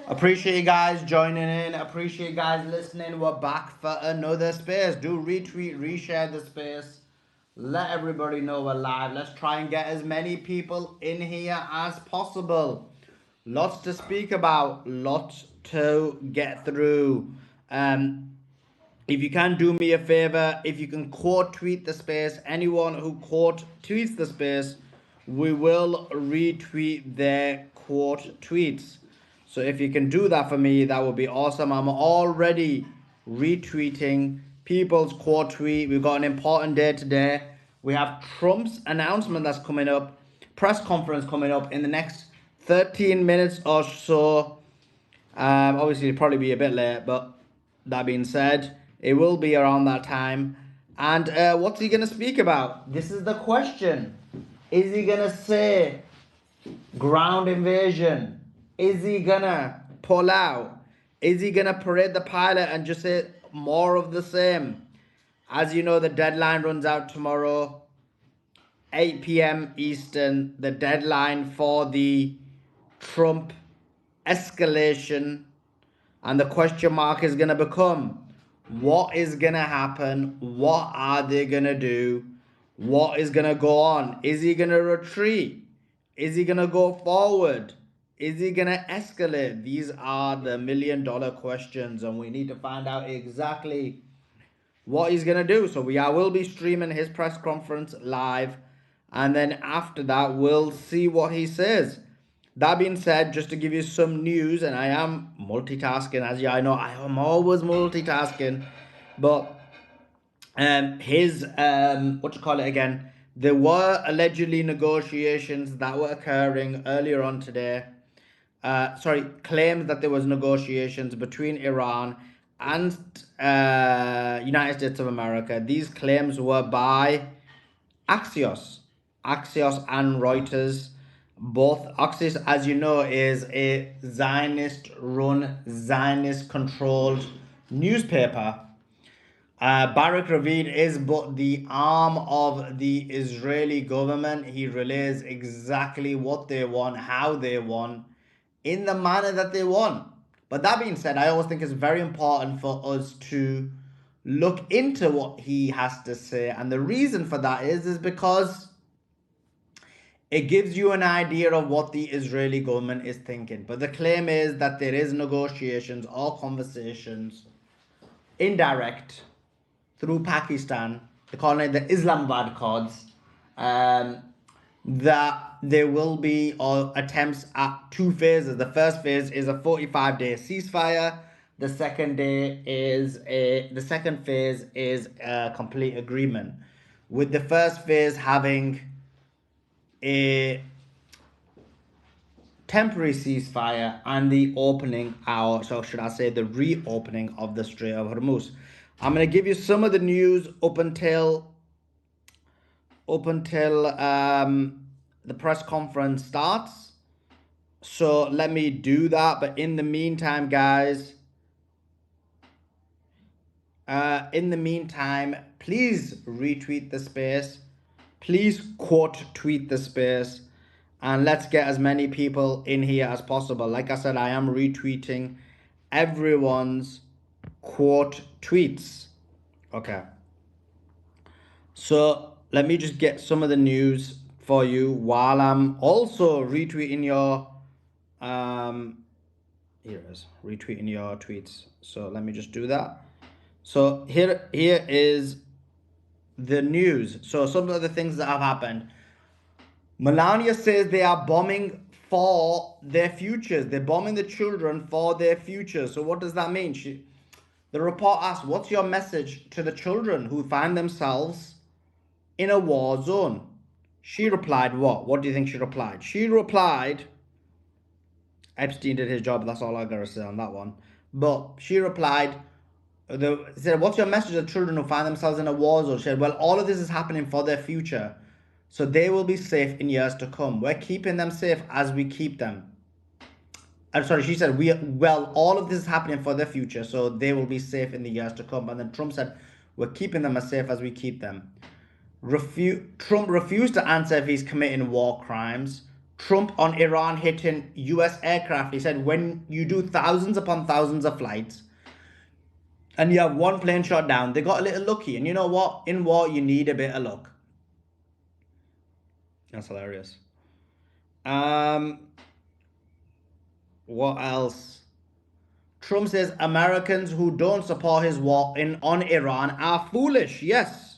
Appreciate you guys joining in. Appreciate you guys listening. We're back for another space. Do retweet, reshare the space. Let everybody know we're live. Let's try and get as many people in here as possible. Lots to speak about, lots to get through. If you can do me a favor, if you can quote tweet the space, anyone who quote tweets the space, we will retweet their quote tweets. So if you can do that for me, that would be awesome. I'm already retweeting people's quote tweet. We've got an important day today. We have Trump's announcement that's coming up, press conference coming up in the next 13 minutes or so. Obviously, it'll probably be a bit late, but that being said, it will be around that time. And what's he going to speak about? This is the question. Is he going to say ground invasion? Is he going to pull out? Is he going to parade the pilot and just say more of the same? As you know, the deadline runs out tomorrow, 8 p.m. Eastern, the deadline for the Trump escalation. And the question mark is going to become, what is going to happen? What are they going to do? What is going to go on? Is he going to retreat? Is he going to go forward? Is he going to escalate? These are the $1 million questions, and we need to find out exactly what he's going to do. So will be streaming his press conference live, and then after that, we'll see what he says. That being said, just to give you some news, and I am multitasking, as you know, I am always multitasking, but there were allegedly negotiations that were occurring earlier on today. Claims that there was negotiations between Iran and United States of America. These claims were by Axios and Reuters. Both Axios, as you know, is a Zionist-run, Zionist-controlled newspaper. Barak Ravid is but the arm of the Israeli government. He relays exactly what they want, how they want, in the manner that they want. But that being said, I always think it's very important for us to look into what he has to say. And the reason for that is because it gives you an idea of what the Israeli government is thinking. But the claim is that there is negotiations or conversations, indirect, through Pakistan, they call it the Islamabad Accords, that there will be attempts at two phases. The first phase is a 45-day ceasefire. The second phase is a complete agreement, with the first phase having a temporary ceasefire and the opening, so should I say the reopening of the Strait of Hormuz. I'm going to give you some of the news up until the press conference starts. So let me do that. But in the meantime, guys, please retweet the space. Please quote tweet the space. And let's get as many people in here as possible. Like I said, I am retweeting everyone's quote tweets. Okay. So let me just get some of the news for you while I'm also retweeting your here it is, retweeting your tweets. So let me just do that. So here is the news. So some of the things that have happened. Melania says they are bombing for their futures. They're bombing the children for their futures. So what does that mean? The report asked, what's your message to the children who find themselves in a war zone? She replied, what? What do you think she replied? She replied, Epstein did his job. That's all I gotta say on that one. But she replied, said, what's your message to the children who find themselves in a war zone? She said, well, all of this is happening for their future. So they will be safe in years to come. We're keeping them safe as we keep them. I'm sorry, she said, all of this is happening for their future, so they will be safe in the years to come. And then Trump said, we're keeping them as safe as we keep them. Trump refused to answer if he's committing war crimes. Trump on Iran hitting US aircraft. He said, when you do thousands upon thousands of flights and you have one plane shot down, they got a little lucky. And you know what? In war, you need a bit of luck. That's hilarious. What else? Trump says Americans who don't support his war on Iran are foolish. Yes.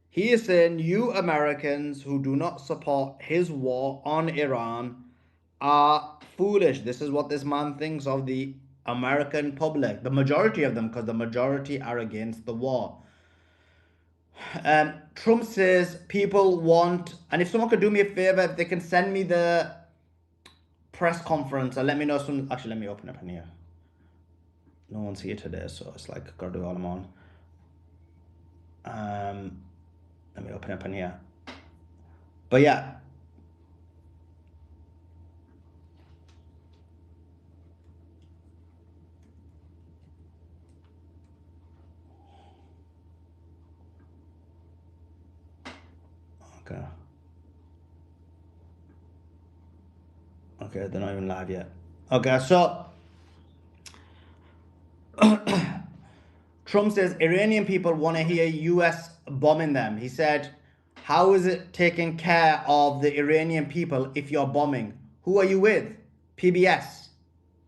He is saying you Americans who do not support his war on Iran are foolish. This is what this man thinks of the American public, the majority of them, because the majority are against the war. Trump says people want, and if someone could do me a favor, if they can send me the press conference and let me know some. Actually, let me open up in here. No one's here today, so it's like I've got to do all I'm on. Let me open up in here. But yeah. Okay. Okay, they're not even live yet. Okay, so Trump says Iranian people want to hear US bombing them. He said, how is it taking care of the Iranian people if you're bombing? Who are you with? PBS.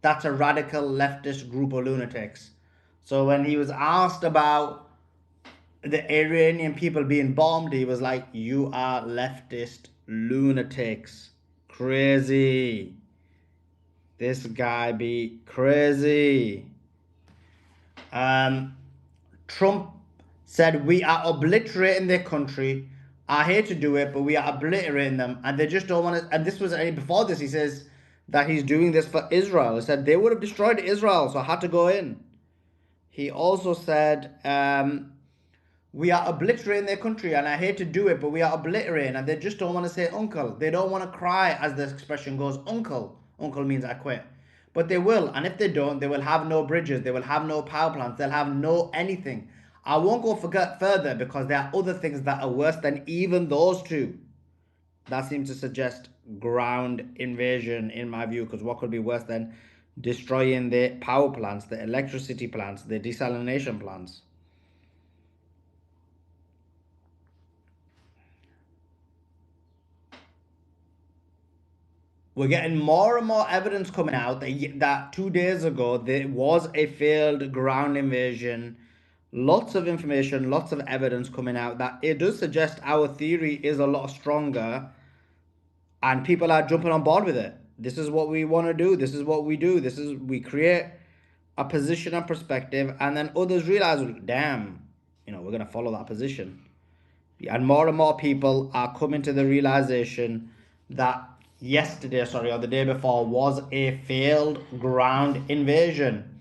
That's a radical leftist group of lunatics. So when he was asked about the Iranian people being bombed, he was like, you are leftist lunatics. Crazy. This guy be crazy. Trump said, we are obliterating their country. I hate to do it, but we are obliterating them. And they just don't want to. And this was before this, he says that he's doing this for Israel. He said they would have destroyed Israel, so I had to go in. He also said, we are obliterating their country, and I hate to do it, but we are obliterating. And they just don't want to say uncle. They don't want to cry, as the expression goes, uncle. Uncle means I quit. But they will, and if they don't, they will have no bridges, they will have no power plants, they'll have no anything. I won't go further because there are other things that are worse than even those two. That seems to suggest ground invasion in my view, because what could be worse than destroying the power plants, the electricity plants, the desalination plants? We're getting more and more evidence coming out that 2 days ago there was a failed ground invasion. Lots of information, lots of evidence coming out that it does suggest our theory is a lot stronger, and people are jumping on board with it. This is what we want to do. This is what we do. We create a position and perspective, and then others realize, damn, we're gonna follow that position. And more people are coming to the realization that yesterday, or the day before, was a failed ground invasion.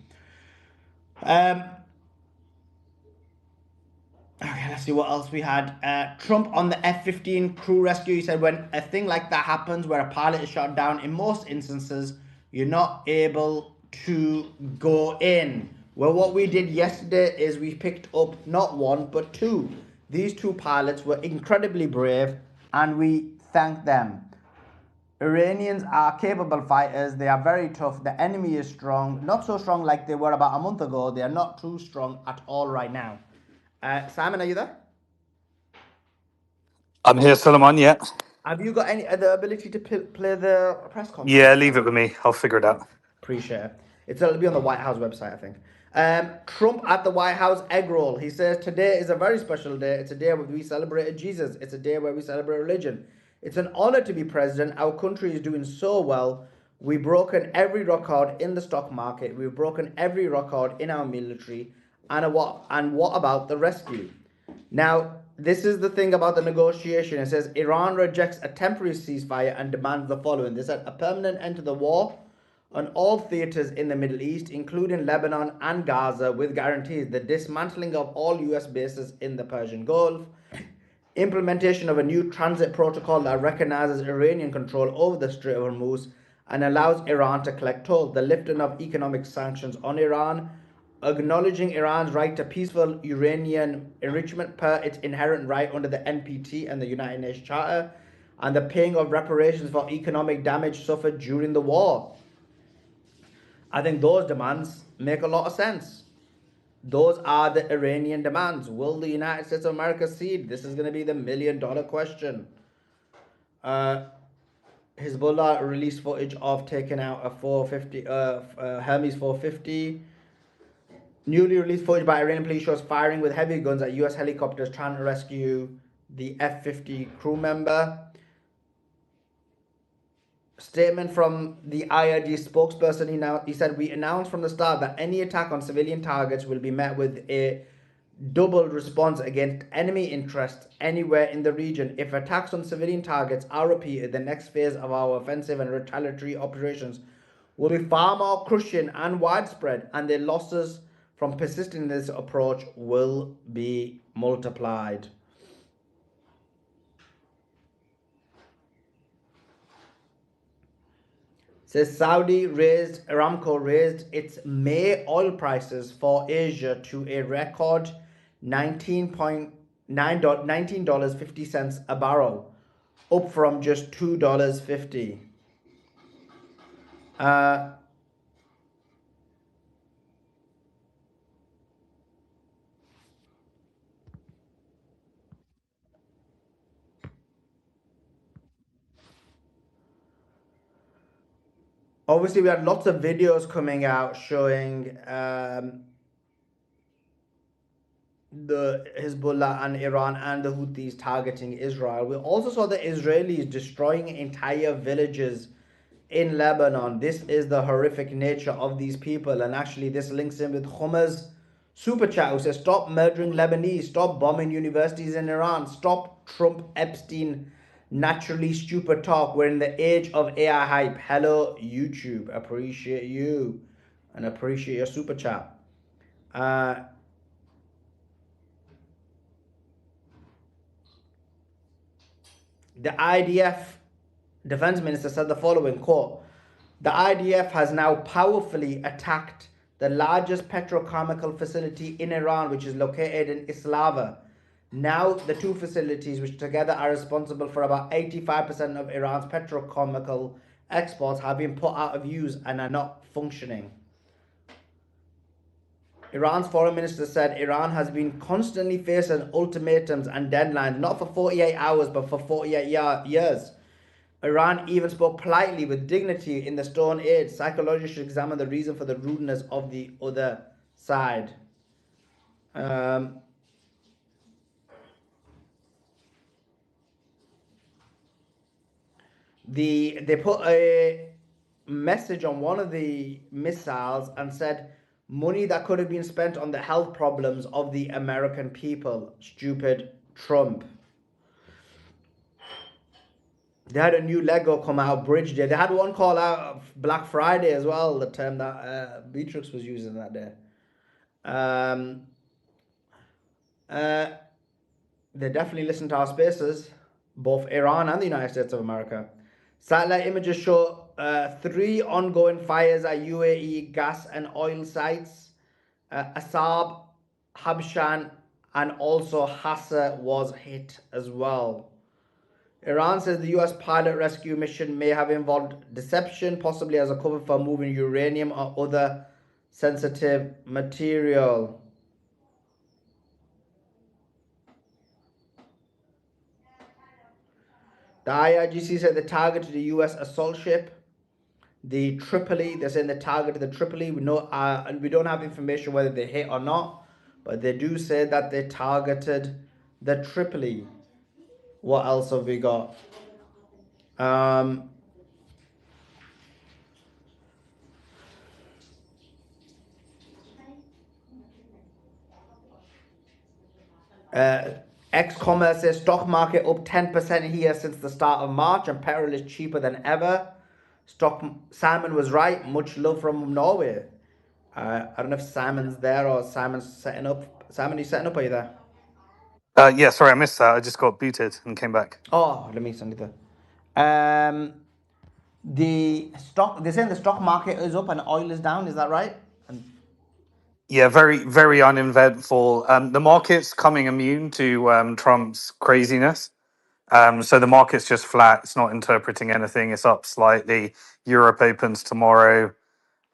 Okay, let's see what else we had. Trump on the F-15 crew rescue. He said when a thing like that happens, where a pilot is shot down, in most instances, you're not able to go in. Well, what we did yesterday is we picked up not one, but two. These two pilots were incredibly brave, and we thank them. Iranians are capable fighters. They are very tough. The enemy is strong. Not so strong like they were about a month ago. They are not too strong at all right now. Simon, are you there? I'm here, Solomon. Yeah. Have you got any other ability to play the press conference? Yeah, leave it with me. I'll figure it out. Appreciate it. It'll be on the White House website, I think. Trump at the White House egg roll. He says today is a very special day. It's a day where we celebrate Jesus. It's a day where we celebrate religion. It's an honor to be president. Our country is doing so well. We've broken every record in the stock market. We've broken every record in our military. And what about the rescue? Now, this is the thing about the negotiation. It says Iran rejects a temporary ceasefire and demands the following. They said a permanent end to the war on all theaters in the Middle East, including Lebanon and Gaza, with guarantees the dismantling of all US bases in the Persian Gulf, implementation of a new transit protocol that recognizes Iranian control over the Strait of Hormuz and allows Iran to collect tolls, the lifting of economic sanctions on Iran, acknowledging Iran's right to peaceful uranium enrichment per its inherent right under the NPT and the United Nations Charter, and the paying of reparations for economic damage suffered during the war. I think those demands make a lot of sense. Those are the Iranian demands. Will the United States of America cede? This is going to be the $1 million question. Uh, Hezbollah released footage of taking out a 450 Hermes 450. Newly released footage by Iranian police shows firing with heavy guns at US helicopters trying to rescue the F-50 crew member. Statement from the IRG spokesperson, he said, "We announced from the start that any attack on civilian targets will be met with a double response against enemy interests anywhere in the region. If attacks on civilian targets are repeated, the next phase of our offensive and retaliatory operations will be far more crushing and widespread, and the losses from persisting in this approach will be multiplied." Says Aramco raised its May oil prices for Asia to a record $19.50 a barrel, up from just $2.50. Uh, Obviously, we had lots of videos coming out showing the Hezbollah and Iran and the Houthis targeting Israel. We also saw the Israelis destroying entire villages in Lebanon. This is the horrific nature of these people, and actually this links in with Homer's super chat who says, "Stop murdering Lebanese, stop bombing universities in Iran, stop Trump Epstein naturally stupid talk. We're in the age of AI hype." Hello YouTube, appreciate you and appreciate your super chat. The IDF defense minister said the following quote: "The IDF has now powerfully attacked the largest petrochemical facility in Iran, which is located in Islava. Now, the two facilities, which together are responsible for about 85% of Iran's petrochemical exports, have been put out of use and are not functioning." Iran's foreign minister said Iran has been constantly facing ultimatums and deadlines, not for 48 hours, but for 48 years. Iran even spoke politely with dignity in the Stone Age. Psychologists should examine the reason for the rudeness of the other side. Um, they put a message on one of the missiles and said, "Money that could have been spent on the health problems of the American people. Stupid Trump." They had a new Lego come out, Bridge Day. They had one call out Black Friday as well, the term that Beatrix was using that day. Um, uh, they definitely listen to our spaces, both Iran and the United States of America. Satellite images show 3 ongoing fires at UAE gas and oil sites. Asab, Habshan, and also Hassa was hit as well. Iran says the US pilot rescue mission may have involved deception, possibly as a cover for moving uranium or other sensitive material. The IRGC said they targeted the US assault ship, the Tripoli. They're saying they targeted the Tripoli. We know, and we don't have information whether they hit or not, but they do say that they targeted the Tripoli. What else have we got? Um, X-Commerce says stock market up 10% here since the start of March, and petrol is cheaper than ever. Simon was right. Much love from Norway. I don't know if Simon's there or Simon's setting up. Simon, are you setting up? Are you there? Yeah, sorry, I missed that. I just got booted and came back. Oh, let me send it there. The stock. They're saying the stock market is up and oil is down. Is that right? And Yeah, very, very uneventful. The market's coming immune to Trump's craziness. So the market's just flat. It's not interpreting anything. It's up slightly. Europe opens tomorrow.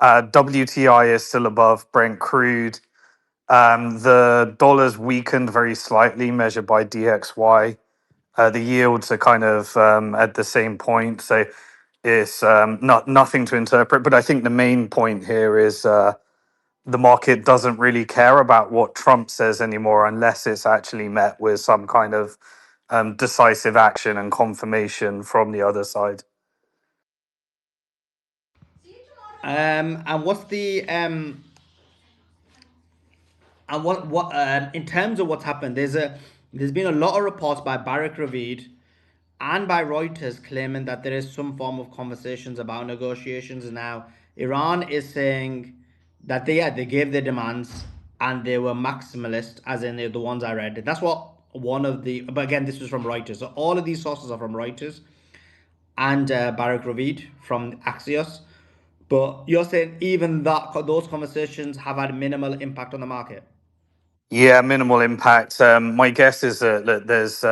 WTI is still above Brent crude. The dollar's weakened very slightly, measured by DXY. The yields are kind of at the same point, so it's not nothing to interpret. But I think the main point here is the market doesn't really care about what Trump says anymore, unless it's actually met with some kind of decisive action and confirmation from the other side. And what's the and what in terms of what's happened? There's been a lot of reports by Barack Ravid and by Reuters claiming that there is some form of conversations about negotiations. Now, Iran is saying that they gave their demands and they were maximalist, as in the ones I read. That's what one of the. But again, this was from Reuters. So all of these sources are from Reuters and Barack Ravid from Axios. But you're saying even that those conversations have had minimal impact on the market. Yeah, minimal impact. My guess is that there's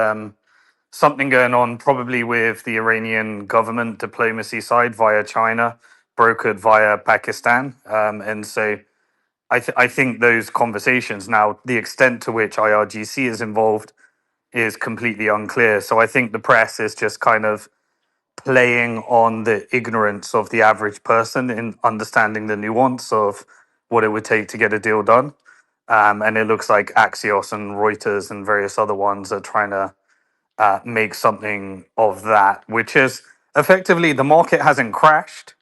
something going on, probably with the Iranian government diplomacy side via China, brokered via Pakistan, and so I think those conversations now, the extent to which IRGC is involved, is completely unclear. So I think the press is just kind of playing on the ignorance of the average person in understanding the nuance of what it would take to get a deal done. And it looks like Axios and Reuters and various other ones are trying to make something of that, which is effectively the market hasn't crashed,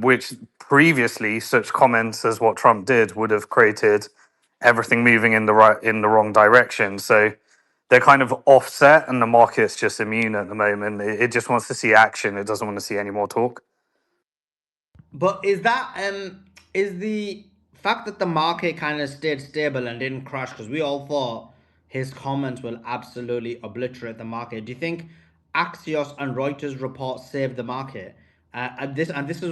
which previously such comments as what Trump did would have created everything moving in the wrong direction. So they're kind of offset, and the market's just immune at the moment. It just wants to see action. It doesn't want to see any more talk. But is the fact that the market kind of stayed stable and didn't crash, because we all thought his comments will absolutely obliterate the market. Do you think Axios and Reuters reports saved the market? And this is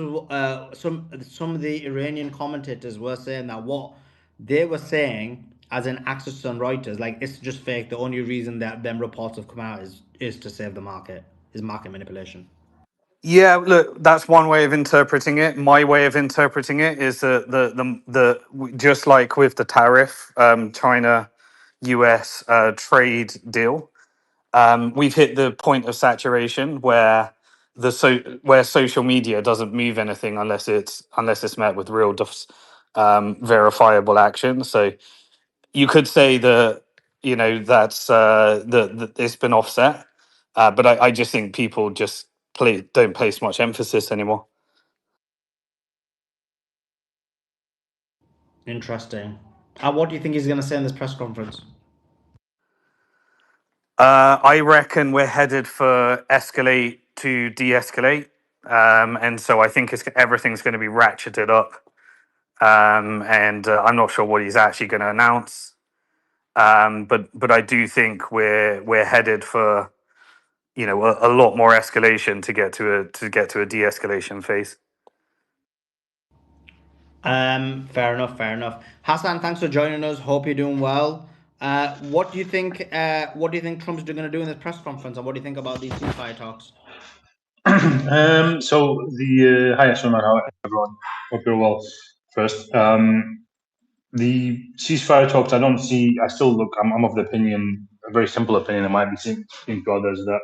some of the Iranian commentators were saying that what they were saying, as in Axios and Reuters, like it's just fake. The only reason that them reports have come out is to save the market, is market manipulation. Yeah, look, that's one way of interpreting it. My way of interpreting it is that just like with the tariff, China US trade deal, we've hit the point of saturation where where social media doesn't move anything unless it's met with real verifiable action. So you could say that that's that it's been offset, but I just think people just don't place much emphasis anymore. Interesting. What do you think he's going to say in this press conference? I reckon we're headed for escalate to de-escalate, and so I think everything's going to be ratcheted up. And I'm not sure what he's actually going to announce, but I do think we're headed for a lot more escalation to get to a de-escalation phase. Fair enough, fair enough. Hassan, thanks for joining us. Hope you're doing well. What do you think? What do you think Trump's going to do in this press conference, and what do you think about these ceasefire talks? Hi, Asman, how everyone? Hope you're well. First, the ceasefire talks. I still look. I'm of the opinion, a very simple opinion. It might be seen to others that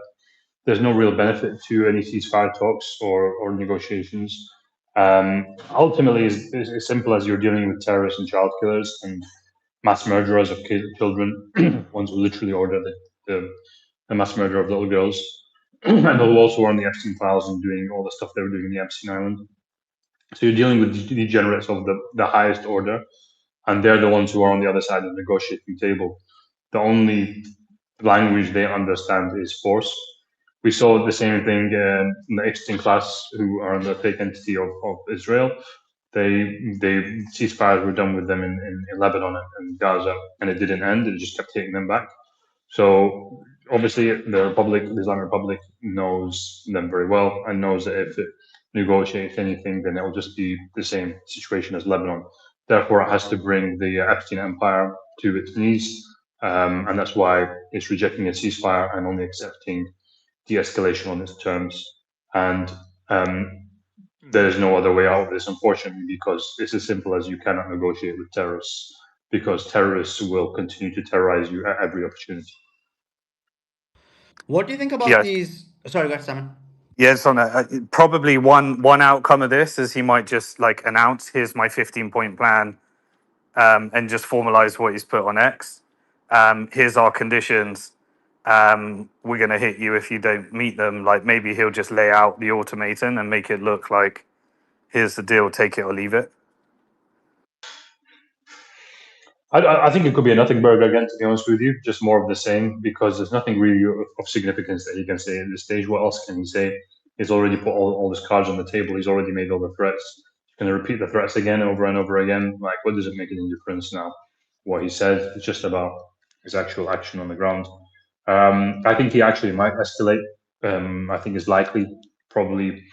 there's no real benefit to any ceasefire talks or negotiations. Ultimately, it's as simple as you're dealing with terrorists and child killers and mass murderers of children, ones who literally order the mass murder of little girls, and who also were on the Epstein files and doing all the stuff they were doing in the Epstein Island. So you're dealing with degenerates of the highest order, and they're the ones who are on the other side of the negotiating table. The only language they understand is force. We saw the same thing in the Epstein class, who are the fake entity of Israel. They ceasefires were done with them in Lebanon and Gaza, and it didn't end. It just kept taking them back. So obviously, the Islamic Republic, knows them very well and knows that if it negotiates anything, then it will just be the same situation as Lebanon. Therefore, it has to bring the Epstein Empire to its knees and that's why it's rejecting a ceasefire and only accepting de-escalation on its terms. And there is no other way out of this, unfortunately, because it's as simple as you cannot negotiate with terrorists, because terrorists will continue to terrorize you at every opportunity. What do you think about Yeah, these? Sorry, go ahead, Simon. yeah. So probably one outcome of this is he might just like announce, "Here's my 15-point plan," and just formalize what he's put on X. Here's our conditions. We're going to hit you if you don't meet them. Like maybe he'll just lay out the ultimatum and make it look like, here's the deal, take it or leave it. I think it could be a nothing burger again, to be honest with you, just more of the same, because there's nothing really of significance that he can say at this stage. What else can he say? He's already put all his cards on the table. He's already made all the threats. He's going to repeat the threats again over and over again. Like, what does it make any difference now? What he said, it's just about his actual action on the ground. I think he actually might escalate. I think it's likely, probably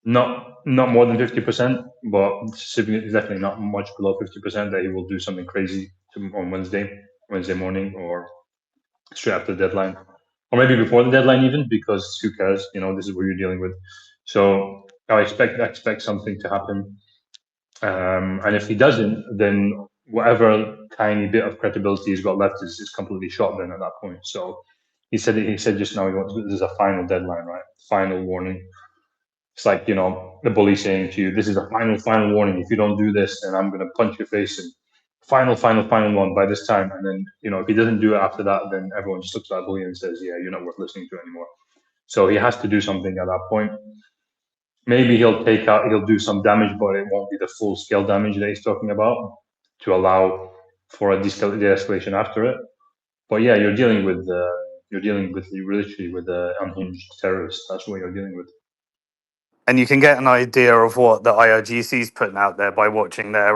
not more than 50%, but definitely not much below 50% that he will do something crazy on Wednesday morning, or straight after the deadline, or maybe before the deadline even, because who cares? This is what you're dealing with. So I expect something to happen, and if he doesn't, then whatever tiny bit of credibility he's got left is completely shot. Then at that point, so he said just now, there's a final deadline, right? Final warning. It's like, the bully saying to you, "This is a final warning. If you don't do this, then I'm going to punch your face." And final one by this time. And then, if he doesn't do it after that, then everyone just looks at that bully and says, "Yeah, you're not worth listening to anymore." So he has to do something at that point. Maybe he'll do some damage, but it won't be the full scale damage that he's talking about, to allow for a de-escalation after it. But yeah, you're dealing with literally with unhinged terrorists. That's what you're dealing with. And you can get an idea of what the IRGC is putting out there by watching their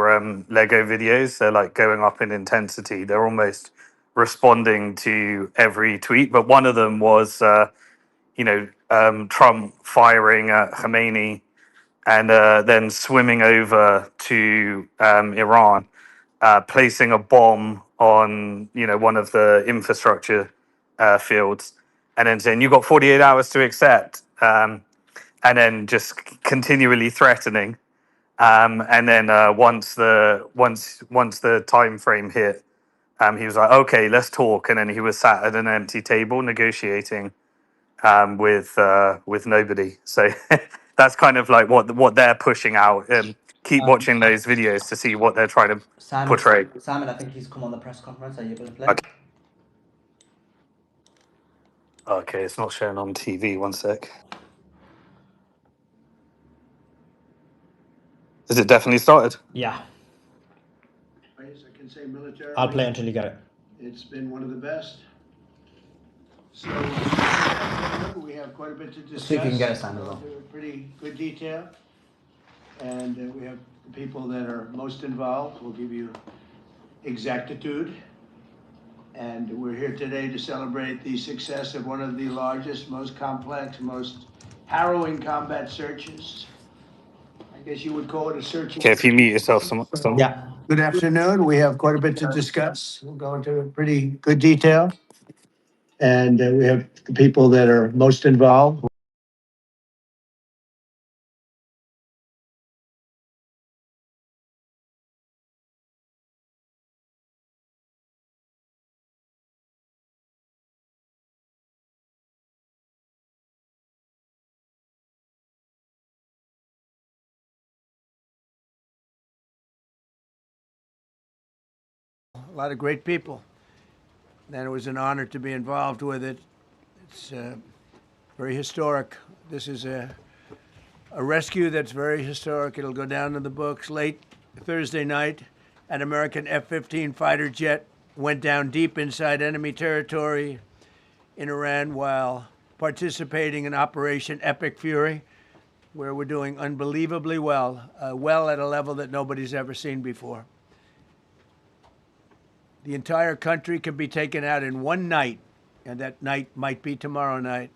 Lego videos. They're like going up in intensity. They're almost responding to every tweet. But one of them was, Trump firing at Khomeini and then swimming over to Iran, placing a bomb on, one of the infrastructure fields, and then saying, "You've got 48 hours to accept." And then just continually threatening. And then once the time frame hit, he was like, "Okay, let's talk." And then he was sat at an empty table negotiating with nobody. So that's kind of like what they're pushing out. Keep Um, watching those videos to see what they're trying to Simon, portray. Simon, I think he's come on the press conference. Are you able to play? Okay, okay, it's not showing on TV. One sec. Is it definitely started? Yeah, I can say militarily. I'll play until you get it. It's been one of the best. So we have quite a bit to discuss. See if you can get it, Simon, as well. We'll do a pretty good detail. And we have the people that are most involved. We'll give you exactitude. And we're here today to celebrate the success of one of the largest, most complex, most harrowing combat searches. I guess you would call it a search. Okay, if you mute yourself, some. Yeah. Good afternoon. We have quite a bit to discuss. We'll go into pretty good detail. And we have the people that are most involved. A lot of great people. And it was an honor to be involved with it. It's very historic. This is a rescue that's very historic. It'll go down in the books. Late Thursday night, an American F-15 fighter jet went down deep inside enemy territory in Iran while participating in Operation Epic Fury, where we're doing unbelievably well, well at a level that nobody's ever seen before. The entire country can be taken out in one night, and that night might be tomorrow night.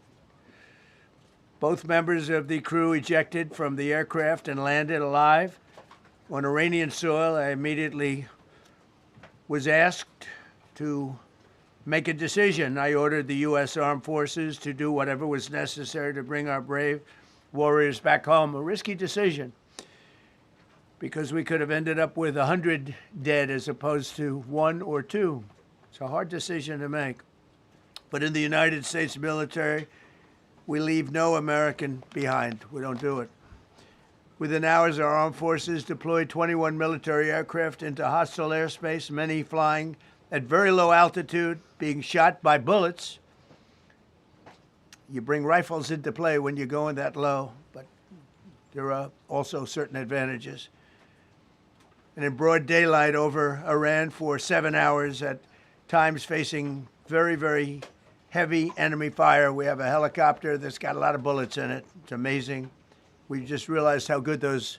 Both members of the crew ejected from the aircraft and landed alive on Iranian soil. I immediately was asked to make a decision. I ordered the U.S. Armed Forces to do whatever was necessary to bring our brave warriors back home. A risky decision, because we could have ended up with 100 dead as opposed to 1 or 2. It's a hard decision to make. But in the United States military, we leave no American behind. We don't do it. Within hours, our armed forces deployed 21 military aircraft into hostile airspace, many flying at very low altitude, being shot by bullets. You bring rifles into play when you're going that low, but there are also certain advantages. And in broad daylight over Iran for 7 hours, at times facing very, very heavy enemy fire. We have a helicopter that's got a lot of bullets in it. It's amazing. We just realized how good those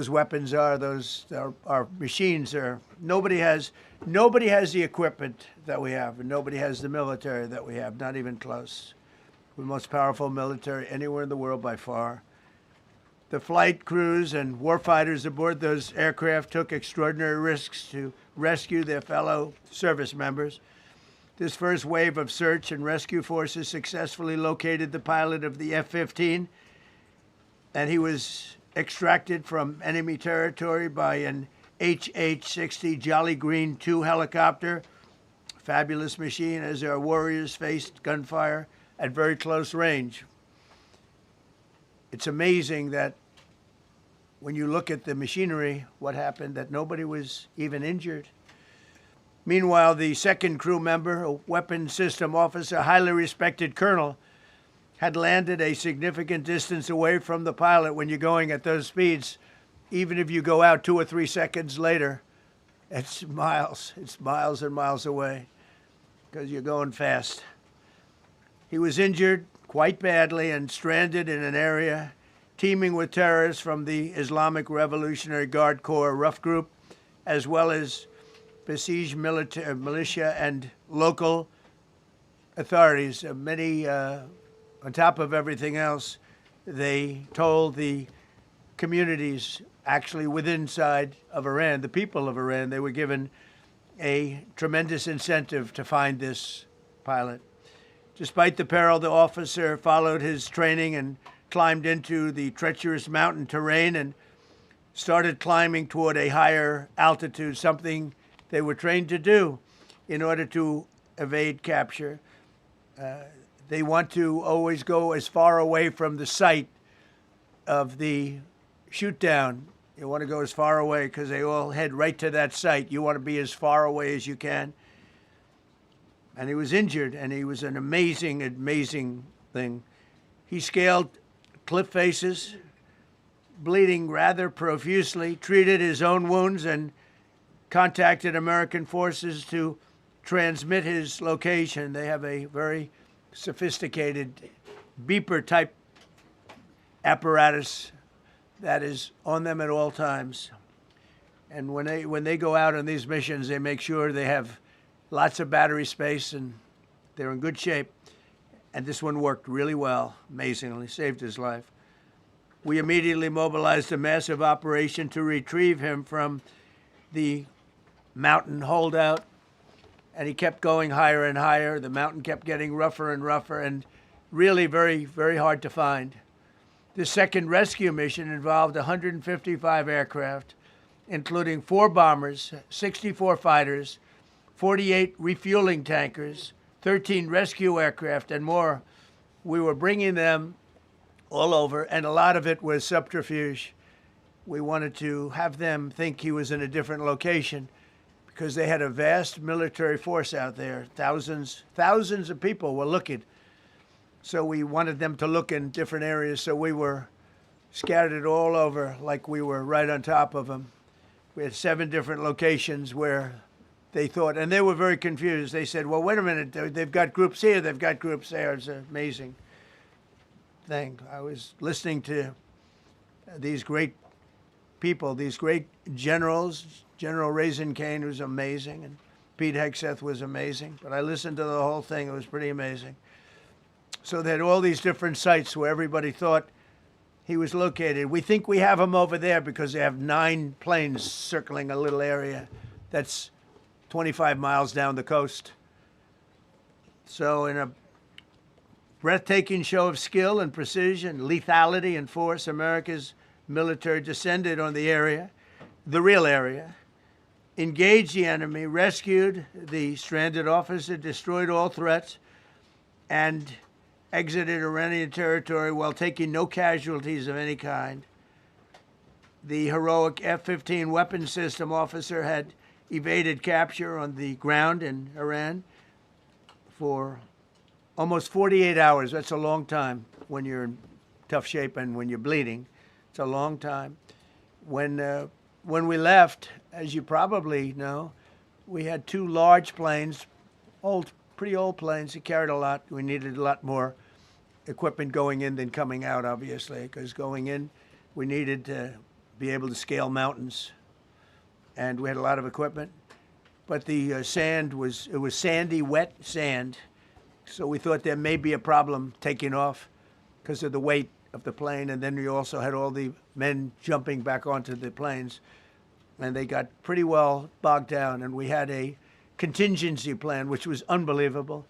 weapons are. Those our machines are. Nobody has the equipment that we have, and nobody has the military that we have. Not even close. We're the most powerful military anywhere in the world by far. The flight crews and warfighters aboard those aircraft took extraordinary risks to rescue their fellow service members. This first wave of search and rescue forces successfully located the pilot of the F-15, and he was extracted from enemy territory by an HH-60 Jolly Green II helicopter. Fabulous machine as our warriors faced gunfire at very close range. It's amazing that when you look at the machinery, what happened, that nobody was even injured. Meanwhile, the second crew member, a weapons system officer, highly respected colonel, had landed a significant distance away from the pilot. When you're going at those speeds, even if you go out 2 or 3 seconds later, it's miles and miles away because you're going fast. He was injured quite badly and stranded in an area teeming with terrorists from the Islamic Revolutionary Guard Corps rough group, as well as besieged militia and local authorities. Many, on top of everything else, they told the communities actually within inside of Iran, the people of Iran, they were given a tremendous incentive to find this pilot. Despite the peril, the officer followed his training and climbed into the treacherous mountain terrain and started climbing toward a higher altitude, something they were trained to do in order to evade capture. They want to always go as far away from the site of the shoot down. You want to go as far away because they all head right to that site. You want to be as far away as you can. And he was injured, and he was an amazing, amazing thing. He scaled cliff faces, bleeding rather profusely, treated his own wounds, and contacted American forces to transmit his location. They have a very sophisticated beeper-type apparatus that is on them at all times. And when they go out on these missions, they make sure they have lots of battery space and they're in good shape. And this one worked really well, amazingly, saved his life. We immediately mobilized a massive operation to retrieve him from the mountain holdout, and he kept going higher and higher. The mountain kept getting rougher and rougher, and really very, very hard to find. The second rescue mission involved 155 aircraft, including 4 bombers, 64 fighters, 48 refueling tankers, 13 rescue aircraft, and more. We were bringing them all over, and a lot of it was subterfuge. We wanted to have them think he was in a different location because they had a vast military force out there. Thousands of people were looking. So we wanted them to look in different areas, so we were scattered all over like we were right on top of them. We had 7 different locations where they thought, and they were very confused. They said, well, wait a minute, they've got groups here, they've got groups there. It's an amazing thing. I was listening to these great people, these great generals. General Raisin Kane was amazing, and Pete Hegseth was amazing. But I listened to the whole thing. It was pretty amazing. So they had all these different sites where everybody thought he was located. We think we have him over there because they have 9 planes circling a little area that's 25 miles down the coast. So in a breathtaking show of skill and precision, lethality and force, America's military descended on the area, the real area, engaged the enemy, rescued the stranded officer, destroyed all threats, and exited Iranian territory while taking no casualties of any kind. The heroic F-15 weapon system officer had evaded capture on the ground in Iran for almost 48 hours. That's a long time when you're in tough shape and when you're bleeding. It's a long time. When we left, as you probably know, we had two large planes, pretty old planes that carried a lot. We needed a lot more equipment going in than coming out, obviously, because going in, we needed to be able to scale mountains, and we had a lot of equipment. But the sand was sandy, wet sand, so we thought there may be a problem taking off because of the weight of the plane, and then we also had all the men jumping back onto the planes, and they got pretty well bogged down, and we had a contingency plan, which was unbelievable,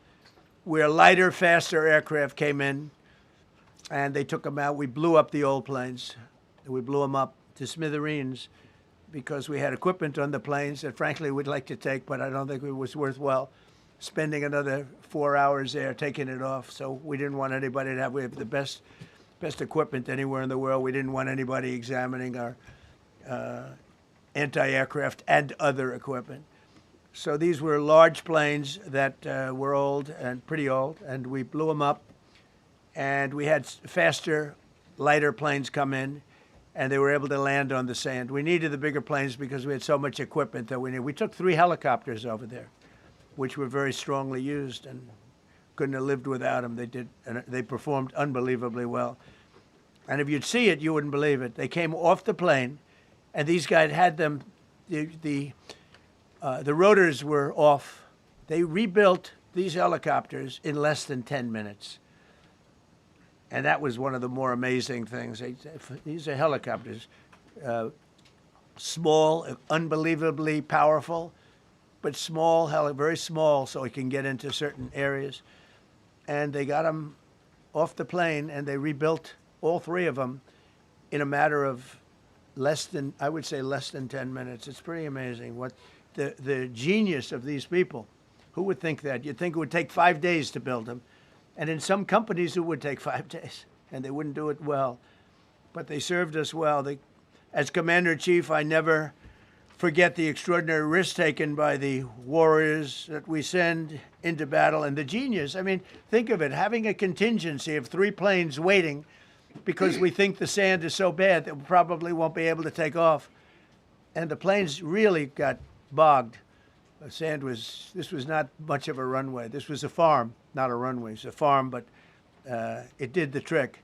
where lighter, faster aircraft came in, and they took them out. We blew up the old planes. We blew them up to smithereens because we had equipment on the planes that, frankly, we'd like to take, but I don't think it was worthwhile spending another 4 hours there taking it off. So we didn't want anybody to have. We have the best equipment anywhere in the world. We didn't want anybody examining our anti-aircraft and other equipment. So these were large planes that were old and pretty old, and we blew them up. And we had faster, lighter planes come in, and they were able to land on the sand. We needed the bigger planes because we had so much equipment that we needed. We took 3 helicopters over there, which were very strongly used and couldn't have lived without them. They performed unbelievably well. And if you'd see it, you wouldn't believe it. They came off the plane, and these guys had them. The rotors were off. They rebuilt these helicopters in less than 10 minutes. And that was one of the more amazing things. These are helicopters, small, unbelievably powerful, but small, very small, so it can get into certain areas. And they got them off the plane, and they rebuilt all 3 of them in a matter of less than 10 minutes. It's pretty amazing what the genius of these people. Who would think that? You'd think it would take 5 days to build them. And in some companies, it would take 5 days, and they wouldn't do it well. But they served us well. As Commander-in-Chief, I never forget the extraordinary risk taken by the warriors that we send into battle and the genius. I mean, think of it, having a contingency of 3 planes waiting because we think the sand is so bad that we probably won't be able to take off. And the planes really got bogged. This was not much of a runway. This was a farm, not a runway. It's a farm, but it did the trick.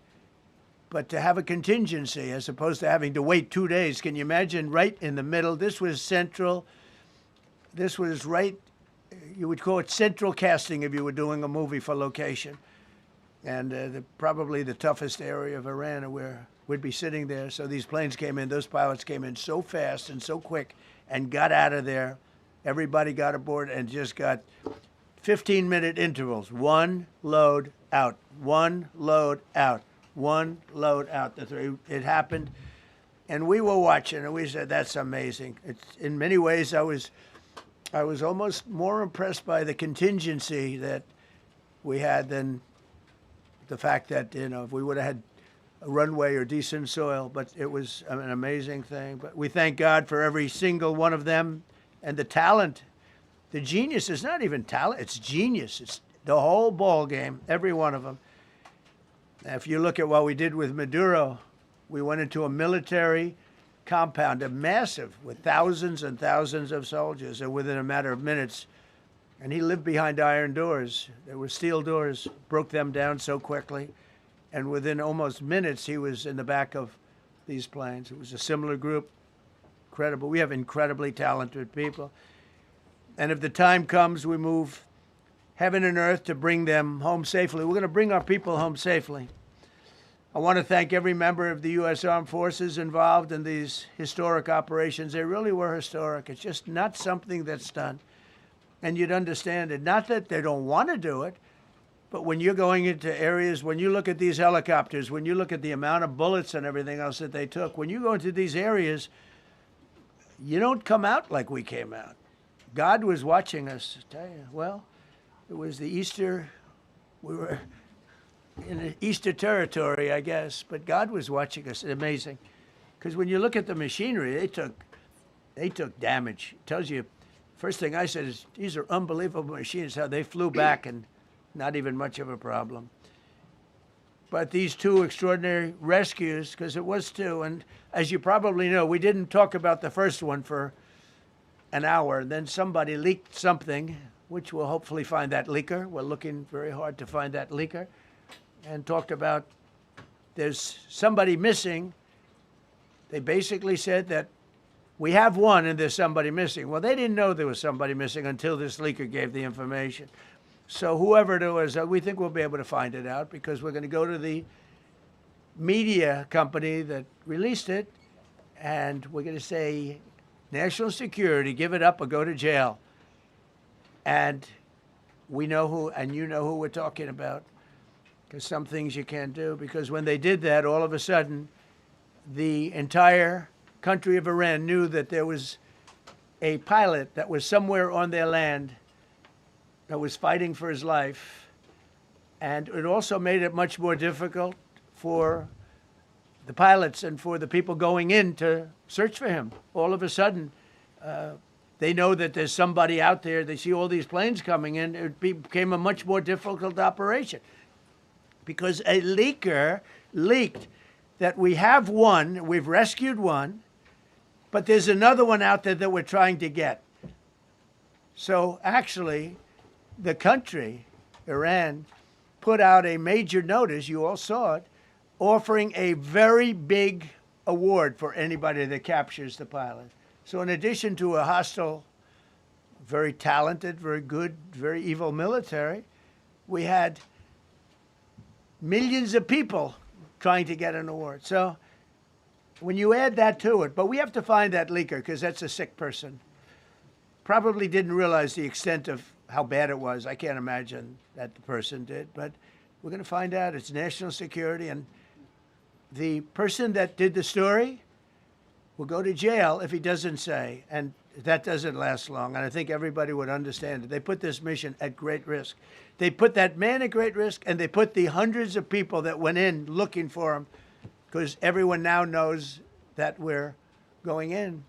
But to have a contingency as opposed to having to wait 2 days, can you imagine right in the middle? This was central. This was right, you would call it central casting if you were doing a movie for location. And probably the toughest area of Iran where we'd be sitting there. So these planes came in, those pilots came in so fast and so quick and got out of there. Everybody got aboard and just got 15-minute intervals. 1 load out, 1 load out, 1 load out. It happened, and we were watching, and we said, "That's amazing." In many ways, I was almost more impressed by the contingency that we had than the fact that if we would have had a runway or decent soil. But it was an amazing thing. But we thank God for every single one of them. And the talent, the genius is not even talent, it's genius. It's the whole ball game, every one of them. If you look at what we did with Maduro, we went into a military compound, a massive, with thousands and thousands of soldiers, and within a matter of minutes, and he lived behind iron doors. There were steel doors, broke them down so quickly, and within almost minutes, he was in the back of these planes. It was a similar group. Incredible. We have incredibly talented people. And if the time comes, we move heaven and earth to bring them home safely. We're going to bring our people home safely. I want to thank every member of the U.S. Armed Forces involved in these historic operations. They really were historic. It's just not something that's done. and you'd understand it. Not that they don't want to do it, but when you're going into areas, when you look at these helicopters, when you look at the amount of bullets and everything else that they took, when you go into these areas, you don't come out like we came out. God was watching us. I tell you, well, it was the Easter, we were in the Easter territory, I guess, but God was watching us. Amazing. Because when you look at the machinery, they took damage. It tells you, first thing I said is, these are unbelievable machines, how they flew back and not even much of a problem. But these two extraordinary rescues, because it was two, and as you probably know, we didn't talk about the first one for an hour. Then somebody leaked something, which we'll hopefully find that leaker. We're looking very hard to find that leaker. And talked about there's somebody missing. They basically said that we have one and there's somebody missing. Well, they didn't know there was somebody missing until this leaker gave the information. So whoever it was, we think we'll be able to find it out because we're going to go to the media company that released it, and we're going to say, national security, give it up or go to jail. And we know who, and you know who we're talking about, because some things you can't do. Because when they did that, all of a sudden, the entire country of Iran knew that there was a pilot that was somewhere on their land that was fighting for his life. And it also made it much more difficult for the pilots and for the people going in to search for him. All of a sudden, they know that there's somebody out there. They see all these planes coming in. It became a much more difficult operation because a leaker leaked that we have one, we've rescued one, but there's another one out there that we're trying to get. So actually, the country, Iran, put out a major notice, you all saw it, offering a very big award for anybody that captures the pilot. So in addition to a hostile, very talented, very good, very evil military, we had millions of people trying to get an award. So when you add that to it, but we have to find that leaker because that's a sick person. Probably didn't realize the extent of how bad it was. I can't imagine that the person did, but we're going to find out. It's national security, and the person that did the story will go to jail if he doesn't say, and that doesn't last long, and I think everybody would understand it. They put this mission at great risk. They put that man at great risk, and they put the hundreds of people that went in looking for him, because everyone now knows that we're going in.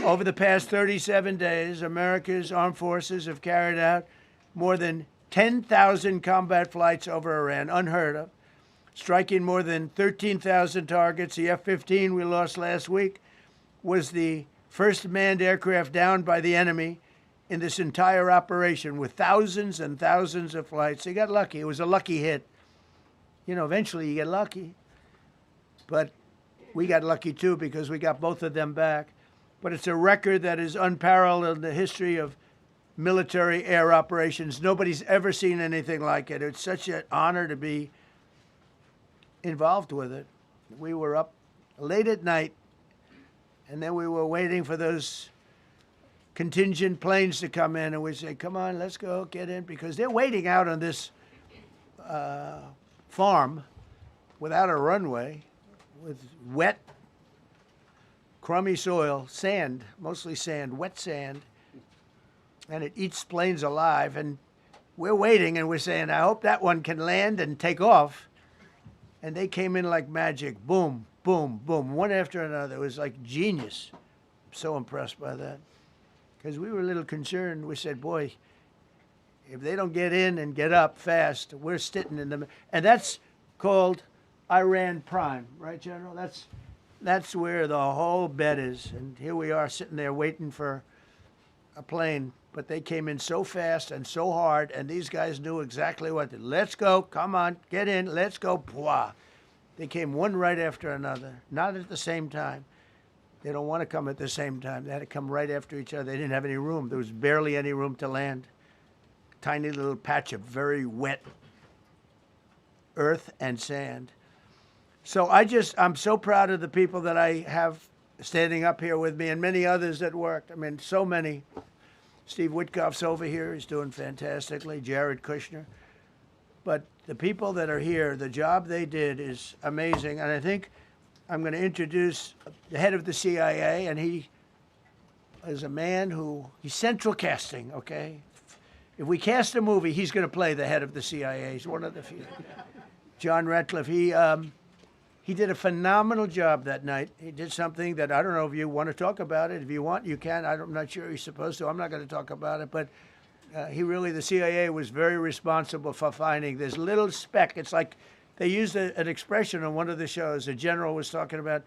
Over the past 37 days, America's armed forces have carried out more than 10,000 combat flights over Iran, unheard of, striking more than 13,000 targets. The F-15 we lost last week was the first manned aircraft downed by the enemy in this entire operation with thousands and thousands of flights. They got lucky. It was a lucky hit. You know, eventually you get lucky. But we got lucky too because we got both of them back. But it's a record that is unparalleled in the history of military air operations. Nobody's ever seen anything like it. It's such an honor to be involved with it. We were up late at night, and then we were waiting for those contingent planes to come in, and we say, come on, let's go, get in, because they're waiting out on this farm without a runway, with wet, crummy soil, sand, mostly sand, wet sand, and it eats planes alive. And we're waiting, and we're saying, I hope that one can land and take off. And they came in like magic, boom, boom, boom, one after another. It was like genius. I'm so impressed by that. Because we were a little concerned. We said, boy, if they don't get in and get up fast, we're sitting in them. And that's called Iran Prime, right, General? That's where the whole bet is. And here we are sitting there waiting for a plane. But they came in so fast and so hard, and these guys knew exactly what to do. Let's go, come on, get in, let's go, pwah. They came one right after another, not at the same time. They don't want to come at the same time. They had to come right after each other. They didn't have any room. There was barely any room to land. Tiny little patch of very wet earth and sand. So I'm so proud of the people that I have standing up here with me and many others that worked. I mean, so many Steve Witkoff's over here. He's doing fantastically. Jared Kushner. But the people that are here, the job they did is amazing. And I think I'm going to introduce the head of the CIA, and he is a man who, he's central casting, okay? If we cast a movie, he's going to play the head of the CIA. He's one of the few. John Ratcliffe, he did a phenomenal job that night. He did something that I don't know if you want to talk about it. If you want, you can. I'm not sure you're supposed to. I'm not going to talk about it. But the CIA was very responsible for finding this little speck. It's like they used an expression on one of the shows. A general was talking about,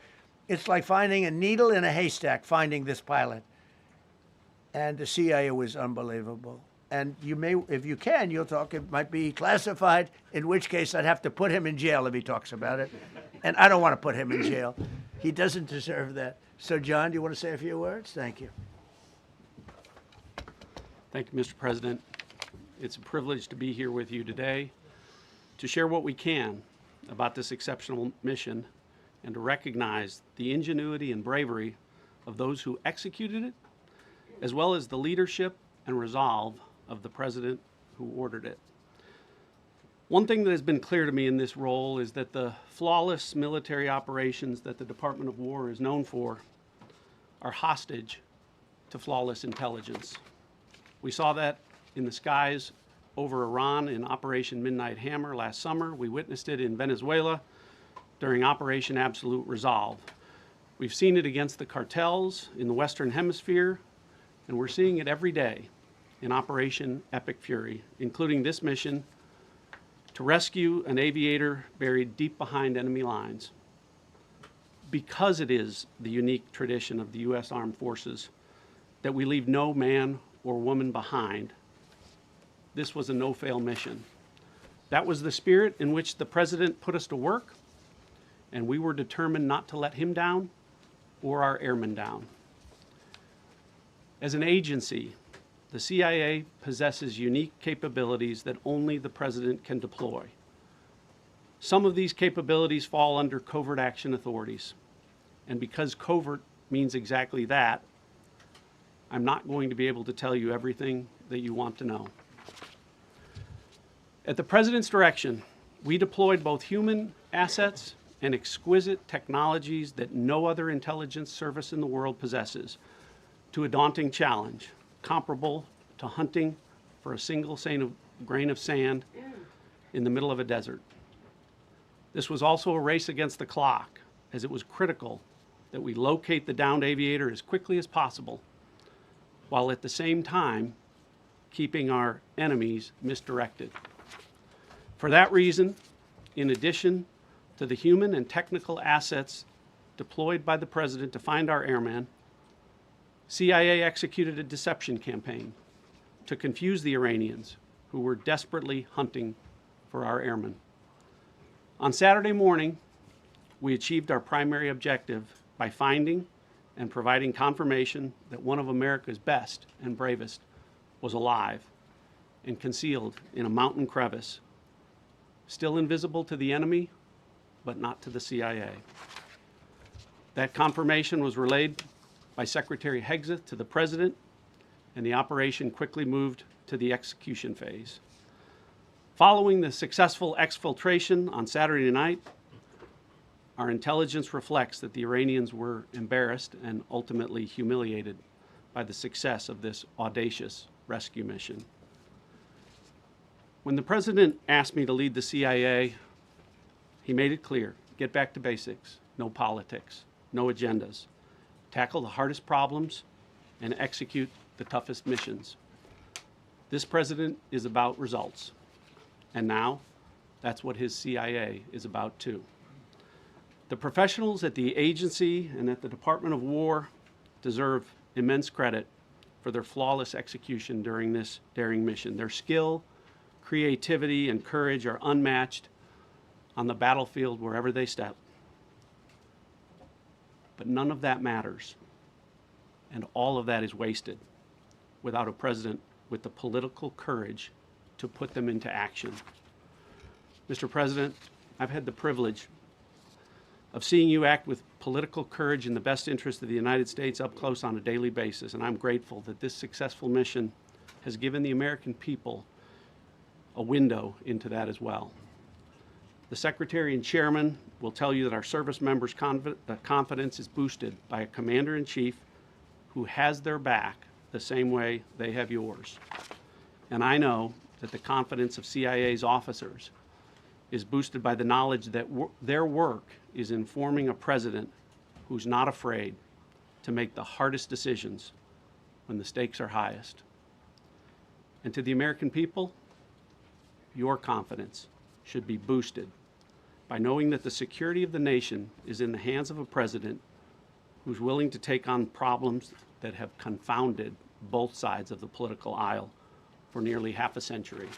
it's like finding a needle in a haystack, finding this pilot. And the CIA was unbelievable. And you may, if you can, you'll talk. It might be classified, in which case I'd have to put him in jail if he talks about it. And I don't want to put him in jail. He doesn't deserve that. So, John, do you want to say a few words? Thank you. Thank you, Mr. President. It's a privilege to be here with you today to share what we can about this exceptional mission and to recognize the ingenuity and bravery of those who executed it, as well as the leadership and resolve of the President who ordered it. One thing that has been clear to me in this role is that the flawless military operations that the Department of War is known for are hostage to flawless intelligence. We saw that in the skies over Iran in Operation Midnight Hammer last summer. We witnessed it in Venezuela during Operation Absolute Resolve. We've seen it against the cartels in the Western Hemisphere, and we're seeing it every day in Operation Epic Fury, including this mission to rescue an aviator buried deep behind enemy lines. Because it is the unique tradition of the U.S. Armed Forces that we leave no man or woman behind, this was a no-fail mission. That was the spirit in which the President put us to work, and we were determined not to let him down or our airmen down. As an agency, the CIA possesses unique capabilities that only the President can deploy. Some of these capabilities fall under covert action authorities. And because covert means exactly that, I'm not going to be able to tell you everything that you want to know. At the President's direction, we deployed both human assets and exquisite technologies that no other intelligence service in the world possesses to a daunting challenge, comparable to hunting for a single grain of sand in the middle of a desert. This was also a race against the clock, as it was critical that we locate the downed aviator as quickly as possible, while at the same time keeping our enemies misdirected. For that reason, in addition to the human and technical assets deployed by the President to find our airmen, CIA executed a deception campaign to confuse the Iranians who were desperately hunting for our airmen. On Saturday morning, we achieved our primary objective by finding and providing confirmation that one of America's best and bravest was alive and concealed in a mountain crevice, still invisible to the enemy, but not to the CIA. That confirmation was relayed by Secretary Hegseth to the President, and the operation quickly moved to the execution phase. Following the successful exfiltration on Saturday night, our intelligence reflects that the Iranians were embarrassed and ultimately humiliated by the success of this audacious rescue mission. When the President asked me to lead the CIA, he made it clear: get back to basics, no politics, no agendas. Tackle the hardest problems, and execute the toughest missions. This President is about results, and now that's what his CIA is about too. The professionals at the agency and at the Department of War deserve immense credit for their flawless execution during this daring mission. Their skill, creativity, and courage are unmatched on the battlefield wherever they step. But none of that matters, and all of that is wasted without a President with the political courage to put them into action. Mr. President, I've had the privilege of seeing you act with political courage in the best interest of the United States up close on a daily basis, and I'm grateful that this successful mission has given the American people a window into that as well. The Secretary and Chairman will tell you that our service members' confidence is boosted by a Commander-in-Chief who has their back the same way they have yours. And I know that the confidence of CIA's officers is boosted by the knowledge that their work is informing a president who's not afraid to make the hardest decisions when the stakes are highest. And to the American people, your confidence should be boosted by knowing that the security of the nation is in the hands of a president who's willing to take on problems that have confounded both sides of the political aisle for nearly half a century.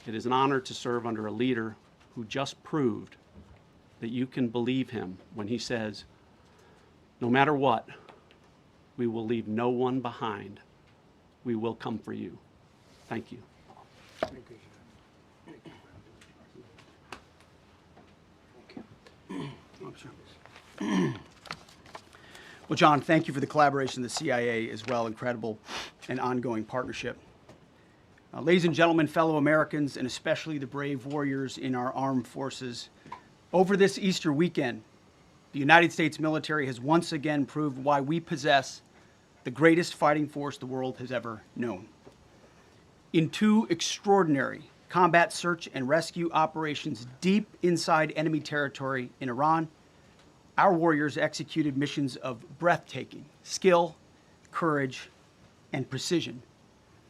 It is an honor to serve under a leader who just proved that you can believe him when he says, no matter what, we will leave no one behind. We will come for you. Thank you. Well, John, thank you for the collaboration of the CIA as well. Incredible and ongoing partnership. Ladies and gentlemen, fellow Americans, and especially the brave warriors in our armed forces, over this Easter weekend, the United States military has once again proved why we possess the greatest fighting force the world has ever known. In two extraordinary combat search and rescue operations deep inside enemy territory in Iran, our warriors executed missions of breathtaking skill, courage, and precision.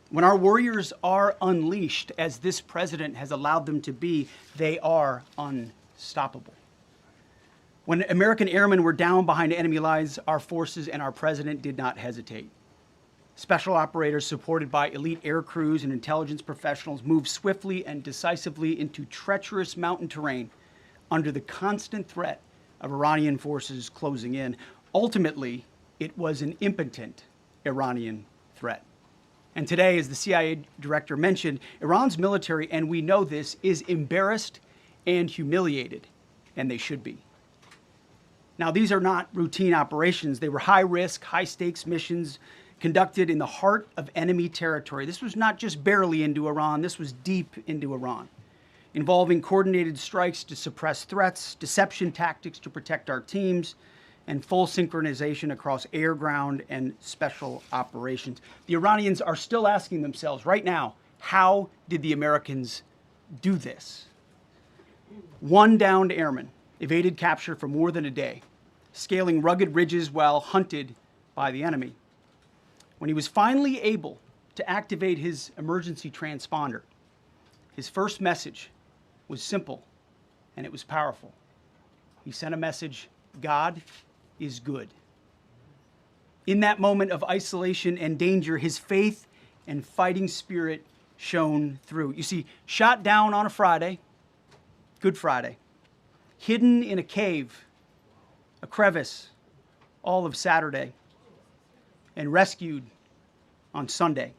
When our warriors are unleashed, as this president has allowed them to be, they are unstoppable. When American airmen were down behind enemy lines, our forces and our president did not hesitate. Special operators supported by elite air crews and intelligence professionals moved swiftly and decisively into treacherous mountain terrain under the constant threat of Iranian forces closing in. Ultimately, it was an impotent Iranian threat. And today, as the CIA director mentioned, Iran's military, and we know this, is embarrassed and humiliated, and they should be. Now, these are not routine operations. They were high-risk, high-stakes missions conducted in the heart of enemy territory. This was not just barely into Iran, this was deep into Iran, involving coordinated strikes to suppress threats, deception tactics to protect our teams, and full synchronization across air, ground, and special operations. The Iranians are still asking themselves right now, how did the Americans do this? One downed airman evaded capture for more than a day, scaling rugged ridges while hunted by the enemy. When he was finally able to activate his emergency transponder, his first message was simple and it was powerful. He sent a message, God is good. In that moment of isolation and danger, his faith and fighting spirit shone through. You see, shot down on a Friday, Good Friday, hidden in a cave, a crevice, all of Saturday, and rescued on Sunday.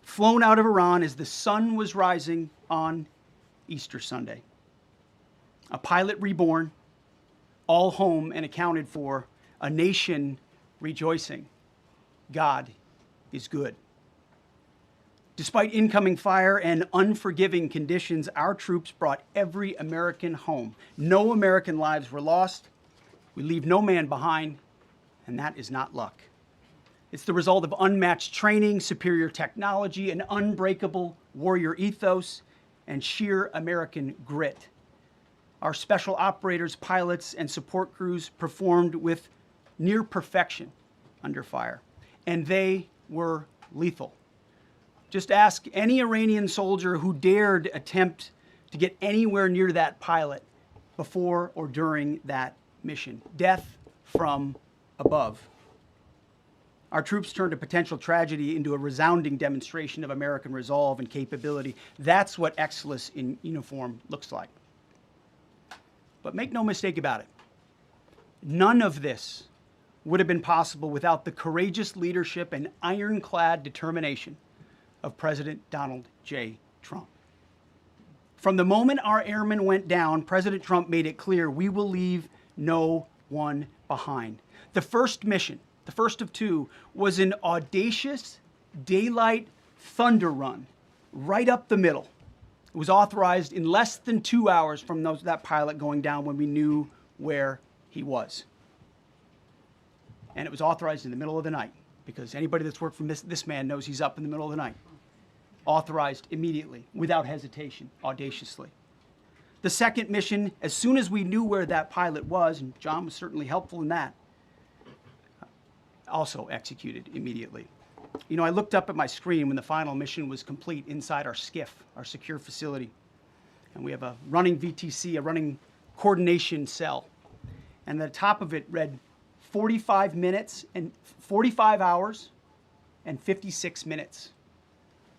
Flown out of Iran as the sun was rising on Easter Sunday. A pilot reborn, all home and accounted for, a nation rejoicing. God is good. Despite incoming fire and unforgiving conditions, our troops brought every American home. No American lives were lost. We leave no man behind, and that is not luck. It's the result of unmatched training, superior technology, an unbreakable warrior ethos, and sheer American grit. Our special operators, pilots, and support crews performed with near perfection under fire, and they were lethal. Just ask any Iranian soldier who dared attempt to get anywhere near that pilot before or during that mission. Death from above. Our troops turned a potential tragedy into a resounding demonstration of American resolve and capability. That's what excellence in uniform looks like. But make no mistake about it. None of this would have been possible without the courageous leadership and ironclad determination of President Donald J. Trump. From the moment our airmen went down, President Trump made it clear we will leave no one behind. The first mission, the first of two, was an audacious daylight thunder run right up the middle. It was authorized in less than 2 hours from that pilot going down when we knew where he was. And it was authorized in the middle of the night, because anybody that's worked for this man knows he's up in the middle of the night. Authorized immediately, without hesitation, audaciously. The second mission, as soon as we knew where that pilot was, and John was certainly helpful in that, also executed immediately. You know, I looked up at my screen when the final mission was complete inside our SCIF, our secure facility. And we have a running VTC, a running coordination cell. And the top of it read 45 hours and 56 minutes.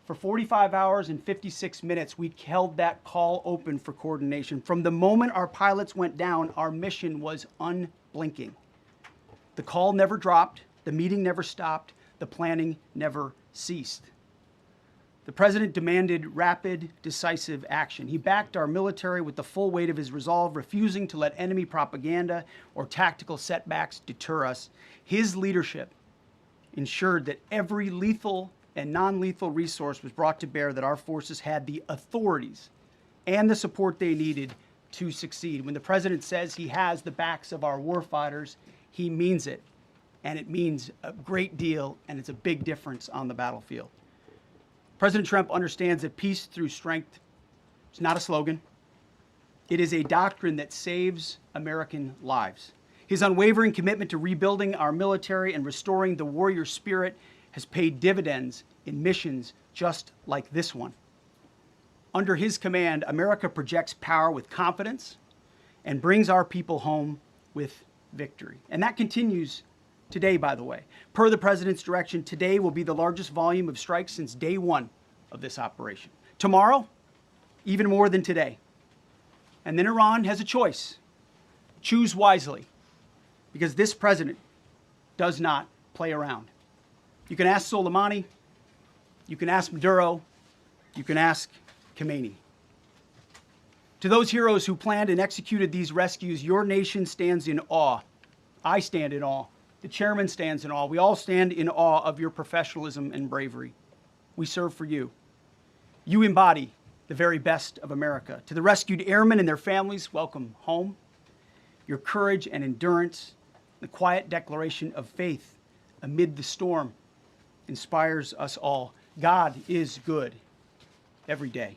For 45 hours and 56 minutes, we held that call open for coordination. From the moment our pilots went down, our mission was unblinking. The call never dropped, the meeting never stopped, the planning never ceased. The president demanded rapid, decisive action. He backed our military with the full weight of his resolve, refusing to let enemy propaganda or tactical setbacks deter us. His leadership ensured that every lethal and non-lethal resource was brought to bear, that our forces had the authorities and the support they needed to succeed. When the president says he has the backs of our warfighters, he means it. And it means a great deal, and it's a big difference on the battlefield. President Trump understands that peace through strength is not a slogan. It is a doctrine that saves American lives. His unwavering commitment to rebuilding our military and restoring the warrior spirit has paid dividends in missions just like this one. Under his command, America projects power with confidence and brings our people home with victory. And that continues today, by the way. Per the president's direction, today will be the largest volume of strikes since day one of this operation. Tomorrow, even more than today. And then Iran has a choice. Choose wisely, because this president does not play around. You can ask Soleimani, you can ask Maduro, you can ask Khomeini. To those heroes who planned and executed these rescues, your nation stands in awe. I stand in awe. The chairman stands in awe. We all stand in awe of your professionalism and bravery. We serve for you. You embody the very best of America. To the rescued airmen and their families, welcome home. Your courage and endurance, the quiet declaration of faith amid the storm, inspires us all. God is good every day.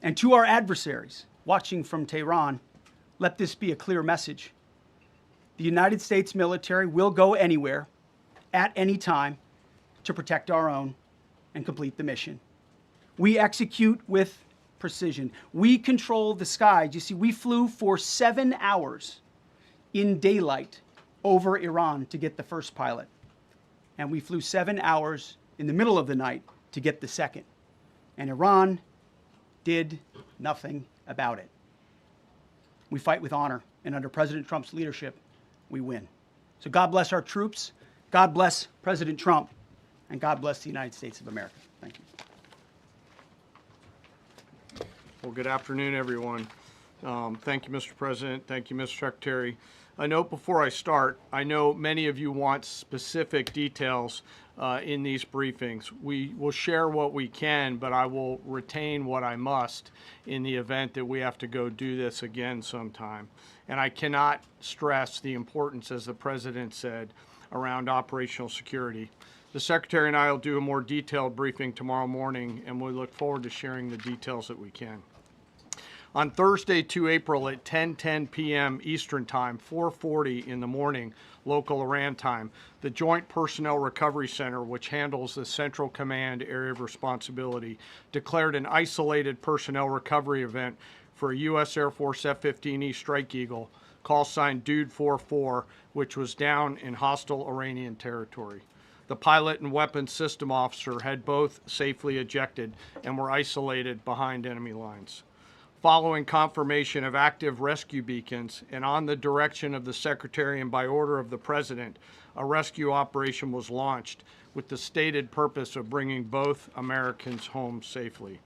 And to our adversaries watching from Tehran, let this be a clear message. The United States military will go anywhere, at any time, to protect our own and complete the mission. We execute with precision. We control the skies. You see, we flew for 7 hours in daylight over Iran to get the first pilot. And we flew 7 hours in the middle of the night to get the second. And Iran did nothing about it. We fight with honor, and under President Trump's leadership, we win. So God bless our troops, God bless President Trump, and God bless the United States of America. Thank you. Well, good afternoon, everyone. Thank you, Mr. President. Thank you, Mr. Secretary. A note before I start, I know many of you want specific details in these briefings. We will share what we can, but I will retain what I must in the event that we have to go do this again sometime. And I cannot stress the importance, as the President said, around operational security. The Secretary and I will do a more detailed briefing tomorrow morning, and we look forward to sharing the details that we can. On Thursday, 2 April at 10:10 p.m. Eastern Time, 4:40 in the morning, local Iran time, the Joint Personnel Recovery Center, which handles the Central Command area of responsibility, declared an isolated personnel recovery event for a U.S. Air Force F-15E Strike Eagle, call sign Dude 44, which was down in hostile Iranian territory. The pilot and weapons system officer had both safely ejected and were isolated behind enemy lines. Following confirmation of active rescue beacons and on the direction of the Secretary and by order of the President, a rescue operation was launched with the stated purpose of bringing both Americans home safely.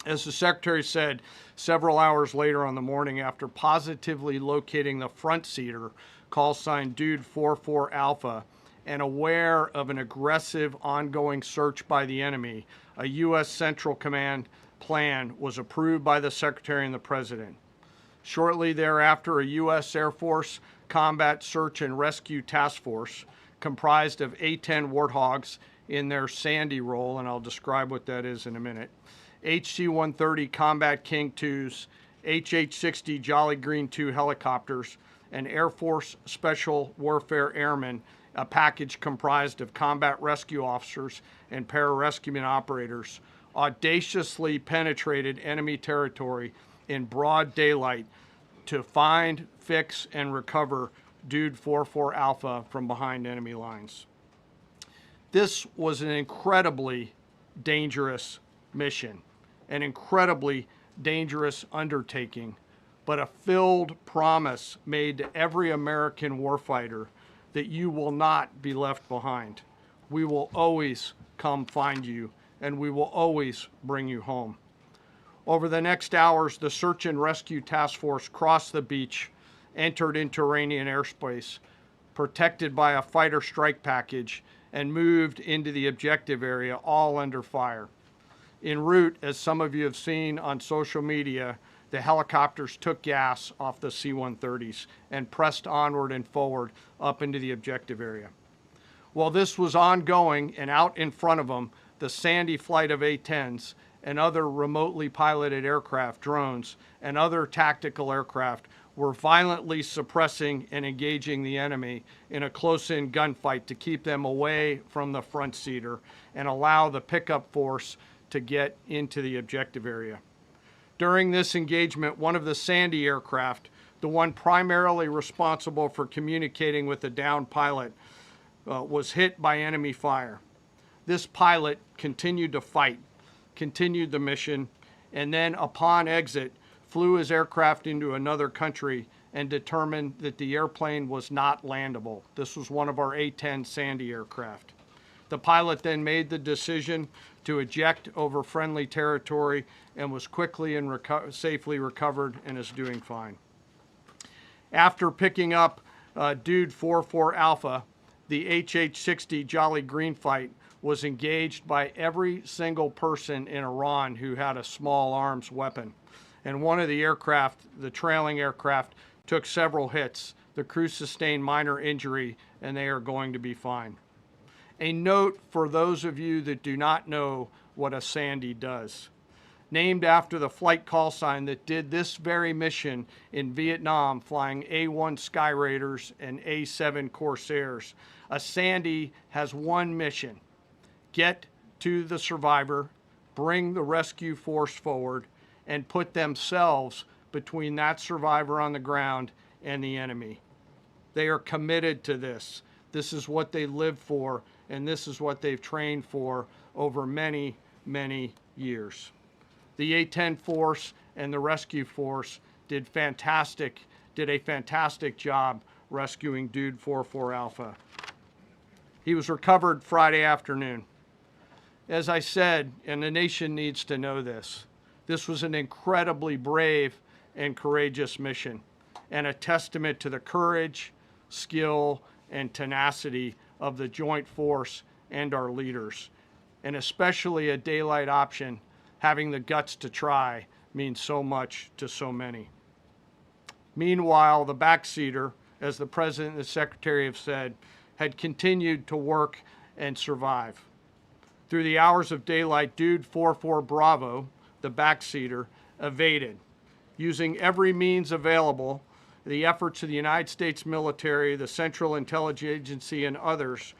As the Secretary said, several hours later on the morning after positively locating the front seater, call sign Dude 44 Alpha, and aware of an aggressive ongoing search by the enemy, a U.S. Central Command plan was approved by the Secretary and the President. Shortly thereafter, a U.S. Air Force Combat Search and Rescue Task Force comprised of A-10 Warthogs in their Sandy role, and I'll describe what that is in a minute, HC-130 Combat King IIs, HH-60 Jolly Green II helicopters, and Air Force Special Warfare Airmen, a package comprised of combat rescue officers and pararescueman operators, audaciously penetrated enemy territory in broad daylight to find, fix, and recover Dude 44 Alpha from behind enemy lines. This was an incredibly dangerous mission, an incredibly dangerous undertaking, but a filled promise made to every American warfighter that you will not be left behind. We will always come find you, and we will always bring you home. Over the next hours, the Search and Rescue Task Force crossed the beach, entered into Iranian airspace, protected by a fighter strike package, and moved into the objective area, all under fire. En route, as some of you have seen on social media, the helicopters took gas off the C-130s and pressed onward and forward up into the objective area. While this was ongoing and out in front of them, the Sandy flight of A-10s and other remotely piloted aircraft, drones, and other tactical aircraft were violently suppressing and engaging the enemy in a close-in gunfight to keep them away from the front seater and allow the pickup force to get into the objective area. During this engagement, one of the Sandy aircraft, the one primarily responsible for communicating with the downed pilot, was hit by enemy fire. This pilot continued to fight, continued the mission, and then upon exit, flew his aircraft into another country and determined that the airplane was not landable. This was one of our A-10 Sandy aircraft. The pilot then made the decision to eject over friendly territory and was quickly and safely recovered and is doing fine. After picking up Dude 44 Alpha, the HH-60 Jolly Green fight was engaged by every single person in Iran who had a small arms weapon. And one of the aircraft, the trailing aircraft, took several hits. The crew sustained minor injury, and they are going to be fine. A note for those of you that do not know what a Sandy does. Named after the flight call sign that did this very mission in Vietnam, flying A-1 Sky Raiders and A-7 Corsairs, a Sandy has one mission: get to the survivor, bring the rescue force forward, and put themselves between that survivor on the ground and the enemy. They are committed to this. This is what they live for, and this is what they've trained for over many, many years. The A-10 force and the rescue force did a fantastic job rescuing Dude 44 Alpha. He was recovered Friday afternoon. As I said, and the nation needs to know this, this was an incredibly brave and courageous mission, and a testament to the courage, skill, and tenacity of the joint force and our leaders. And especially a daylight option, having the guts to try, means so much to so many. Meanwhile, the backseater, as the President and the Secretary have said, had continued to work and survive. Through the hours of daylight, Dude 44 Bravo, the backseater, evaded. Using every means available, the efforts of the United States military, the Central Intelligence Agency, and others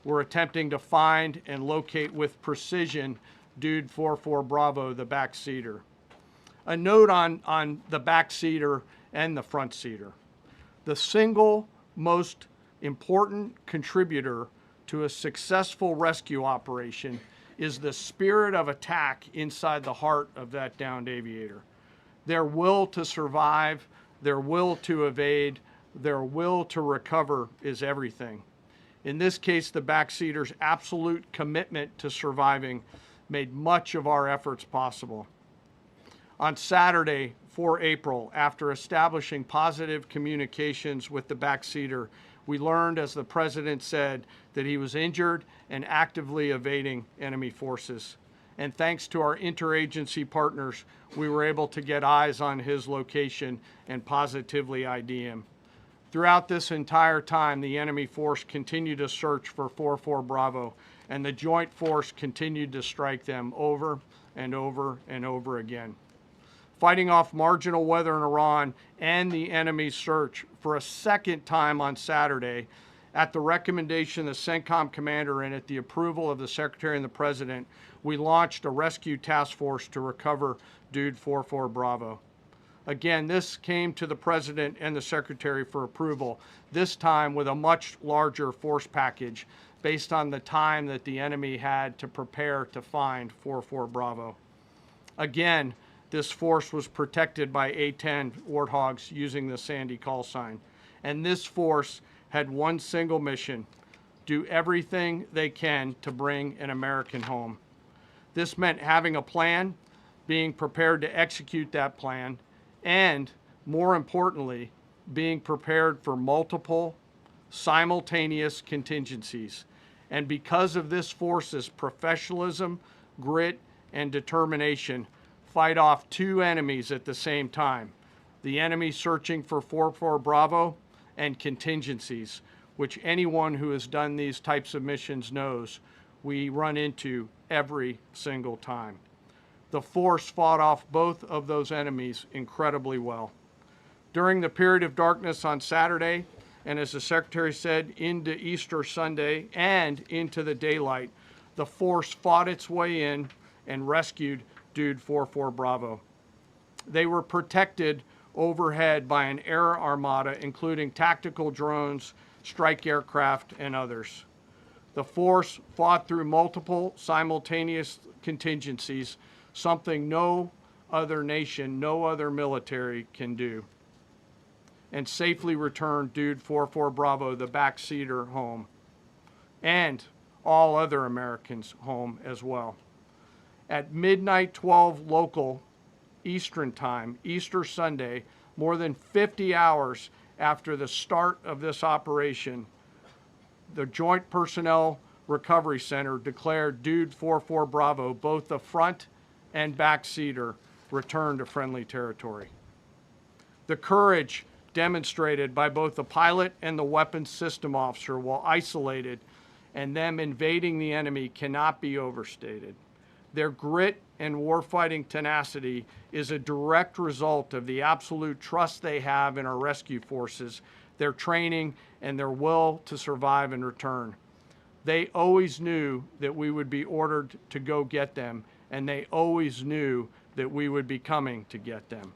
were attempting to find and locate with precision Dude 44 Bravo, the backseater. A note on the backseater and the front seater. The single most important contributor to a successful rescue operation is the spirit of attack inside the heart of that downed aviator. Their will to survive, their will to evade, their will to recover is everything. In this case, the backseater's absolute commitment to surviving made much of our efforts possible. On Saturday, 4 April, after establishing positive communications with the backseater, we learned, as the President said, that he was injured and actively evading enemy forces. And thanks to our interagency partners, we were able to get eyes on his location and positively ID him. Throughout this entire time, the enemy force continued to search for 4-4 Bravo, and the joint force continued to strike them over and over and over again. Fighting off marginal weather in Iran and the enemy's search for a second time on Saturday, at the recommendation of the CENTCOM commander and at the approval of the Secretary and the President, we launched a rescue task force to recover Dude 44 Bravo. Again, this came to the President and the Secretary for approval, this time with a much larger force package based on the time that the enemy had to prepare to find 44 Bravo. Again, this force was protected by A-10 Warthogs using the Sandy call sign. And this force had one single mission: do everything they can to bring an American home. This meant having a plan, being prepared to execute that plan, and, more importantly, being prepared for multiple, simultaneous contingencies. And because of this force's professionalism, grit, and determination, fight off two enemies at the same time: the enemy searching for 44 Bravo and contingencies, which anyone who has done these types of missions knows we run into every single time. The force fought off both of those enemies incredibly well. During the period of darkness on Saturday, and as the Secretary said, into Easter Sunday and into the daylight, the force fought its way in and rescued Dude 44 Bravo. They were protected overhead by an air armada, including tactical drones, strike aircraft, and others. The force fought through multiple simultaneous contingencies, something no other nation, no other military can do, and safely returned Dude 44 Bravo, the backseater, home, and all other Americans home as well. At midnight 12 local Eastern time, Easter Sunday, more than 50 hours after the start of this operation, the Joint Personnel Recovery Center declared Dude 44 Bravo, both the front and backseater, returned to friendly territory. The courage demonstrated by both the pilot and the weapons system officer while isolated and them invading the enemy cannot be overstated. Their grit and warfighting tenacity is a direct result of the absolute trust they have in our rescue forces, their training, and their will to survive and return. They always knew that we would be ordered to go get them, and they always knew that we would be coming to get them.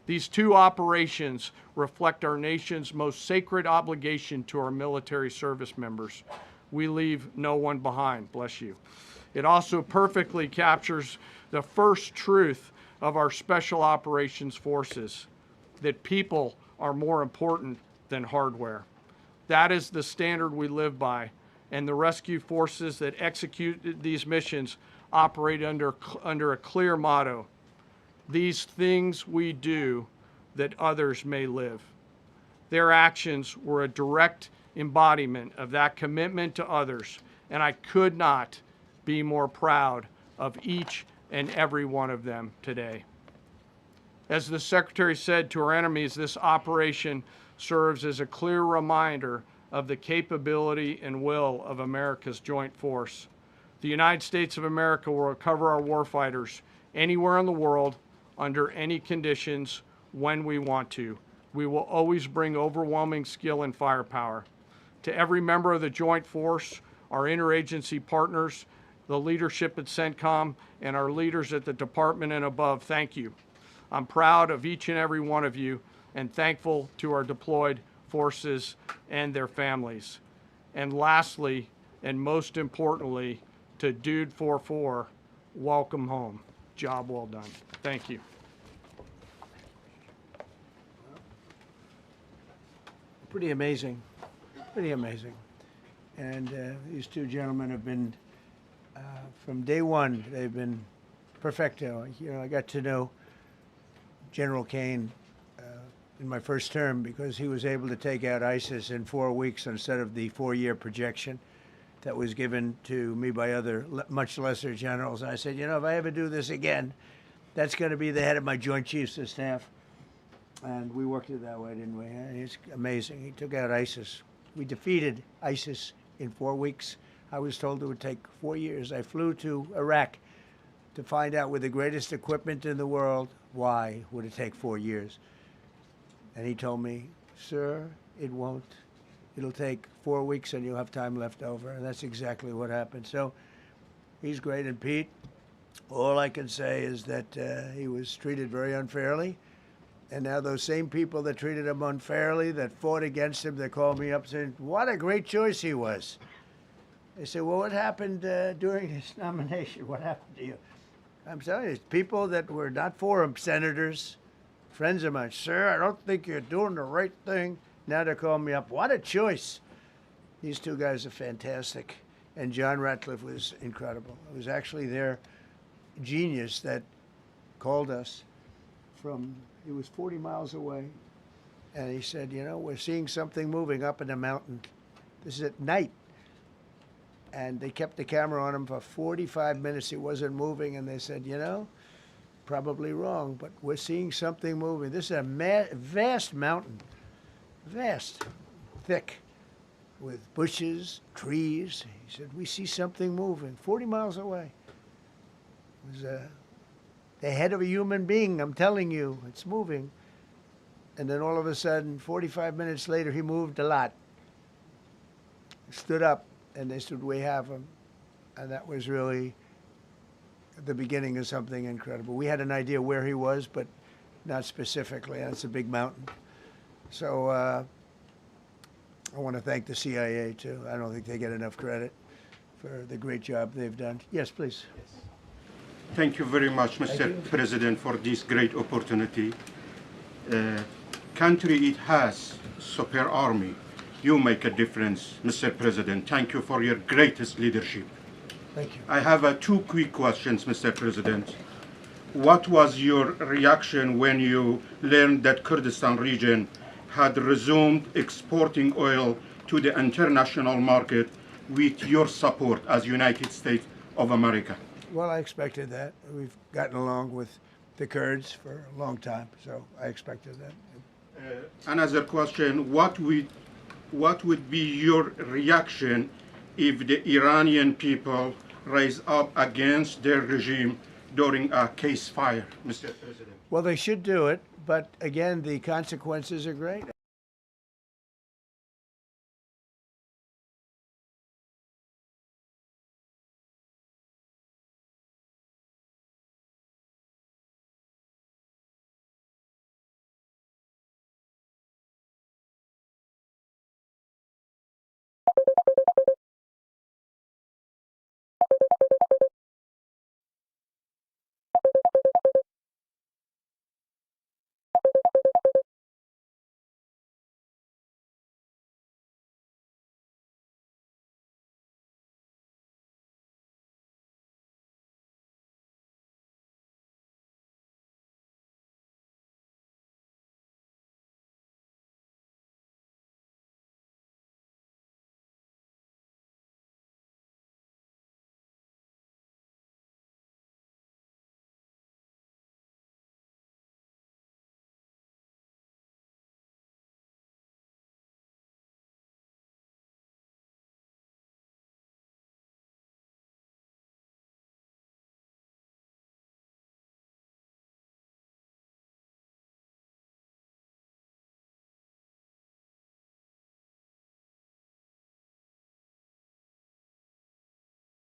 These two operations reflect our nation's most sacred obligation to our military service members. We leave no one behind, bless you. It also perfectly captures the first truth of our special operations forces, that people are more important than hardware. That is the standard we live by, and the rescue forces that execute these missions operate under a clear motto: these things we do that others may live. Their actions were a direct embodiment of that commitment to others, and I could not be more proud of each and every one of them today. As the Secretary said to our enemies, this operation serves as a clear reminder of the capability and will of America's joint force. The United States of America will recover our warfighters anywhere in the world, under any conditions, when we want to. We will always bring overwhelming skill and firepower. To every member of the joint force, our interagency partners, the leadership at CENTCOM, and our leaders at the department and above, thank you. I'm proud of each and every one of you, and thankful to our deployed forces and their families. And lastly, and most importantly, to Dude 44, welcome home. Job well done. Thank you. Pretty amazing, pretty amazing. And these two gentlemen have been, from day one, they've been perfecto. You know, I got to know General Kane in my first term because he was able to take out ISIS in 4 weeks instead of the 4-year projection that was given to me by other much lesser generals. I said, you know, if I ever do this again, that's going to be the head of my Joint Chiefs of Staff. And we worked it that way, didn't we? It's amazing. He took out ISIS. We defeated ISIS in 4 weeks. I was told it would take 4 years. I flew to Iraq to find out with the greatest equipment in the world, why would it take 4 years? And he told me, sir, it won't. It'll take 4 weeks and you'll have time left over. And that's exactly what happened. So he's great. And Pete, all I can say is that he was treated very unfairly. And now those same people that treated him unfairly, that fought against him, they called me up saying, what a great choice he was. They said, well, what happened during his nomination? What happened to you? I'm telling you, people that were not for him, senators, friends of mine, sir, I don't think you're doing the right thing. Now they're calling me up. What a choice. These two guys are fantastic. And John Ratcliffe was incredible. It was actually their genius that called us from, it was 40 miles away. And he said, you know, we're seeing something moving up in the mountain. This is at night. And they kept the camera on him for 45 minutes. He wasn't moving. And they said, you know, probably wrong, but we're seeing something moving. This is a vast mountain. Vast, thick, with bushes, trees. He said, we see something moving 40 miles away. It was the head of a human being, I'm telling you, it's moving. And then all of a sudden, 45 minutes later, he moved a lot. Stood up, and they said, we have him. And that was really the beginning of something incredible. We had an idea where he was, but not specifically. That's a big mountain. So I want to thank the CIA, too. I don't think they get enough credit for the great job they've done. Yes, please. Thank you very much, Mr. President, for this great opportunity. Country, it has super army. You make a difference, Mr. President. Thank you for your greatest leadership. Thank you. I have 2 quick questions, Mr. President. What was your reaction when you learned that Kurdistan region had resumed exporting oil to the international market with your support as United States of America? Well, I expected that. We've gotten along with the Kurds for a long time, so I expected that. Another question, what would be your reaction if the Iranian people rise up against their regime during a ceasefire, Mr. President? Well, they should do it, but again, the consequences are great.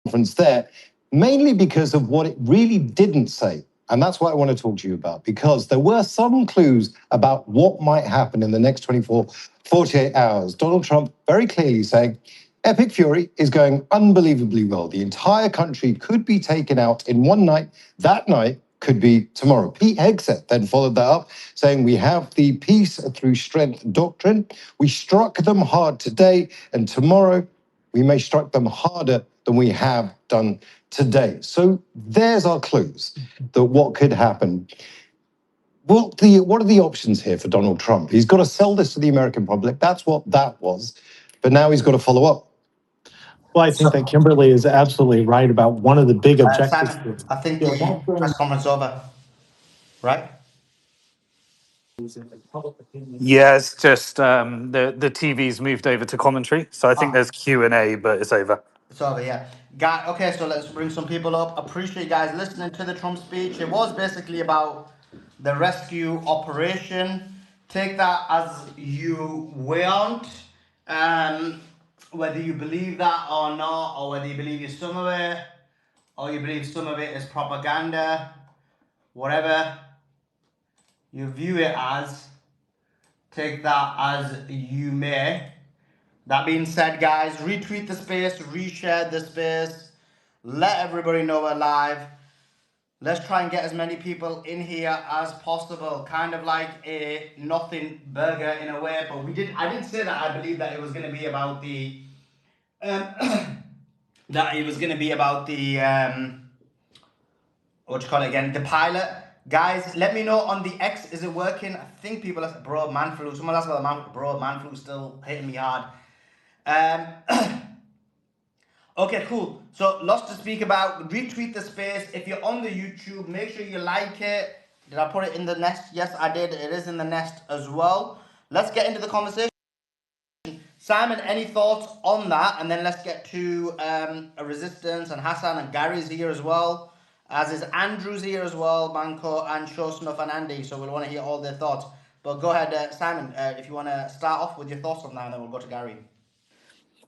Conference there, mainly because of what it really didn't say. And that's what I want to talk to you about, because there were some clues about what might happen in the next 48 hours. Donald Trump very clearly saying, Epic Fury is going unbelievably well. The entire country could be taken out in one night. That night could be tomorrow. Pete Hegseth then followed that up, saying we have the peace through strength doctrine. We struck them hard today, and tomorrow we may strike them harder than we have done today. So there's our clues that what could happen. what are the options here for Donald Trump? He's got to sell this to the American public. That's what that was. But now he's got to follow up. Well, I think that Kimberly is absolutely right about one of the big objectives. Simon, I think the press conference over, right? Yeah, it's just the TV's moved over to commentary, so I think there's Q&A, but it's over. It's over, yeah. Okay, so let's bring some people up. Appreciate you guys listening to the Trump speech. It was basically about the rescue operation. Take that as you want. Whether you believe that or not, or whether you believe some of it, or you believe some of it is propaganda, whatever you view it as, take that as you may. That being said, guys, retweet the space, reshare the space, let everybody know we're live. Let's try and get as many people in here as possible. Kind of like a nothing burger in a way, but I did say that I believe that it was going to be about the what you call it again, the pilot. Guys, let me know on the X, is it working? I think people are, bro, man flu. Someone asked about the man flu still hitting me hard. Okay, cool. So lots to speak about. Retweet the space. If you're on the YouTube, make sure you like it. Did I put it in the nest? Yes, I did. It is in the nest as well. Let's get into the conversation. Simon, any thoughts on that? And then let's get to Resistance, and Hassan and Gary's here as well. As is Andrew's here as well, Manko and Show Snuff and Andy. So we'll want to hear all their thoughts. But go ahead, Simon, if you want to start off with your thoughts on that, and then we'll go to Gary.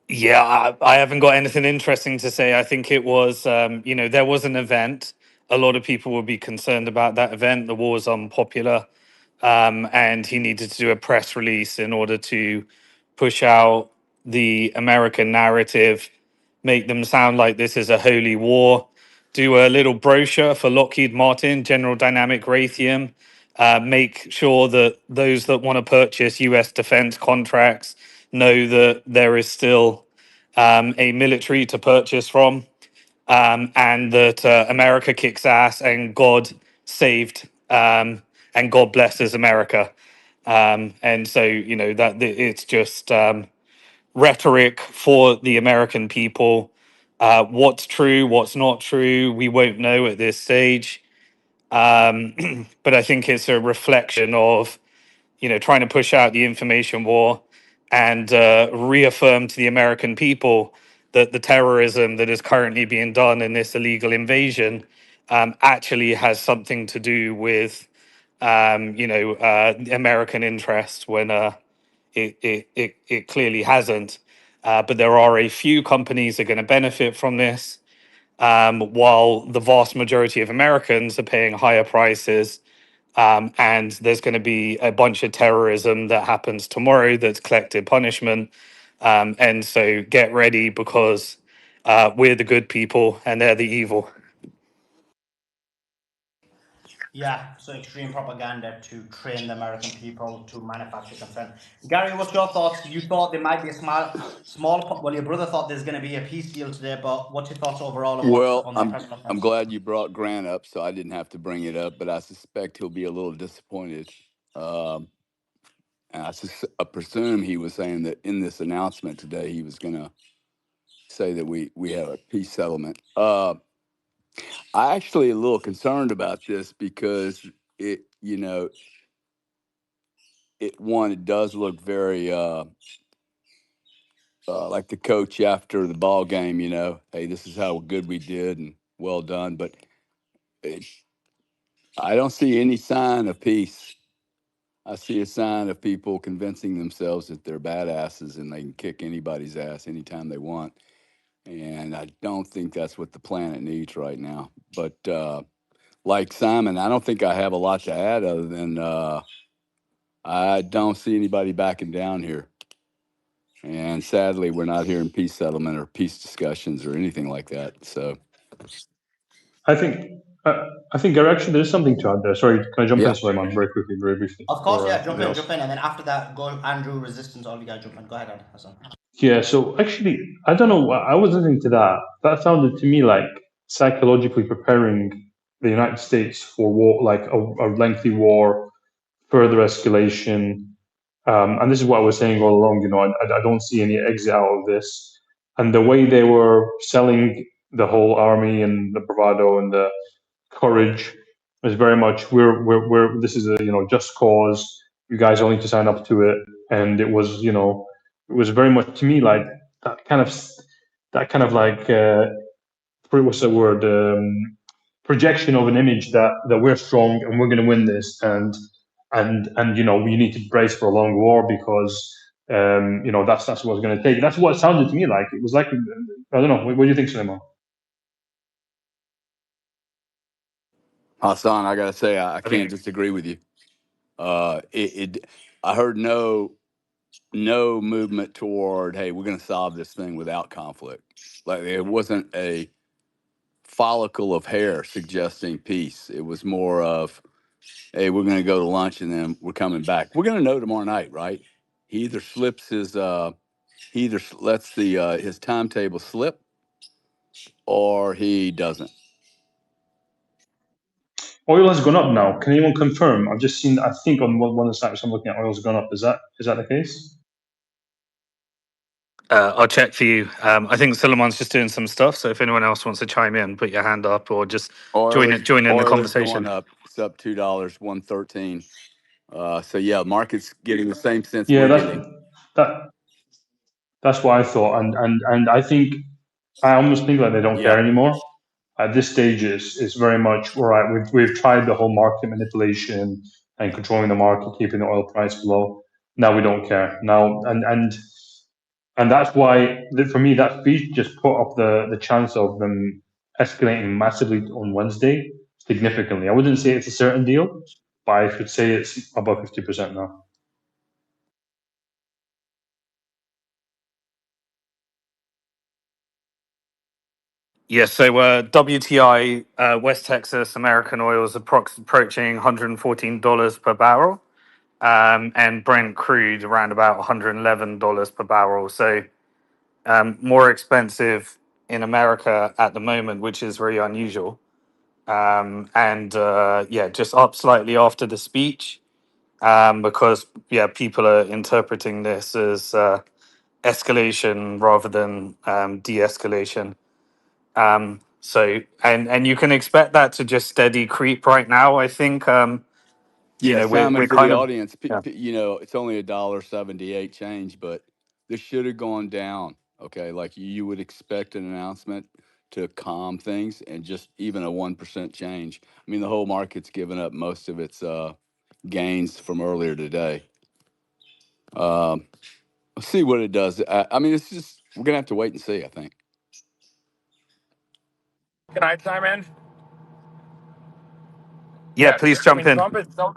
Yeah, I haven't got anything interesting to say. I think it was, there was an event. A lot of people would be concerned about that event. The war was unpopular, and he needed to do a press release in order to push out the American narrative, make them sound like this is a holy war. Do a little brochure for Lockheed Martin, General Dynamic Raytheon. Make sure that those that want to purchase US defense contracts know that there is still a military to purchase from, and that America kicks ass and God saved, and God blesses America. And so, it's just rhetoric for the American people. What's true, what's not true, we won't know at this stage. But I think it's a reflection of, trying to push out the information war and reaffirm to the American people that the terrorism that is currently being done in this illegal invasion actually has something to do with, American interest when it clearly hasn't. But there are a few companies that are going to benefit from this, while the vast majority of Americans are paying higher prices. And there's going to be a bunch of terrorism that happens tomorrow that's collective punishment. And so get ready, because we're the good people and they're the evil. Yeah, so extreme propaganda to train the American people to manufacture consent. Gary, what's your thoughts? You thought there might be a well, your brother thought there's going to be a peace deal today, but what's your thoughts overall on what's on the press conference? I'm glad you brought Grant up, so I didn't have to bring it up, but I suspect he'll be a little disappointed. And I presume he was saying that in this announcement today, he was going to say that we have a peace settlement. I actually a little concerned about this because it does look very like the coach after the ball game. Hey, this is how good we did and well done, but I don't see any sign of peace. I see a sign of people convincing themselves that they're badasses and they can kick anybody's ass anytime they want. And I don't think that's what the planet needs right now. But like Simon, I don't think I have a lot to add other than I don't see anybody backing down here. And sadly, we're not hearing peace settlement or peace discussions or anything like that. So I think, Gary, actually, there's something to add there. Sorry, can I jump in, yeah. Suleiman, very quickly, very briefly? Of course, yeah, jump in, and then after that, go Andrew, Resistance, all you guys jump in. Go ahead, Hassan. Yeah, so actually, I don't know. I was listening to that. That sounded to me like psychologically preparing the United States for war, like a lengthy war, further escalation. And this is what I was saying all along. I don't see any exit out of this. And the way they were selling the whole army and the bravado and the courage was very much we're this is a just cause. You guys all need to sign up to it. And it was very much to me like that kind of like what's the word, projection of an image that we're strong and we're going to win this, and we need to brace for a long war because that's what it's going to take. That's what it sounded to me like. It was like, I don't know. What do you think, Suleiman? Hassan, I gotta say, I I can't think disagree with you. I heard no movement toward, hey, we're gonna solve this thing without conflict. Like it wasn't a follicle of hair suggesting peace. It was more of, hey, we're gonna go to lunch and then we're coming back. We're gonna know tomorrow night, right? He either slips his he either lets the his timetable slip or he doesn't. Oil has gone up now. Can anyone confirm? I've just seen. I think on one of the sites I'm looking at, oil's gone up. Is that the case? I'll check for you. I think Suleiman's just doing some stuff. So if anyone else wants to chime in, put your hand up or just join in the Oil is going conversation. up. It's up $2, 113. So yeah, market's getting the same sense Yeah, we're getting. that that's what I thought, and I think I almost think that they don't care Yeah. anymore. At this stage, it's very much all right. We've tried the whole market manipulation and controlling the market, keeping the oil price low. Now we don't care. Now and that's why for me that speech just put up the chance of them escalating massively on Wednesday significantly. I wouldn't say it's a certain deal, but I should say it's above 50% now. Yes, so WTI, West Texas American oil is approaching $114 per barrel, and Brent crude around about $111 per barrel. So more expensive in America at the moment, which is very unusual. And yeah, just up slightly after the speech, because yeah, people are interpreting this as escalation rather than de-escalation. So and you can expect that to just steady creep right now. I think Yeah, Simon, we're for the kind of audience, yeah. it's only $1.78 change, but this should have gone down. Okay, like you would expect an announcement to calm things, and just even a 1% change. I mean, the whole market's given up most of its gains from earlier today. Um, Let's see what it does. I mean, it's just we're gonna have to wait and see. I think. Can I chime in? Yeah, Yeah, please I jump mean, in. Trump is so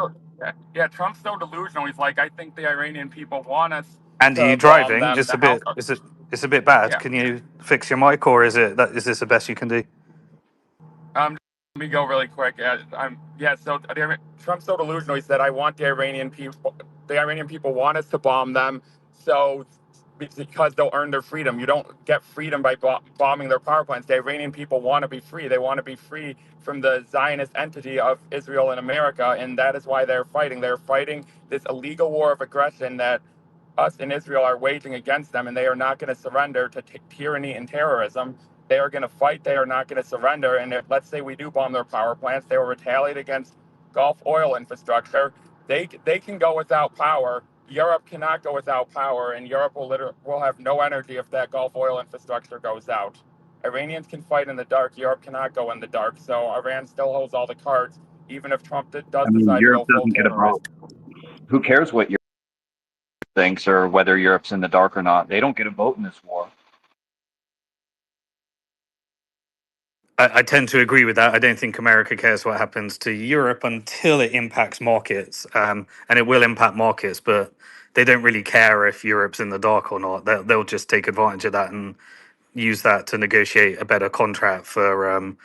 Trump's so delusional. He's like, I think the Iranian people want us Andy, you to bomb driving? them. The house, It's a bit bad. yeah. Can you fix your mic, or is this the best you can do? Let me go really quick. So Trump's so delusional. He said, I want the Iranian people. The Iranian people want us to bomb them, so because they'll earn their freedom. You don't get freedom by bombing their power plants. The Iranian people want to be free. They want to be free from the Zionist entity of Israel and America, and that is why they're fighting. They're fighting this illegal war of aggression that us in Israel are waging against them, and they are not going to surrender to tyranny and terrorism. They are going to fight. They are not going to surrender. And if, let's say we do bomb their power plants, they will retaliate against Gulf oil infrastructure. They can go without power. Europe cannot go without power, and Europe will have no energy if that Gulf oil infrastructure goes out. Iranians can fight in the dark. Europe cannot go in the dark. So Iran still holds all the cards, even if Trump does I mean, decide to Europe go full doesn't get a terrorist. vote. Who cares what Europe thinks or whether Europe's in the dark or not? They don't get a vote in this war. I tend to agree with that. I don't think America cares what happens to Europe until it impacts markets, and it will impact markets, but they don't really care if Europe's in the dark or not. They'll just take advantage of that and use that to negotiate a better contract for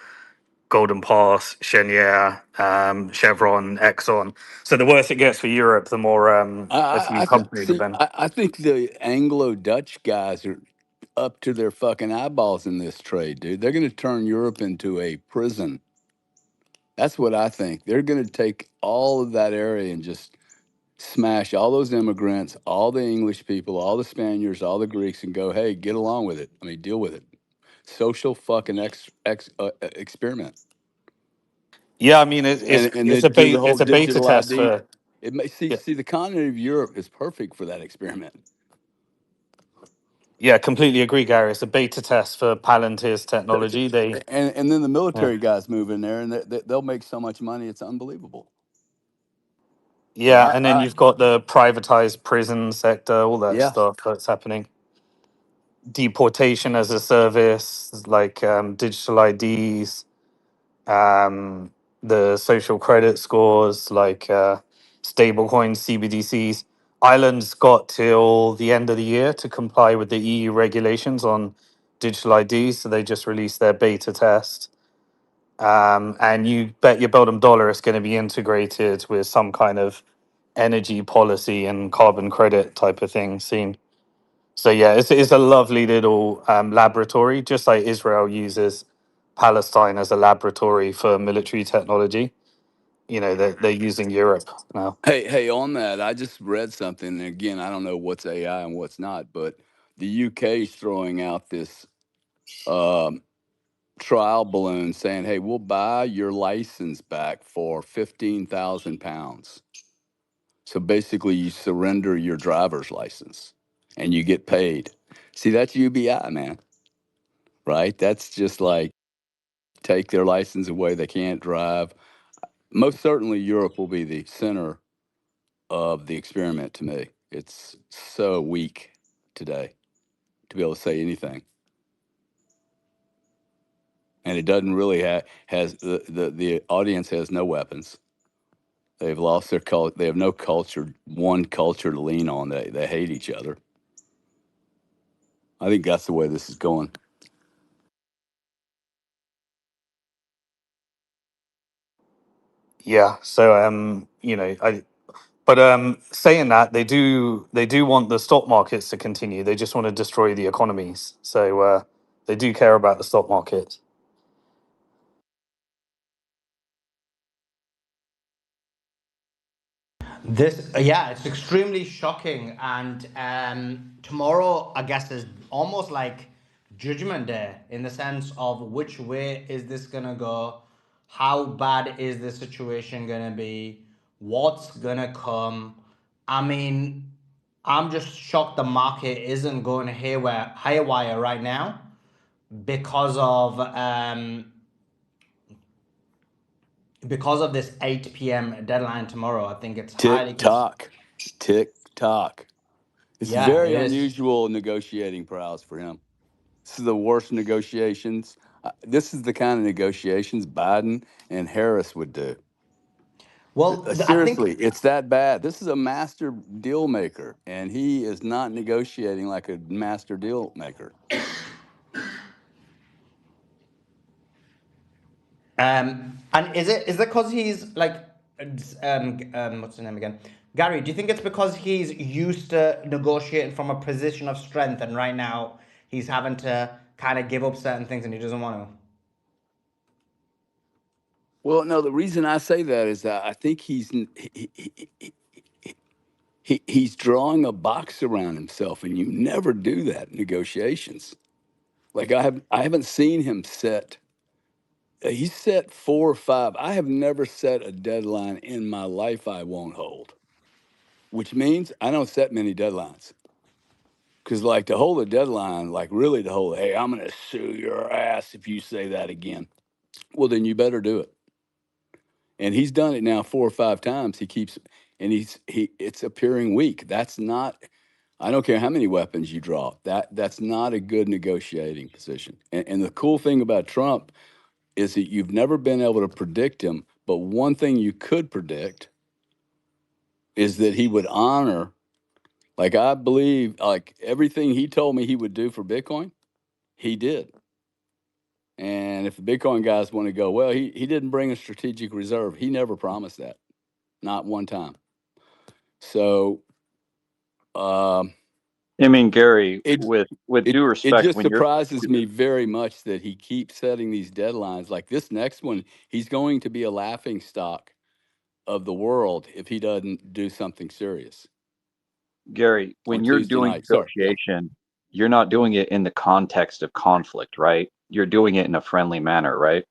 Golden Pass, Cheniere, Chevron, Exxon. So the worse it gets for Europe, the more a few companies See. depend. I think the Anglo-Dutch guys are up to their fucking eyeballs in this trade, dude. They're going to turn Europe into a prison. That's what I think. They're going to take all of that area and just smash all those immigrants, all the English people, all the Spaniards, all the Greeks, and go, hey, get along with it. I mean, deal with it. Social fucking experiment. Yeah, I mean And they do the whole it's a beta digital test ID. for. It may Yeah, see the continent of Europe is perfect for that experiment. yeah, completely agree, Gary. It's a beta test for Palantir's technology. And then the Yeah, military guys move in there, and they'll make so much money, it's unbelievable. So yeah, and then you've got the privatized prison sector, all that yeah. stuff that's happening. Deportation as a service, like digital IDs, um, the social credit scores, like stablecoins, CBDCs. Ireland's got till the end of the year to comply with the EU regulations on digital IDs, so they just released their beta test. And you bet your bottom dollar it's going to be integrated with some kind of energy policy and carbon credit type of thing soon. So yeah, it's a lovely little laboratory, just like Israel uses Palestine as a laboratory for military technology. You know, they're using Europe now. Hey, on that, I just read something. And again, I don't know what's AI and what's not, but the UK is throwing out this um, trial balloon saying, "Hey, we'll buy your license back for £15,000." So basically, you surrender your driver's license and you get paid. See, that's UBI, man. Right? That's just like take their license away; they can't drive. Most certainly, Europe will be the center of the experiment to me. It's so weak today to be able to say anything, and it doesn't really has the audience has no weapons. They've lost their culture. They have no culture, one culture to lean on. They hate each other. I think that's the way this is going. Yeah. So you know, I but saying that they do want the stock markets to continue. They just want to destroy the economies. So they do care about the stock market. This, yeah, it's extremely shocking. And tomorrow, I guess, is almost like Judgment Day in the sense of which way is this gonna go? How bad is the situation gonna be? What's gonna come? I mean, I'm just shocked the market isn't going haywire right now because of because of this 8 p.m. deadline tomorrow. I think it's highly Tick tock, tick tock. It's yeah, very it is. unusual negotiating prowess for him. This is the worst negotiations. This is the kind of negotiations Biden and Harris would do. Well, I think Seriously, it's that bad. This is a master deal maker, and he is not negotiating like a master deal maker. and is it because he's like what's his name again? Gary, do you think it's because he's used to negotiating from a position of strength and right now he's having to kind of give up certain things and he doesn't want to? Well, no, the reason I say that is that I think he's drawing a box around himself, and you never do that in negotiations. Like I haven't seen him set. He's set 4 or 5. I have never set a deadline in my life I won't hold, which means I don't set many deadlines. Because like to hold a deadline, like really to hold, hey, I'm gonna sue your ass if you say that again. Well, then you better do it. And he's done it now 4 or 5 times. He keeps, and it's appearing weak. That's not. I don't care how many weapons you draw. That's not a good negotiating position. And the cool thing about Trump is that you've never been able to predict him. But one thing you could predict is that he would honor, like I believe, like everything he told me he would do for Bitcoin, he did. And if the Bitcoin guys want to go, well, he didn't bring a strategic reserve. He never promised that, not one time. So, um, I mean, Gary, It with it due it respect, just when you're surprises me very much that he keeps setting these deadlines. Like this next one, he's going to be a laughing stock of the world if he doesn't do something serious Gary, on when you're Tuesday doing night. Sorry, yeah. negotiation, you're not doing it in the context of conflict, right? You're doing it in a friendly manner, right?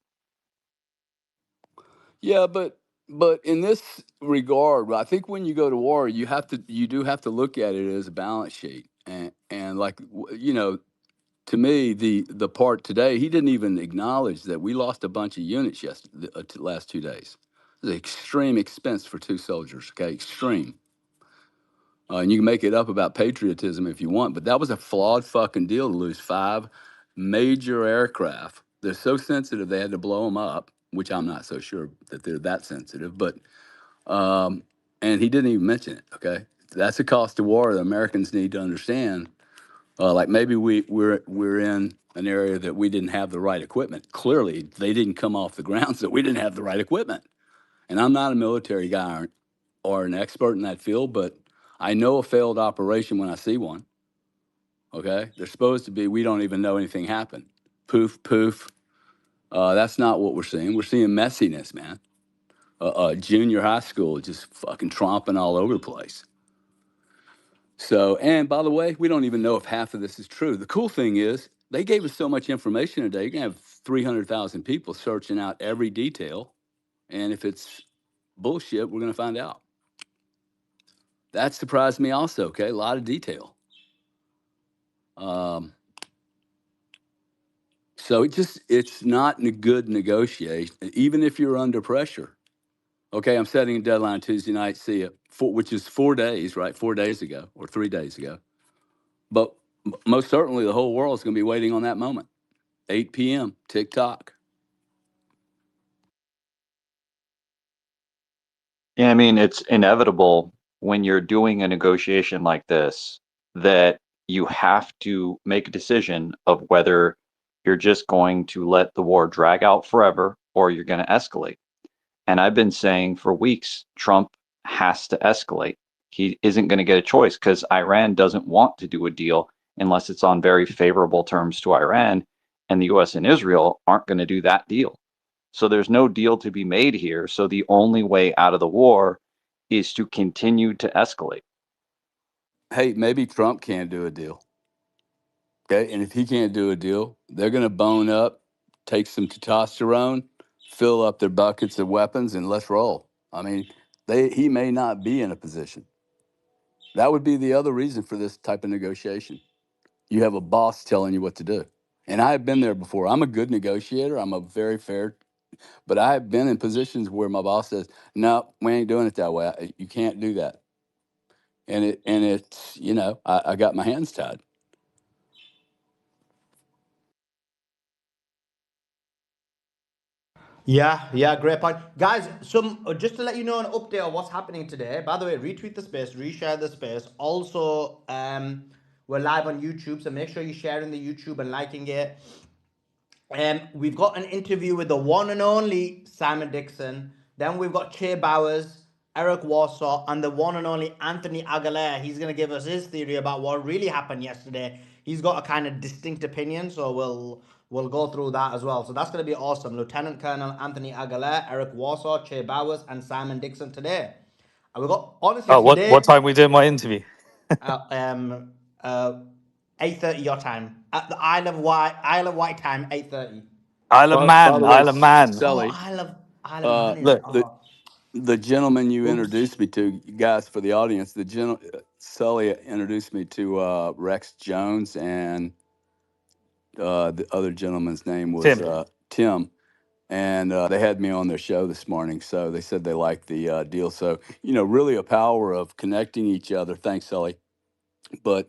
Yeah, but in this regard, I think when you go to war, you do have to look at it as a balance sheet, and like to me, the part today, he didn't even acknowledge that we lost a bunch of units yesterday, last 2 days. It's an extreme expense for two soldiers. Okay, extreme. And you can make it up about patriotism if you want, but that was a flawed fucking deal to lose five major aircraft. They're so sensitive they had to blow them up, which I'm not so sure that they're that sensitive. But and he didn't even mention it. Okay, that's a cost of war. The Americans need to understand. Like maybe we're in an area that we didn't have the right equipment. Clearly, they didn't come off the ground, so we didn't have the right equipment. And I'm not a military guy or an expert in that field, but I know a failed operation when I see one. Okay, they're supposed to be. We don't even know anything happened. Poof, poof. That's not what we're seeing. We're seeing messiness, man. Junior high school just fucking tromping all over the place. So, and by the way, we don't even know if half of this is true. The cool thing is they gave us so much information today. You're gonna have 300,000 people searching out every detail, and if it's bullshit, we're gonna find out. That surprised me also. Okay, a lot of detail. Um, so it's not a good negotiation, even if you're under pressure. Okay, I'm setting a deadline Tuesday night. See you, which is 4 days, right? 4 days ago or 3 days ago. But most certainly, the whole world is going to be waiting on that moment. 8 p.m. TikTok. Yeah, I mean, it's inevitable when you're doing a negotiation like this that you have to make a decision of whether you're just going to let the war drag out forever or you're going to escalate. And I've been saying for weeks, Trump has to escalate. He isn't going to get a choice because Iran doesn't want to do a deal unless it's on very favorable terms to Iran. And the US and Israel aren't going to do that deal. So there's no deal to be made here. So the only way out of the war is to continue to escalate. Hey, maybe Trump can't do a deal. Okay, and if he can't do a deal, they're going to bone up, take some testosterone, fill up their buckets of weapons, and let's roll. I mean, he may not be in a position. That would be the other reason for this type of negotiation. You have a boss telling you what to do. And I've been there before. I'm a good negotiator. I'm a very fair, but I've been in positions where my boss says, "No, we ain't doing it that way. You can't do that." And it's I got my hands tied. Yeah, yeah, great point. Guys, some just to let you know an update on what's happening today. By the way, retweet the space, reshare the space. Also, we're live on YouTube, so make sure you're sharing the YouTube and liking it. We've got an interview with the one and only Simon Dixon. Then we've got Che Bowers, Eric Warsaw, and the one and only Anthony Aguilera. He's going to give us his theory about what really happened yesterday. He's got a kind of distinct opinion, so we'll go through that as well. So that's going to be awesome. Lieutenant Colonel Anthony Aguilera, Eric Warsaw, Che Bowers, and Simon Dixon today. And we got honestly Oh, what today, time we doing my interview? uh, um, uh, 8:30 your time at the Isle of Wight time, 8:30. Isle of By Man, the way, Isle of Man. Oh, Sully, Isle of Man, is it? look, Oh, the gentleman you oops. introduced me to, guys, for the audience, Sully introduced me to Rex Jones, and the other gentleman's name was Tim. Tim. And they had me on their show this morning, so they said they liked the deal. So really a power of connecting each other. Thanks, Sully. But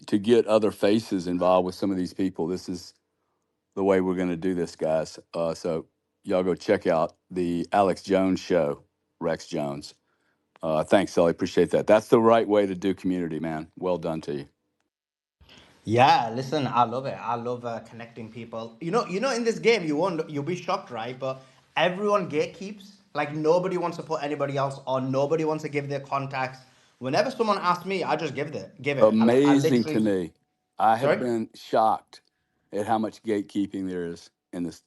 to get other faces involved with some of these people, this is the way we're going to do this, guys. So y'all go check out the Alex Jones show, Rex Jones. Thanks, Sully. Appreciate that. That's the right way to do community, man. Well done to you. Yeah, listen, I love it. I love connecting people. In this game, you'll be shocked, right? But everyone gatekeeps. Like nobody wants to put anybody else on. Nobody wants to give their contacts. Whenever someone asks me, I just give it. I Amazing to literally. me. I have Sorry. been shocked at how much gatekeeping there is in this.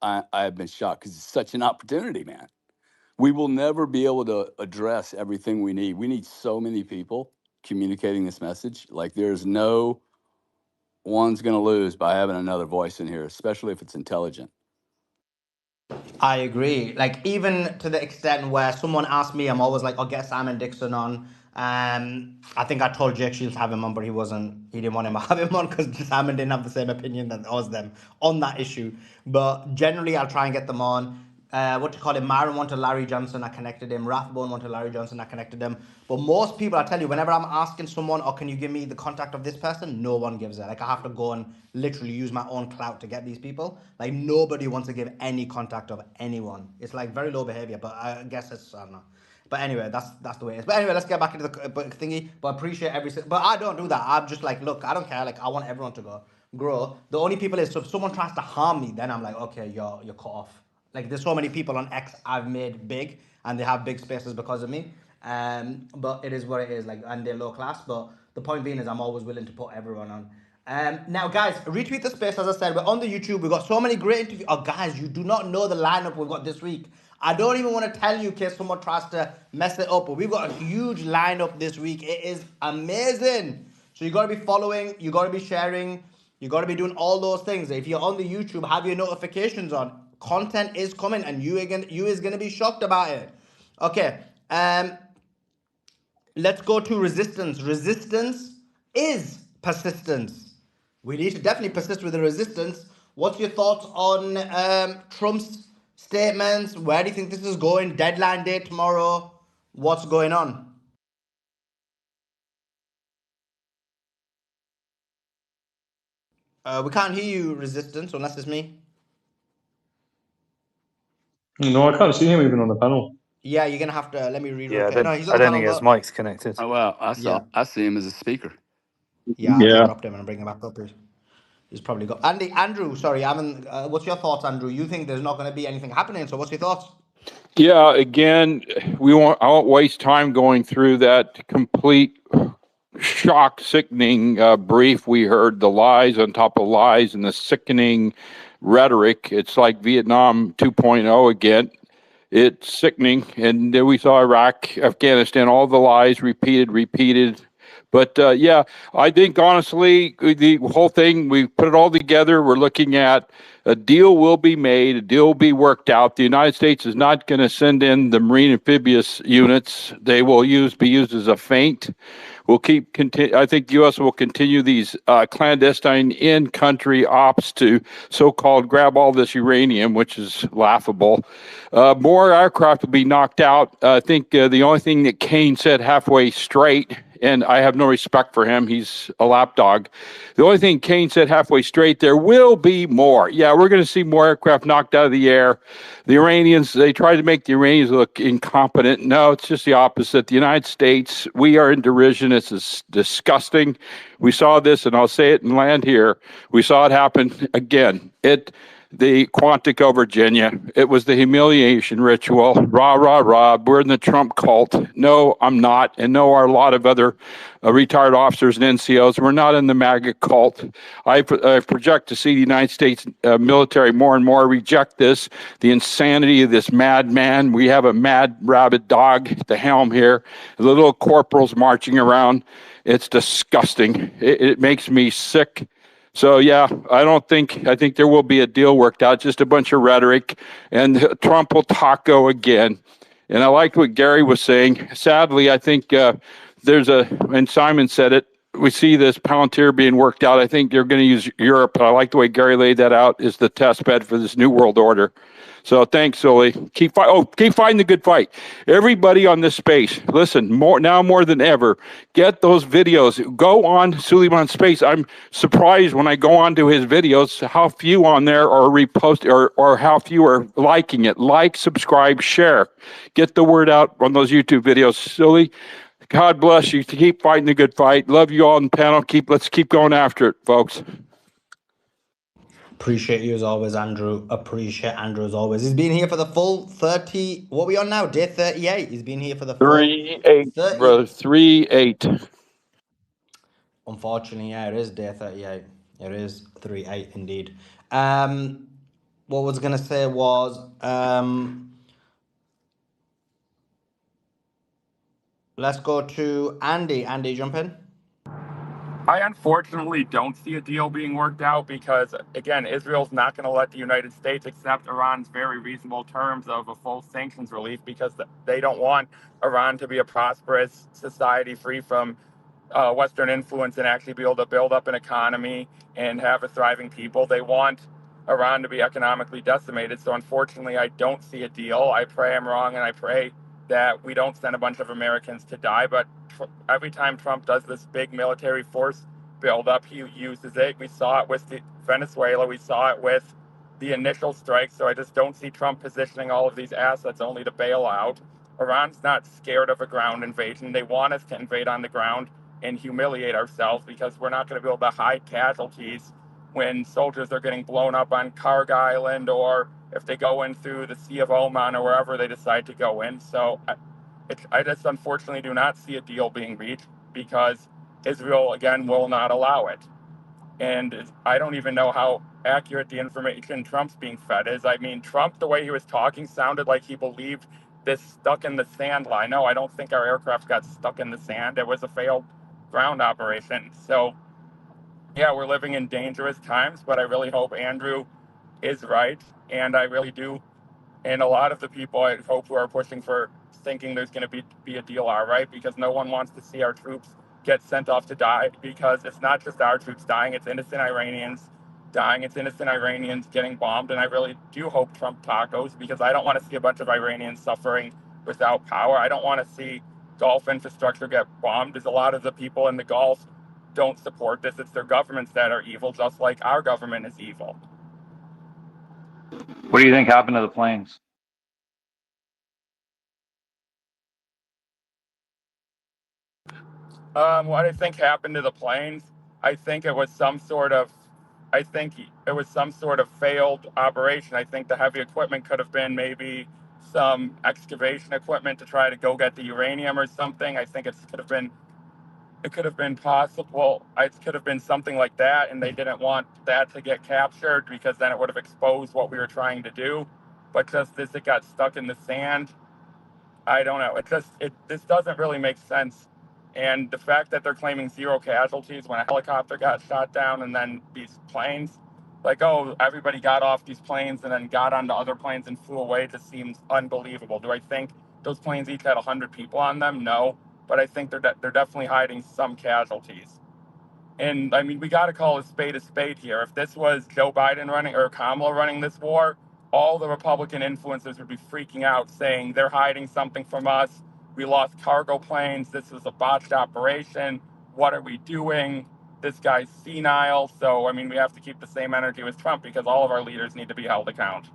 I have been shocked because it's such an opportunity, man. We will never be able to address everything we need. We need so many people communicating this message. Like there's no one's going to lose by having another voice in here, especially if it's intelligent. I agree. Like even to the extent where someone asked me, I'm always like, "I'll get Simon Dixon on." I think I told Jake Shields to have him on, but he wasn't. He didn't want him to have him on because Simon didn't have the same opinion that was them on that issue. But generally, I'll try and get them on. What to call it? Myron wanted Larry Johnson, I connected him. Rathbone wanted Larry Johnson, I connected him. But most people, I tell you, whenever I'm asking someone, "Oh, can you give me the contact of this person?" No one gives it. Like I have to go and literally use my own clout to get these people. Like nobody wants to give any contact of anyone. It's like very low behavior, but I guess it's I don't know. But anyway, that's the way it is. But anyway, let's get back into the thingy. But I appreciate but I don't do that. I'm just like, look, I don't care. Like I want everyone to grow. The only people is so if someone tries to harm me, then I'm like, okay, you're cut off. Like there's so many people on X I've made big, and they have big spaces because of me. But it is what it is. Like, and they're low class. But the point being is, I'm always willing to put everyone on. Now, guys, retweet the space. As I said, we're on the YouTube. We've got so many great interviews. Oh, guys, you do not know the lineup we've got this week. I don't even want to tell you in case someone tries to mess it up. But we've got a huge lineup this week. It is amazing. So you got to be following. You got to be sharing. You got to be doing all those things. If you're on the YouTube, have your notifications on. Content is coming, and you is gonna be shocked about it. Okay. Let's go to resistance. Resistance is persistence. We need to definitely persist with the resistance. What's your thoughts on Trump's statements? Where do you think this is going? Deadline day tomorrow. What's going on? We can't hear you, resistance, unless it's me. No, I can't see him even on the panel. Yeah, you're gonna have to let me Yeah, relocate. No, he's on I the don't panel, think his but mic's connected. Oh wow, yeah, I see him as a speaker. yeah. I just Yeah. dropped him and I'm bringing him back up. He's probably got Andrew. Sorry, I haven't. What's your thoughts, Andrew? You think there's not going to be anything happening? So what's your thoughts? Yeah, again, I won't waste time going through that complete shock, sickening brief. We heard the lies on top of lies and the sickening rhetoric. It's like Vietnam 2.0 again. It's sickening. And then we saw Iraq, Afghanistan, all the lies repeated. But yeah, I think honestly, the whole thing, we put it all together. We're looking at a deal will be made, a deal will be worked out. The United States is not going to send in the Marine amphibious units. They will be used as a feint. We'll I think the U.S. will continue these clandestine in-country ops to so-called grab all this uranium, which is laughable. More aircraft will be knocked out. I think the only thing that Kane said halfway straight, and I have no respect for him, he's a lapdog. The only thing Kane said halfway straight, there will be more. Yeah, we're going to see more aircraft knocked out of the air. The Iranians, they tried to make the Iranians look incompetent. No, it's just the opposite. The United States, we are in derision. It's disgusting. We saw this, and I'll say it and land here. We saw it happen again. The Quantico, Virginia. It was the humiliation ritual. Rah, rah, rah. We're in the Trump cult. No, I'm not. And no, are a lot of other retired officers and NCOs. We're not in the MAGA cult. I project to see the United States military more and more reject this, the insanity of this madman. We have a mad rabid dog at the helm here. The little corporals marching around. It's disgusting. It makes me sick. So yeah, I think there will be a deal worked out, just a bunch of rhetoric, and Trump will taco again. And I liked what Gary was saying. Sadly, I think and Simon said it, we see this Palantir being worked out. I think they're going to use Europe. I like the way Gary laid that out, is the test bed for this new world order. So thanks, Sully. Keep fighting the good fight. Everybody on this space, listen, more than ever, get those videos. Go on Suleiman Space. I'm surprised when I go onto his videos how few on there are reposted or how few are liking it. Like, subscribe, share. Get the word out on those YouTube videos. Sully, God bless you. Keep fighting the good fight. Love you all on the panel. Let's keep going after it, folks. Appreciate you as always, Andrew. Appreciate Andrew as always. He's been here for the full 30. What are we on now? Day 38. He's been here for the full 3-8, 30. brother. 3-8. Unfortunately, yeah, it is day 38. It is 3-8 indeed. What I was gonna say was let's go to Andy. Andy, jump in. I unfortunately don't see a deal being worked out because, again, Israel's not going to let the United States accept Iran's very reasonable terms of a full sanctions relief because they don't want Iran to be a prosperous society free from Western influence and actually be able to build up an economy and have a thriving people. They want Iran to be economically decimated. So unfortunately, I don't see a deal. I pray I'm wrong, and I pray that we don't send a bunch of Americans to die. But every time Trump does this big military force buildup, he uses it. We saw it with Venezuela. We saw it with the initial strike. So I just don't see Trump positioning all of these assets only to bail out. Iran's not scared of a ground invasion. They want us to invade on the ground and humiliate ourselves because we're not going to be able to hide casualties when soldiers are getting blown up on Karg Island or if they go in through the Sea of Oman or wherever they decide to go in. So I just unfortunately do not see a deal being reached because Israel, again, will not allow it. And I don't even know how accurate the information Trump's being fed is. I mean, Trump, the way he was talking, sounded like he believed this stuck in the sand line. No, I don't think our aircraft got stuck in the sand. It was a failed ground operation. So, yeah, we're living in dangerous times, but I really hope Andrew is right. And I really do, and a lot of the people I hope who are pushing for thinking there's going to be a deal are right because no one wants to see our troops get sent off to die because it's not just our troops dying, it's innocent Iranians dying, it's innocent Iranians getting bombed. And I really do hope Trump tacos because I don't want to see a bunch of Iranians suffering without power. I don't want to see Gulf infrastructure get bombed because a lot of the people in the Gulf don't support this. It's their governments that are evil, just like our government is evil. What do you think happened to the planes? What I think happened to the planes, I think it was some sort of, I think it was some sort of failed operation. I think the heavy equipment could have been maybe some excavation equipment to try to go get the uranium or something. I think it could have been possible. It could have been something like that, and they didn't want that to get captured because then it would have exposed what we were trying to do. But just as it got stuck in the sand, I don't know. This doesn't really make sense. And the fact that they're claiming zero casualties when a helicopter got shot down and then these planes, like, oh, everybody got off these planes and then got onto other planes and flew away just seems unbelievable. Do I think those planes each had 100 people on them? No, but I think they're definitely hiding some casualties. And I mean, we got to call a spade here. If this was Joe Biden running or Kamala running this war, all the Republican influencers would be freaking out saying they're hiding something from us. We lost cargo planes. This was a botched operation. What are we doing? This guy's senile. So, I mean, we have to keep the same energy with Trump because all of our leaders need to be held account.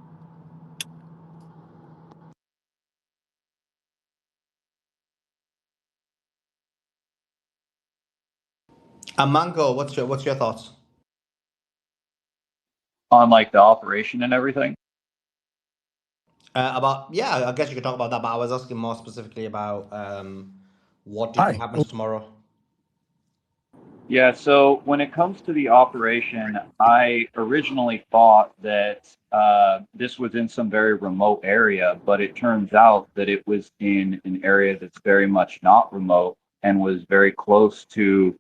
Mango, what's your thoughts? On like the operation and everything? Yeah, I guess you could talk about that, but I was asking more specifically about what do you think Hi. happens tomorrow? Yeah, so when it comes to the operation, I originally thought that this was in some very remote area, but it turns out that it was in an area that's very much not remote and was very close to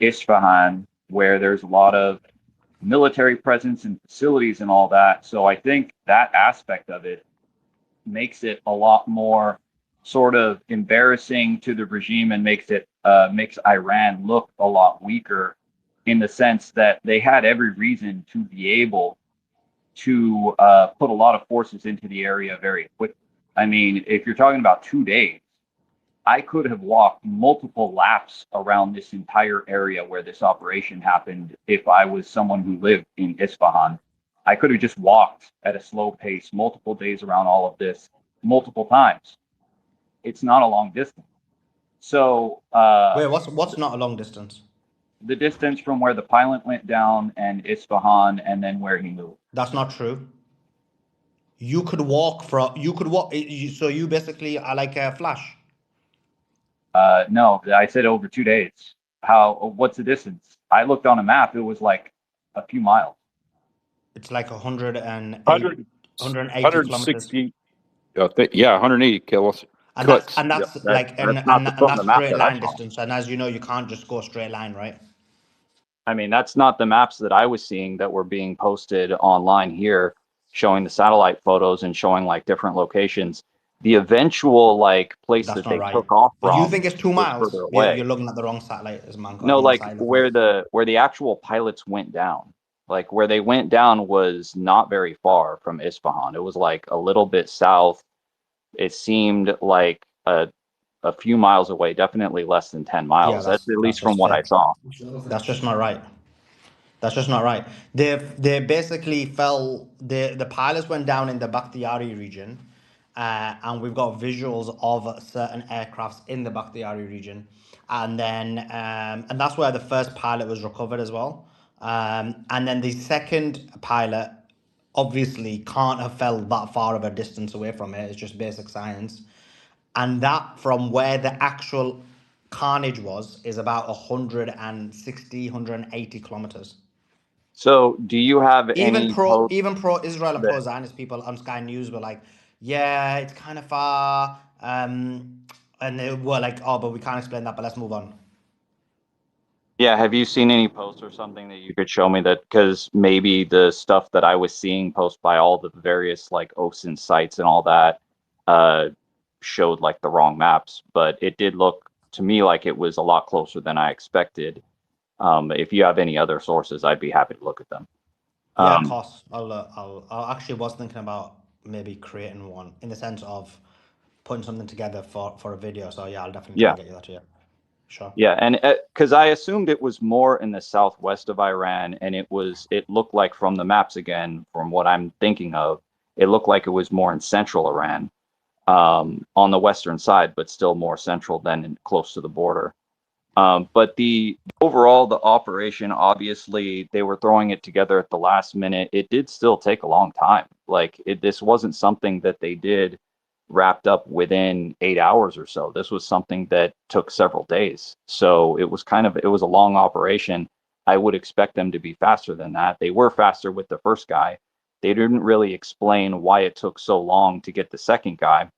Isfahan, where there's a lot of military presence and facilities and all that. So I think that aspect of it makes it a lot more sort of embarrassing to the regime and makes Iran look a lot weaker in the sense that they had every reason to be able to put a lot of forces into the area very quickly. I mean, if you're talking about 2 days, I could have walked multiple laps around this entire area where this operation happened if I was someone who lived in Isfahan. I could have just walked at a slow pace multiple days around all of this multiple times. It's not a long distance. So Wait, what's not a long distance? the distance from where the pilot went down and Isfahan, and then where he moved. That's not true. You could walk from. You could walk. So you basically are like a Flash. No, I said over 2 days. What's the distance? I looked on a map, it was like a few miles. It's like 100, 180 kilometers. 160, yeah, 180 kilos. And Clicks. that's That, like that's not and from the that's map straight that I line saw. distance. And as you know, you can't just go straight line, right? I mean, that's not the maps that I was seeing that were being posted online here, showing the satellite photos and showing like different locations. The eventual like place That's that not they right. took off You from think it's 2 was miles? further You're away. looking at the wrong satellite, as Manco. I No, don't know what like side you're looking at. where the actual pilots went down. Like where they went down was not very far from Isfahan. It was like a little bit south. It seemed like a few miles away, definitely less than 10 Yeah, miles. That's at that's least from just what I fake. saw. That's just not right. That's just not right. They basically fell. The pilots went down in the Bakhtiari region, and we've got visuals of certain aircrafts in the Bakhtiari region, and then and that's where the first pilot was recovered as well. And then the second pilot obviously can't have fell that far of a distance away from it. It's just basic science, and that from where the actual carnage was is about 160, 180 kilometers. So, do you have any posts Even pro Israel and that, pro Zionist people on Sky News were like, yeah, it's kind of far, and they were like, oh, but we can't explain that, but let's move on. yeah, have you seen any posts or something that you could show me that, because maybe the stuff that I was seeing post by all the various like OSINT sites and all that uh, showed like the wrong maps, but it did look to me like it was a lot closer than I expected. If you have any other sources, I'd be happy to look at them. Yeah, of Um, course. I actually was thinking about maybe creating one in the sense of putting something together for a video. So yeah, I'll definitely try yeah, and get you that here. Sure. yeah, and because I assumed it was more in the southwest of Iran, and it looked like from the maps again, from what I'm thinking of, it looked like it was more in central Iran, on the western side, but still more central than close to the border. But the overall, the operation, obviously, they were throwing it together at the last minute. It did still take a long time. Like this wasn't something that they did wrapped up within 8 hours or so. This was something that took several days. So it was a long operation. I would expect them to be faster than that. They were faster with the first guy. They didn't really explain why it took so long to get the second guy.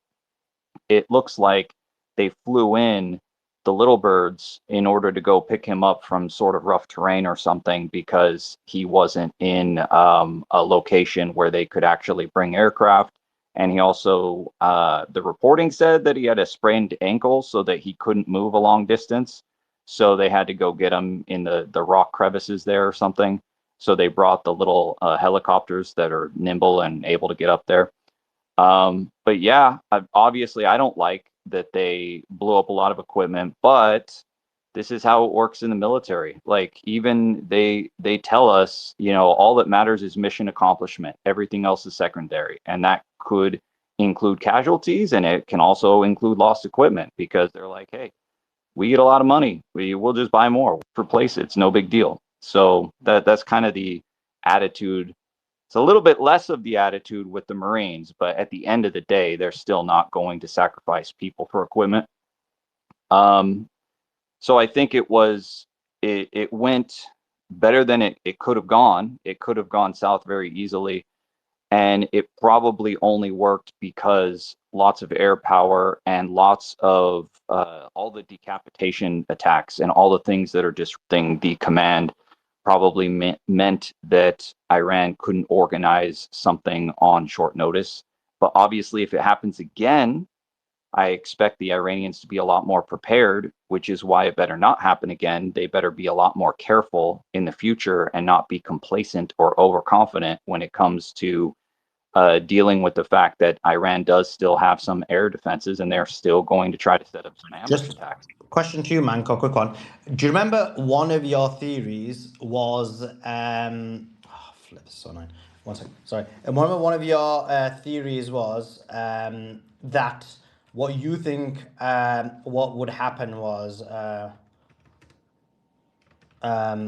It looks like they flew in the little birds in order to go pick him up from sort of rough terrain or something, because he wasn't in a location where they could actually bring aircraft. And he also, the reporting said that he had a sprained ankle so that he couldn't move a long distance. So they had to go get him in the rock crevices there or something. So they brought the little helicopters that are nimble and able to get up there. But yeah, obviously, I don't like that they blew up a lot of equipment, but this is how it works in the military. Like even they tell us, all that matters is mission accomplishment. Everything else is secondary, and that could include casualties, and it can also include lost equipment, because they're like, hey, we get a lot of money. We'll just buy more, replace it. It's no big deal. So that's kind of the attitude. It's a little bit less of the attitude with the Marines, but at the end of the day, they're still not going to sacrifice people for equipment. Um, so I think it went better than it could have gone. It could have gone south very easily, and it probably only worked because lots of air power and lots of all the decapitation attacks and all the things that are disrupting the command probably meant that Iran couldn't organize something on short notice. But obviously, if it happens again, I expect the Iranians to be a lot more prepared, which is why it better not happen again. They better be a lot more careful in the future and not be complacent or overconfident when it comes to dealing with the fact that Iran does still have some air defenses, and they're still going to try to set up some ambush Just attacks. question to you, Manco, quick one. Do you remember one of your theories was flip, so annoying. One second, sorry. And one of your theories was that what you think what would happen was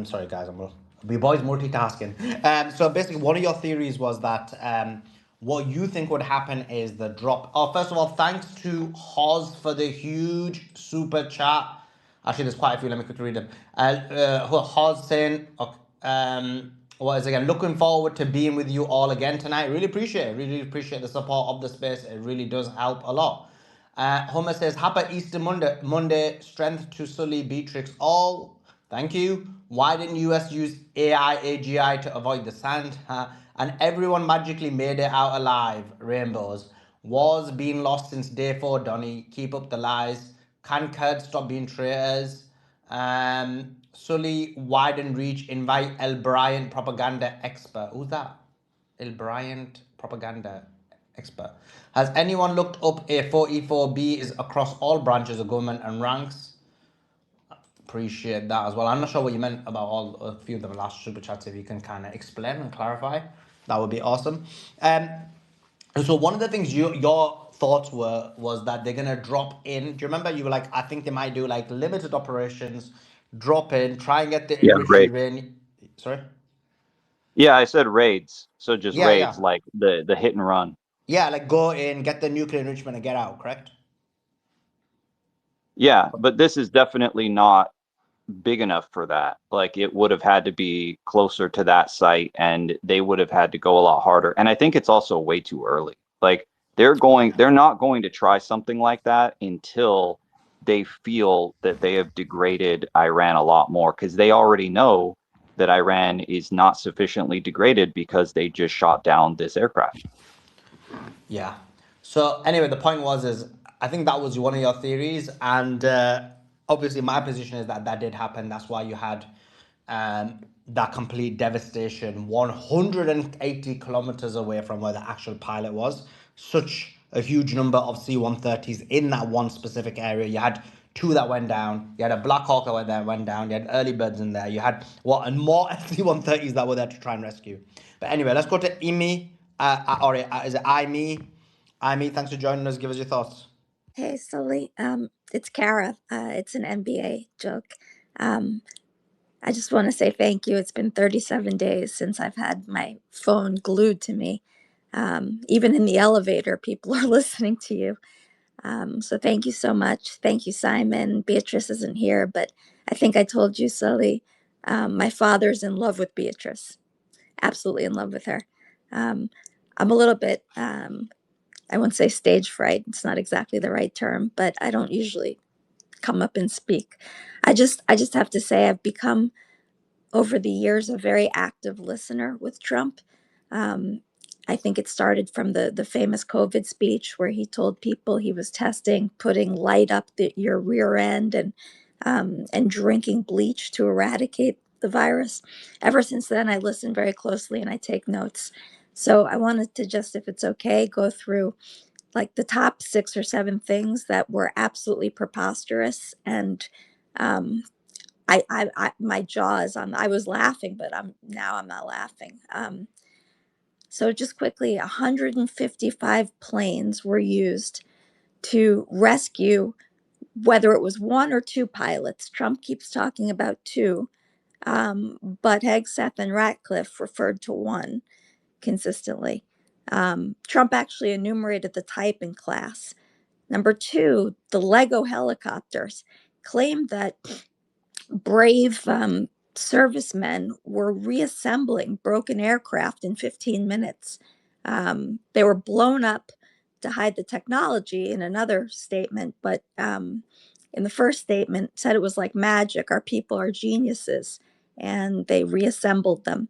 Sorry, guys, we boys multitasking. So basically, one of your theories was that what you think would happen is the drop. Oh, first of all, thanks to Hoz for the huge super chat. Actually, there's quite a few. Let me quickly read them. Hoz saying, what is it again? Looking forward to being with you all again tonight. Really appreciate it. Really appreciate the support of the space. It really does help a lot. Homer says, Happy Easter Monday. Monday, strength to Sully, Beatrix, all. Thank you. Why didn't US use AI, AGI to avoid the sand? And everyone magically made it out alive. Rainbows. Wars being lost since day 4, Donny. Keep up the lies. Can Kurds stop being traitors? Sully, widen reach. Invite El Bryant, propaganda expert. Who's that? El Bryant, propaganda expert. Has anyone looked up a 44B is across all branches of government and ranks? Appreciate that as well. I'm not sure what you meant about all a few of the last super chats. If you can kind of explain and clarify, that would be awesome. So one of the things your thoughts was that they're gonna drop in. Do you remember you were like, I think they might do like limited operations, drop in, try and get the Yeah, enriched raid. uranium. Sorry. Yeah, I said raids. So just Yeah, raids, yeah, like the hit and run. yeah. Like go in, get the nuclear enrichment, and get out. Correct. Yeah, but this is definitely not big enough for that. Like it would have had to be closer to that site and they would have had to go a lot harder. And I think it's also way too early. Like Yeah. they're not going to try something like that until they feel that they have degraded Iran a lot more because they already know that Iran is not sufficiently degraded because they just shot down this aircraft. Yeah. So anyway, the point was is I think that was one of your theories, and obviously my position is that that did happen. That's why you had that complete devastation 180 kilometers away from where the actual pilot was. Such a huge number of C-130s in that one specific area. You had two that went down. You had a Black Hawk that went down. You had early birds in there. You had what and more C-130s that were there to try and rescue. But anyway, let's go to Imi. Or is it Imi? Imi, thanks for joining us. Give us your thoughts. Hey, Sully. It's Kara. It's an NBA joke. Um, I just want to say thank you. It's been 37 days since I've had my phone glued to me. Even in the elevator, people are listening to you. So thank you so much. Thank you, Simon. Beatrice isn't here, but I think I told you, Sully, my father's in love with Beatrice. Absolutely in love with her. I'm a little bit I won't say stage fright. It's not exactly the right term, but I don't usually come up and speak. I just have to say I've become over the years a very active listener with Trump. Um, I think it started from the famous COVID speech where he told people he was testing, putting light up your rear end and drinking bleach to eradicate the virus. Ever since then, I listen very closely and I take notes. So I wanted to just, if it's okay, go through like the top 6 or 7 things that were absolutely preposterous and um, my jaw is on. I was laughing, but I'm not laughing. So just quickly, 155 planes were used to rescue, whether it was 1 or 2 pilots. Trump keeps talking about 2, but Hegseth and Ratcliffe referred to 1 consistently. Trump actually enumerated the type in class. Number 2, the Lego helicopters claimed that brave servicemen were reassembling broken aircraft in 15 minutes. They were blown up to hide the technology in another statement, but in the first statement said it was like magic. Our people are geniuses, and they reassembled them.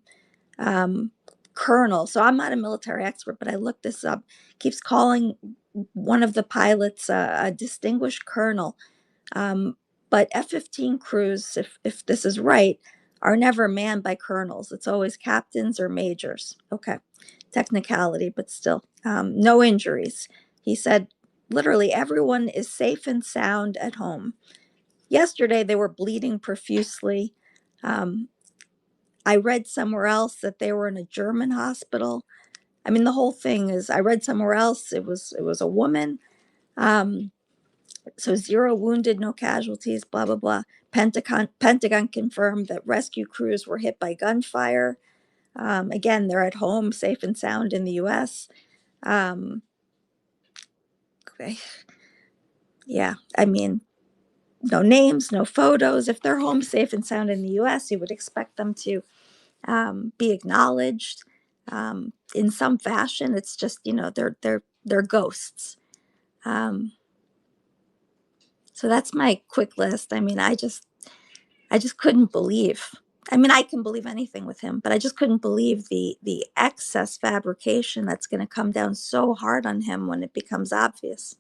Um, Colonel, so I'm not a military expert, but I looked this up. Keeps calling one of the pilots a distinguished colonel, but F-15 crews, if this is right, are never manned by colonels. It's always captains or majors. Okay, technicality, but still, no injuries. He said, literally, everyone is safe and sound at home. Yesterday, they were bleeding profusely. Um, I read somewhere else that they were in a German hospital. I mean, the whole thing is. I read somewhere else it was a woman. Um, So 0 wounded, no casualties, blah, blah, blah. Pentagon confirmed that rescue crews were hit by gunfire. Again, they're at home, safe and sound in the U.S. Um, yeah, I mean, no names, no photos. If they're home, safe and sound in the U.S., you would expect them to be acknowledged in some fashion. It's just, they're ghosts. So that's my quick list. I mean, I just couldn't believe. I mean, I can believe anything with him, but I just couldn't believe the excess fabrication that's going to come down so hard on him when it becomes obvious.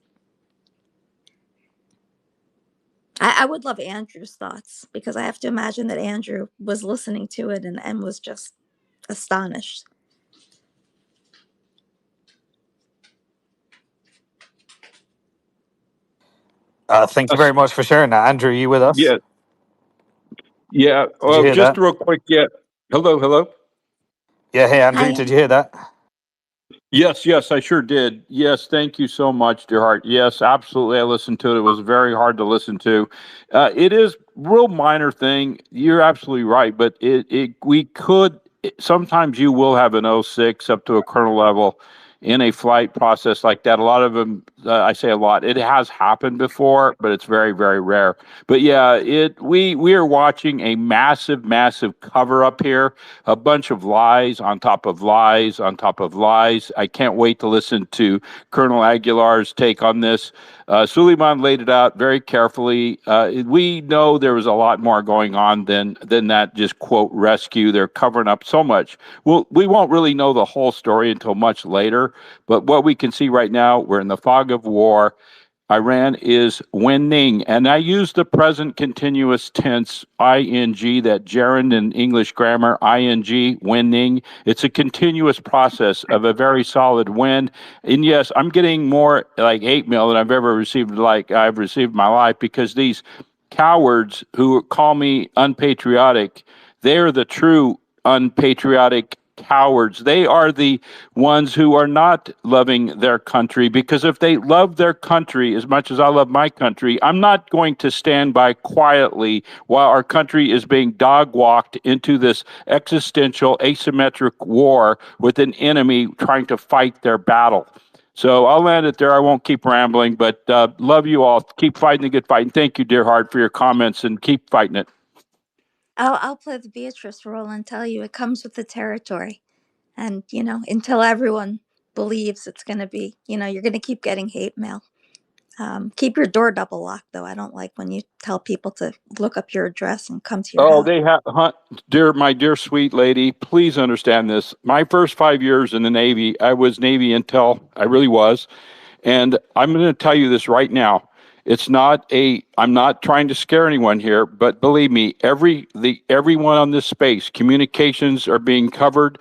I would love Andrew's thoughts, because I have to imagine that Andrew was listening to it and was just astonished. Thank you very much for sharing that. Andrew, are you with us? Yeah, yeah. Did you hear Just that? real quick. Yeah. Hello, hello. Yeah, hey, Hi, Andrew, did you Andrew. hear that? Yes, yes, I sure did. Yes, thank you so much, dear heart. Yes, absolutely. I listened to it. It was very hard to listen to. It is real minor thing. You're absolutely right, but we could sometimes you will have an O6 up to a kernel level in a flight process like that. A lot of them, I say a lot. It has happened before, but it's very, very rare. But yeah, we are watching a massive, massive cover up here, a bunch of lies on top of lies on top of lies. I can't wait to listen to Colonel Aguilar's take on this. Suleiman laid it out very carefully. We know there was a lot more going on than that just quote rescue. They're covering up so much. Well, we won't really know the whole story until much later. But what we can see right now, we're in the fog of war. Iran is winning. And I use the present continuous tense, ing, that gerund in English grammar, ing, winning. It's a continuous process of a very solid win. And yes, I'm getting more like hate mail than I've ever received, like I've received in my life, because these cowards who call me unpatriotic, they're the true unpatriotic cowards. They are the ones who are not loving their country, because if they love their country as much as I love my country, I'm not going to stand by quietly while our country is being dog walked into this existential asymmetric war with an enemy trying to fight their battle. So I'll land it there. I won't keep rambling, but love you all. Keep fighting the good fight. And thank you, dear heart, for your comments, and keep fighting it. I'll play the Beatrice role and tell you it comes with the territory. And, until everyone believes it's going to be, you're going to keep getting hate mail. Keep your door double locked, though. I don't like when you tell people to look up your address and come to your Oh, house. they have, my dear sweet lady, please understand this. My first 5 years in the Navy, I was Navy intel. I really was. And I'm going to tell you this right now. I'm not trying to scare anyone here, but believe me, everyone on this space, communications are being covered,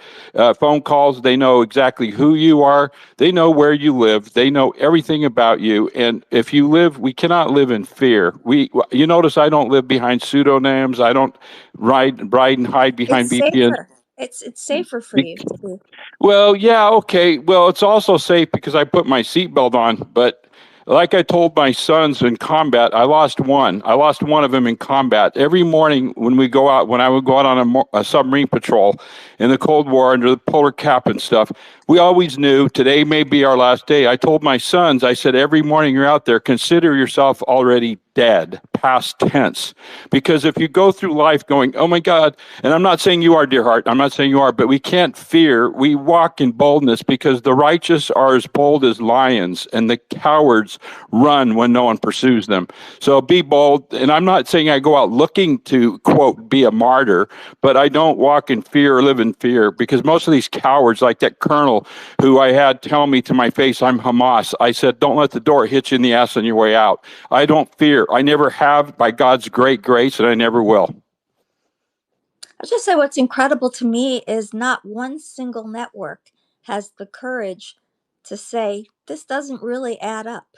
phone calls, they know exactly who you are, they know where you live, they know everything about you. And if you live, we cannot live in fear. You notice I don't live behind pseudonyms. I don't ride and hide behind It's VPNs. safer. It's safer for you to be. Well, yeah, okay. Well, it's also safe because I put my seatbelt on. But like I told my sons in combat, I lost one. I lost one of them in combat. Every morning when I would go out on a submarine patrol in the Cold War under the polar cap and stuff, we always knew today may be our last day. I told my sons, I said, every morning you're out there, consider yourself already dead, past tense. Because if you go through life going, oh my God, and I'm not saying you are, dear heart, I'm not saying you are, but we can't fear. We walk in boldness because the righteous are as bold as lions and the cowards run when no one pursues them. So be bold. And I'm not saying I go out looking to, quote, be a martyr, but I don't walk in fear or live in fear, because most of these cowards, like that colonel who I had tell me to my face, I'm Hamas. I said, don't let the door hit you in the ass on your way out. I don't fear. I never have, by God's great grace, and I never will. I'll just say what's incredible to me is not one single network has the courage to say this doesn't really add up.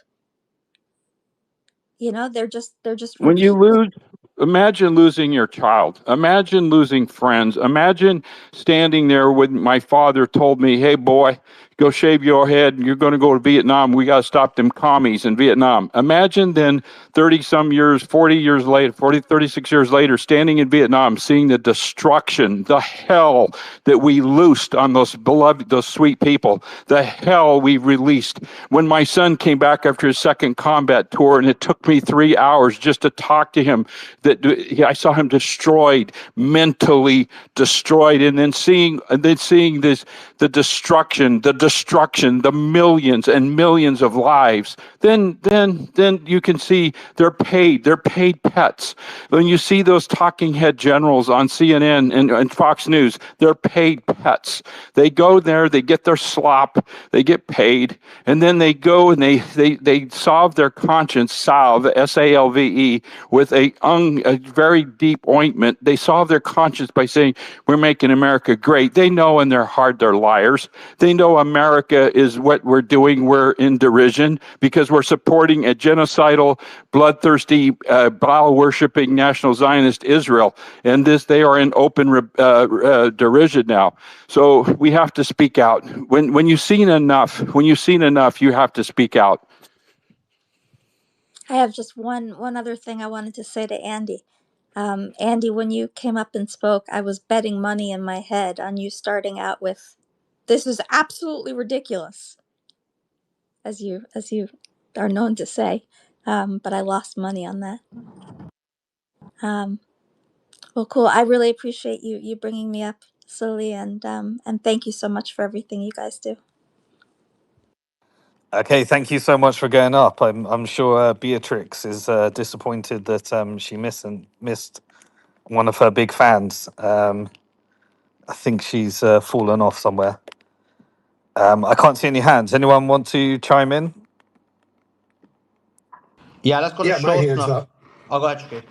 They're just When you repeating. lose, imagine losing your child. Imagine losing friends. Imagine standing there when my father told me, hey, boy, go shave your head, and you're going to go to Vietnam. We got to stop them commies in Vietnam. Imagine then 30 some years, 40 years later, 36 years later, standing in Vietnam, seeing the destruction, the hell that we loosed on those beloved, those sweet people, the hell we released. When my son came back after his second combat tour, and it took me 3 hours just to talk to him, that I saw him destroyed, mentally destroyed, and then seeing this, the millions and millions of lives. Then you can see they're paid pets. When you see those talking head generals on CNN and Fox News, they're paid pets. They go there, they get their slop, they get paid, and then they go and they solve their conscience, salve, S-A-L-V-E, with a very deep ointment. They solve their conscience by saying, we're making America great. They know in their heart they're liars. They know America is what we're doing. We're in derision because we're supporting a genocidal, bloodthirsty, Baal-worshipping National Zionist Israel. And they are in open derision now. So we have to speak out. When you've seen enough, you have to speak out. I have just one other thing I wanted to say to Andy. Andy, when you came up and spoke, I was betting money in my head on you starting out with, "This is absolutely ridiculous," as you are known to say. But I lost money on that. Um, well, cool. I really appreciate you bringing me up, Slowly, and thank you so much for everything you guys do. Okay, thank you so much for going up. I'm sure Beatrix is disappointed that she missed one of her big fans. I think she's fallen off somewhere. I can't see any hands. Anyone want to chime in? Yeah, let's go to Yeah, my show hand's snuff. up. I'll go ahead, Shakir.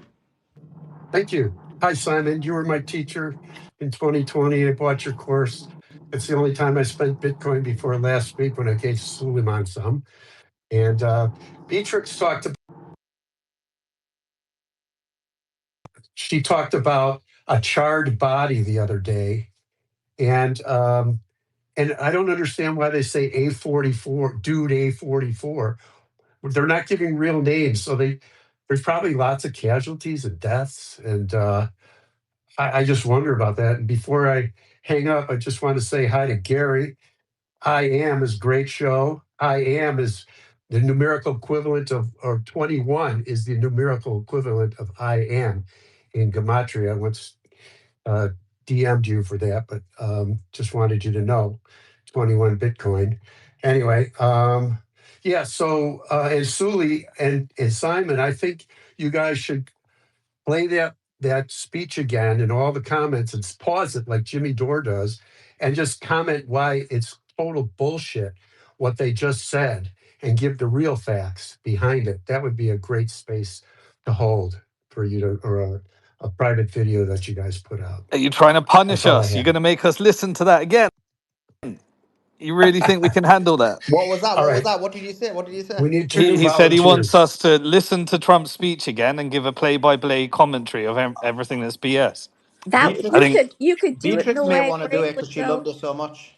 Thank you. Hi, Simon. You were my teacher in 2020. I bought your course. It's the only time I spent Bitcoin before last week when I gave Suleiman some. And Beatrix she talked about a charred body the other day. And I don't understand why they say A44, dude A44. They're not giving real names. So there's probably lots of casualties and deaths. And I just wonder about that. And before I hang up, I just want to say hi to Gary. I am is great show. I am is the numerical equivalent of, or 21 is the numerical equivalent of I am in Gematria. I once uh, DM'd you for that, but just wanted you to know 21 Bitcoin. Anyway, yeah, so and Suli and Simon, I think you guys should play that speech again and all the comments and pause it like Jimmy Dore does and just comment why it's total bullshit what they just said and give the real facts behind it. That would be a great space to hold for you to, or a private video that you guys put out. Are you trying to That's punish all I us? You're going have. to make us listen to that again? You really think we can handle that? What was that? All What was right. that? What did you say? What did you say? We need two He new he said he wants volunteers. us to listen to Trump's speech again and give a play-by-play commentary of everything that's BS. That I Beatrix, you think, could do it in Beatrix a may way want to where do it it would because she go loved it so much.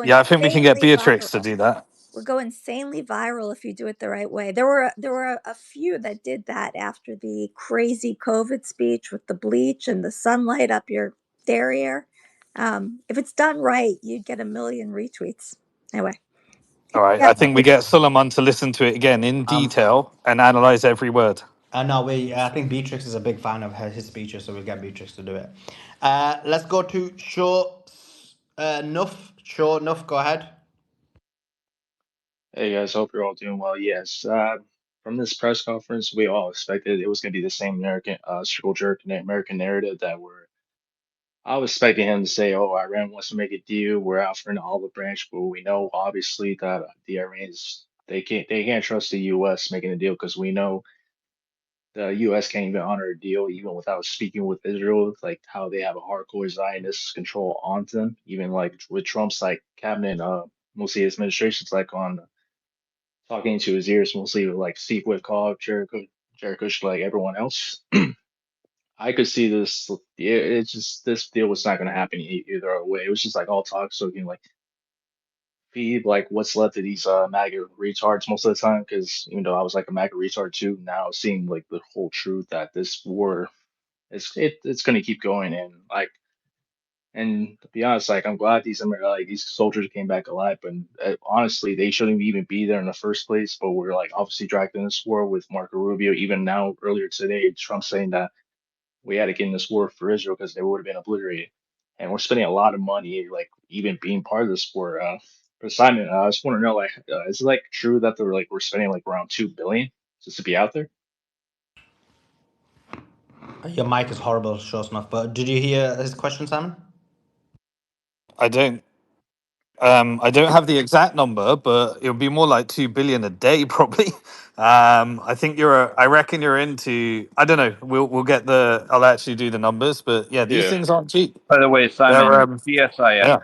yeah, I think we can get insanely Beatrix to viral. do that. Would go insanely viral if you do it the right way. There were a few that did that after the crazy COVID speech with the bleach and the sunlight up your derriere. If it's done right, you'd get a million retweets. Anyway, All right, yeah, I think we get Suleiman to listen to it again in Um, detail and analyze every word. no, I think Beatrix is a big fan of his speeches, so we'll get Beatrix to do it. Let's go to show Nuff. Show Nuff, go ahead. Hey guys, hope you're all doing well. Yes, from this press conference, we all expected it was going to be the same American circle jerk American narrative that I was expecting him to say, "Oh, Iran wants to make a deal. We're offering an olive branch," but we know obviously that the Iranians they can't trust the U.S. making a deal because we know the U.S. can't even honor a deal even without speaking with Israel, like how they have a hardcore Zionist control on them, even like with Trump's like cabinet, mostly his administration's like on talking to his ears, mostly with like Steve Witkoff, Jericho, like everyone else. I could see this. It's just this deal was not going to happen either way. It was just like all talk, so like feed like what's left of these MAGA retards most of the time, because even though I was like a MAGA retard too, now seeing like the whole truth that this war it's gonna keep going, and to be honest, like I'm glad these soldiers came back alive, but honestly, they shouldn't even be there in the first place. But we're like obviously dragged in this war with Marco Rubio. Even now, earlier today, Trump saying that we had to get in this war for Israel because they would have been obliterated. And we're spending a lot of money, like even being part of this war. For Simon, I just want to know, like, is it like true that we're spending like around 2 billion just to be out there? Your mic is horrible, sure enough. But did you hear his question, Simon? I don't. I don't have the exact number, but it would be more like 2 billion a day, probably. I think I reckon you're into. I don't know. We'll get the. I'll actually do the numbers, but yeah, these Yeah. things aren't cheap. By the way, They're Simon, CSIS yeah.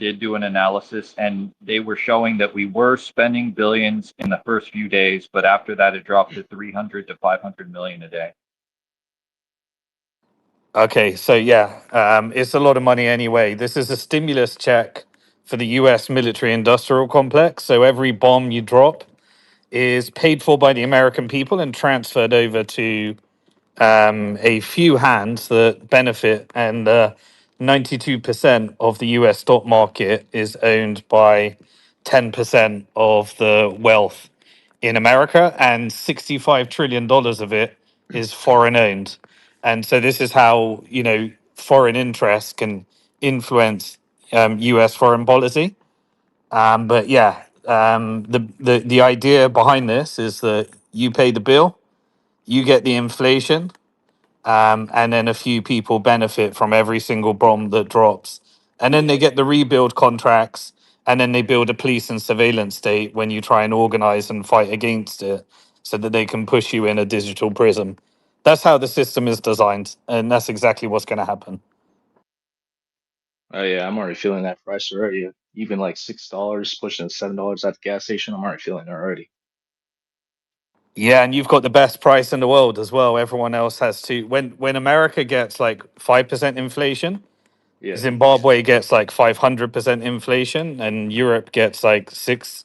did do an analysis, and they were showing that we were spending billions in the first few days, but after that, it dropped to 300 to 500 million a day. Okay, so yeah, it's a lot of money anyway. This is a stimulus check for the U.S. military-industrial complex. So every bomb you drop is paid for by the American people and transferred over to a few hands that benefit, and 92% of the US stock market is owned by 10% of the wealth in America, and $65 trillion of it is foreign owned. And so this is how, foreign interests can influence US foreign policy. But yeah, the idea behind this is that you pay the bill, you get the inflation, and then a few people benefit from every single bomb that drops. And then they get the rebuild contracts, and then they build a police and surveillance state when you try and organize and fight against it so that they can push you in a digital prison. That's how the system is designed, and that's exactly what's going to happen. Oh yeah, I'm already feeling that price already. Even like $6 pushing $7 at the gas station, I'm already feeling it already. Yeah, and you've got the best price in the world as well. Everyone else has to. When America gets like 5% inflation, Yeah. Zimbabwe gets like 500% inflation, and Europe gets like 6%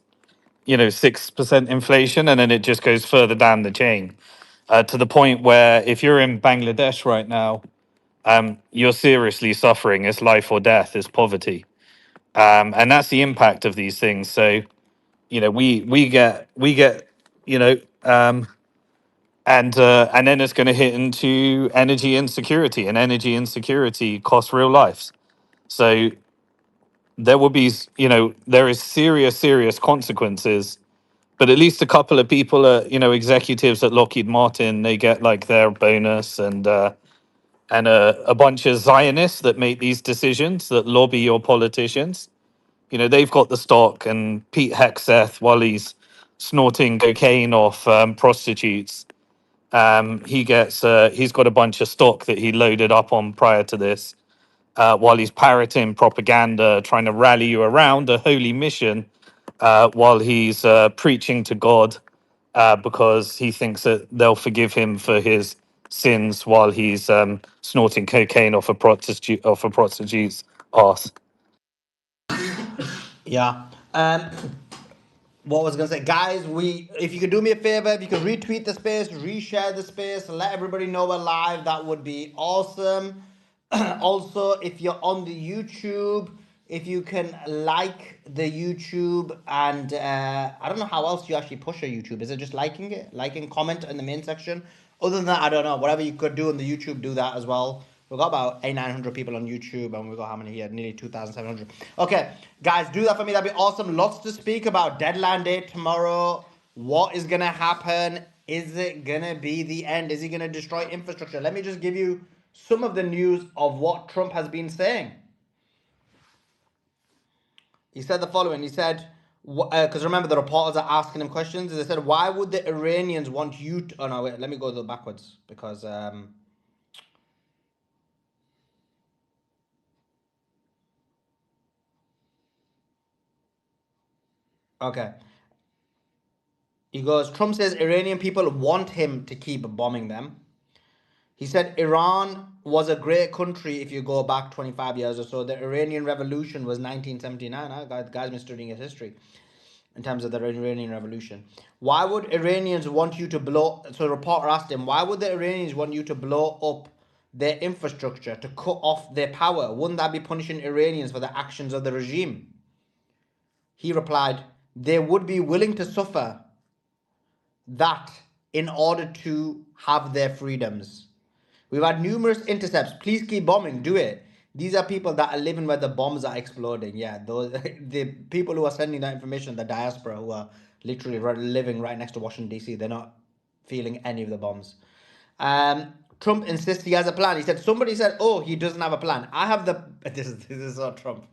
inflation, and then it just goes further down the chain to the point where if you're in Bangladesh right now, you're seriously suffering. It's life or death. It's poverty, and that's the impact of these things. So we get you know. And then it's going to hit into energy insecurity, and energy insecurity costs real lives. So there will be, there is serious consequences. But at least a couple of people are, executives at Lockheed Martin. They get like their bonus, and a bunch of Zionists that make these decisions that lobby your politicians. They've got the stock, and Pete Hegseth, while he's snorting cocaine off prostitutes, he's got a bunch of stock that he loaded up on prior to this, while he's parroting propaganda, trying to rally you around a holy mission, while he's preaching to God, because he thinks that they'll forgive him for his sins while he's snorting cocaine off a prostitute's ass. Yeah. What was I gonna say, guys? If you could do me a favor, if you could retweet the space, reshare the space, let everybody know we're live, that would be awesome. Also, if you're on the YouTube, if you can like the YouTube, and I don't know how else you actually push a YouTube. Is it just liking, comment in the main section? Other than that, I don't know. Whatever you could do on the YouTube, do that as well. We've got about 900 people on YouTube, and we've got how many here? Nearly 2,700. Okay, guys, do that for me. That'd be awesome. Lots to speak about. Deadline day tomorrow. What is going to happen? Is it going to be the end? Is he going to destroy infrastructure? Let me just give you some of the news of what Trump has been saying. He said the following. He said, because remember, the reporters are asking him questions. They said, why would the Iranians want you to... Oh, no, wait. Let me go backwards because... Okay. He goes, Trump says Iranian people want him to keep bombing them. He said Iran was a great country if you go back 25 years or so. The Iranian Revolution was 1979. Guys been studying his history in terms of the Iranian Revolution. Why would Iranians want you to blow? So the reporter asked him, why would the Iranians want you to blow up their infrastructure, to cut off their power? Wouldn't that be punishing Iranians for the actions of the regime? He replied, they would be willing to suffer that in order to have their freedoms. We've had numerous intercepts. Please keep bombing. Do it. These are people that are living where the bombs are exploding. Yeah, those the people who are sending that information, the diaspora, who are literally living right next to Washington D.C. They're not feeling any of the bombs. Trump insists he has a plan. He said somebody said, "Oh, he doesn't have a plan." I have the. This is so Trump.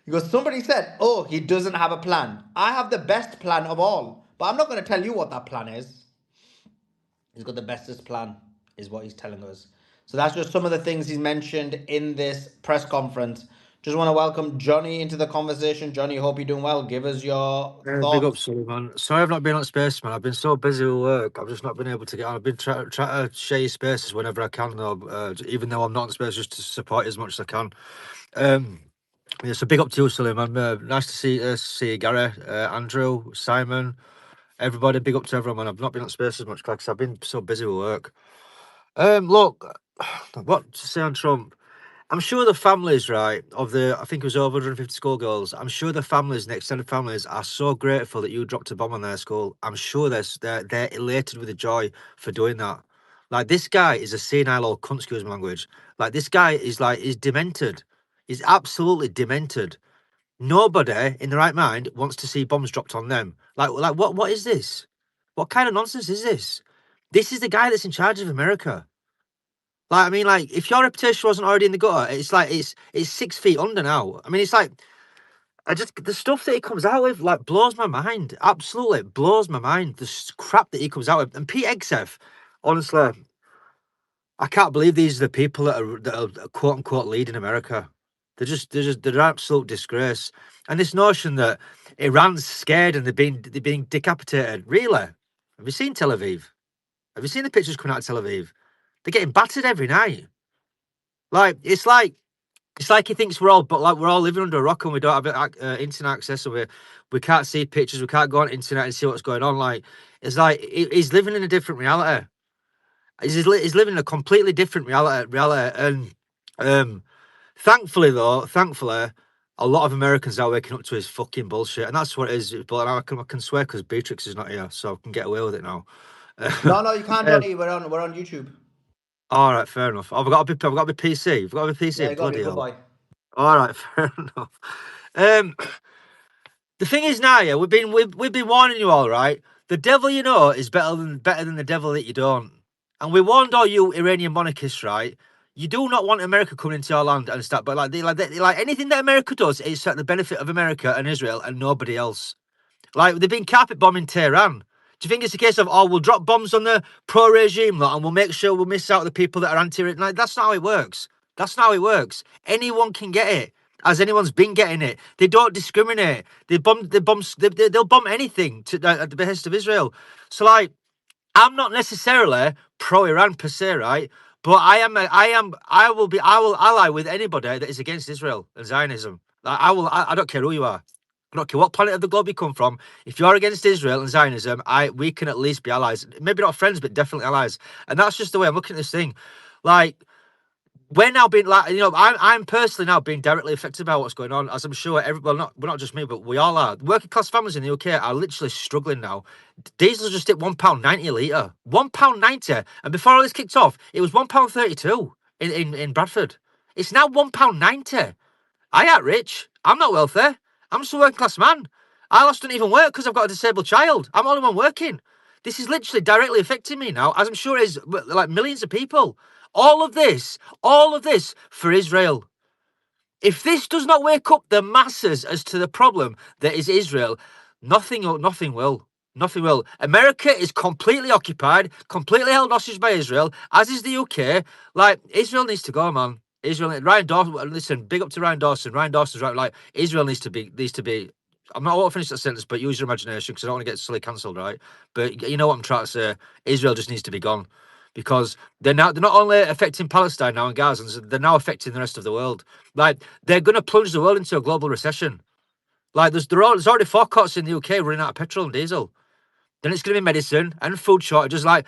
He goes, somebody said, "Oh, he doesn't have a plan." I have the best plan of all, but I'm not going to tell you what that plan is. He's got the bestest plan, is what he's telling us. So that's just some of the things he's mentioned in this press conference. Just want to welcome Johnny into the conversation. Johnny, hope you're doing well. Give us your Big up, thoughts. Sully, man. Sorry I've not been on space, man. I've been so busy with work. I've just not been able to get on. I've been trying to share your spaces whenever I can, though, even though I'm not in space, just to support you as much as I can. Yeah, so big up to you, Sully, man. Nice to see you, Gary, Andrew, Simon, everybody. Big up to everyone, man. I've not been on space as much because I've been so busy with work. Look, what to say on Trump? I'm sure the families, right, of the, I think it was over 150 schoolgirls, I'm sure the families and the extended families are so grateful that you dropped a bomb on their school. I'm sure they're elated with the joy for doing that. Like, this guy is a senile old cunt, excuse my language. Like, this guy is demented. He's absolutely demented. Nobody in the right mind wants to see bombs dropped on them. Like what is this? What kind of nonsense is this? This is the guy that's in charge of America. Like, I mean, like, if your reputation wasn't already in the gutter, it's like it's 6 feet under now. I mean, it's like the stuff that he comes out with like blows my mind. Absolutely blows my mind. The crap that he comes out with. And Pete Hegseth, honestly, I can't believe these are the people that are quote unquote leading America. They're an absolute disgrace. And this notion that Iran's scared and they're being decapitated. Really? Have you seen Tel Aviv? Have you seen the pictures coming out of Tel Aviv? They're getting battered every night. It's like he thinks we're all living under a rock and we don't have internet access, so we can't see pictures, we can't go on internet and see what's going on. Like, it's like he's living in a different reality. He's living in a completely different reality. And thankfully, a lot of Americans are waking up to his fucking bullshit, and that's what it is. But I can swear because Beatrix is not here, so I can get away with it now. No, you can't, Johnny. We're on YouTube. All right, fair enough. I've got to be PC. I've got to be PC. Yeah, you got to be Bloody a good hell. boy. All right, fair enough. The thing is now, yeah, we've been warning you all, right? The devil you know is better than the devil that you don't. And we warned all you Iranian monarchists, right? You do not want America coming into your land and stuff, but like anything that America does is for the benefit of America and Israel and nobody else. Like, they've been carpet bombing Tehran. Do you think it's a case of, oh, we'll drop bombs on the pro-regime lot and we'll make sure we'll miss out the people that are anti? Like, that's not how it works. That's not how it works. Anyone can get it, as anyone's been getting it. They don't discriminate. They'll bomb anything at the behest of Israel. So, like, I'm not necessarily pro-Iran per se, right? But I will ally with anybody that is against Israel and Zionism. Like, I don't care who you are. I don't care what planet of the globe you come from. If you're against Israel and Zionism, we can at least be allies. Maybe not friends, but definitely allies. And that's just the way I'm looking at this thing. Like, we're now being like, I'm personally now being directly affected by what's going on, as I'm sure not just me, but we all are. Working class families in the UK are literally struggling now. Diesel just hit £1.90 a litre. £1.90. And before all this kicked off, it was £1.32 in Bradford. It's now £1.90. I ain't rich. I'm not wealthy. I'm just a working class man. I lost don't even work because I've got a disabled child. I'm the only one working. This is literally directly affecting me now, as I'm sure it is like millions of people. All of this for Israel. If this does not wake up the masses as to the problem that is Israel, nothing will. Nothing will. America is completely occupied, completely held hostage by Israel, as is the UK. Like, Israel needs to go, man. Ryan Dawson, listen, big up to Ryan Dawson. Ryan Dawson's right. Like, Israel needs to be. I'm not going to finish that sentence, but use your imagination because I don't want to get silly cancelled, right? But you know what I'm trying to say. Israel just needs to be gone. because they're not only affecting Palestine now and Gaza, they're now affecting the rest of the world. Like, they're going to plunge the world into a global recession. Like, there's already forecasts in the UK running out of petrol and diesel. Then it's going to be medicine and food shortages. Like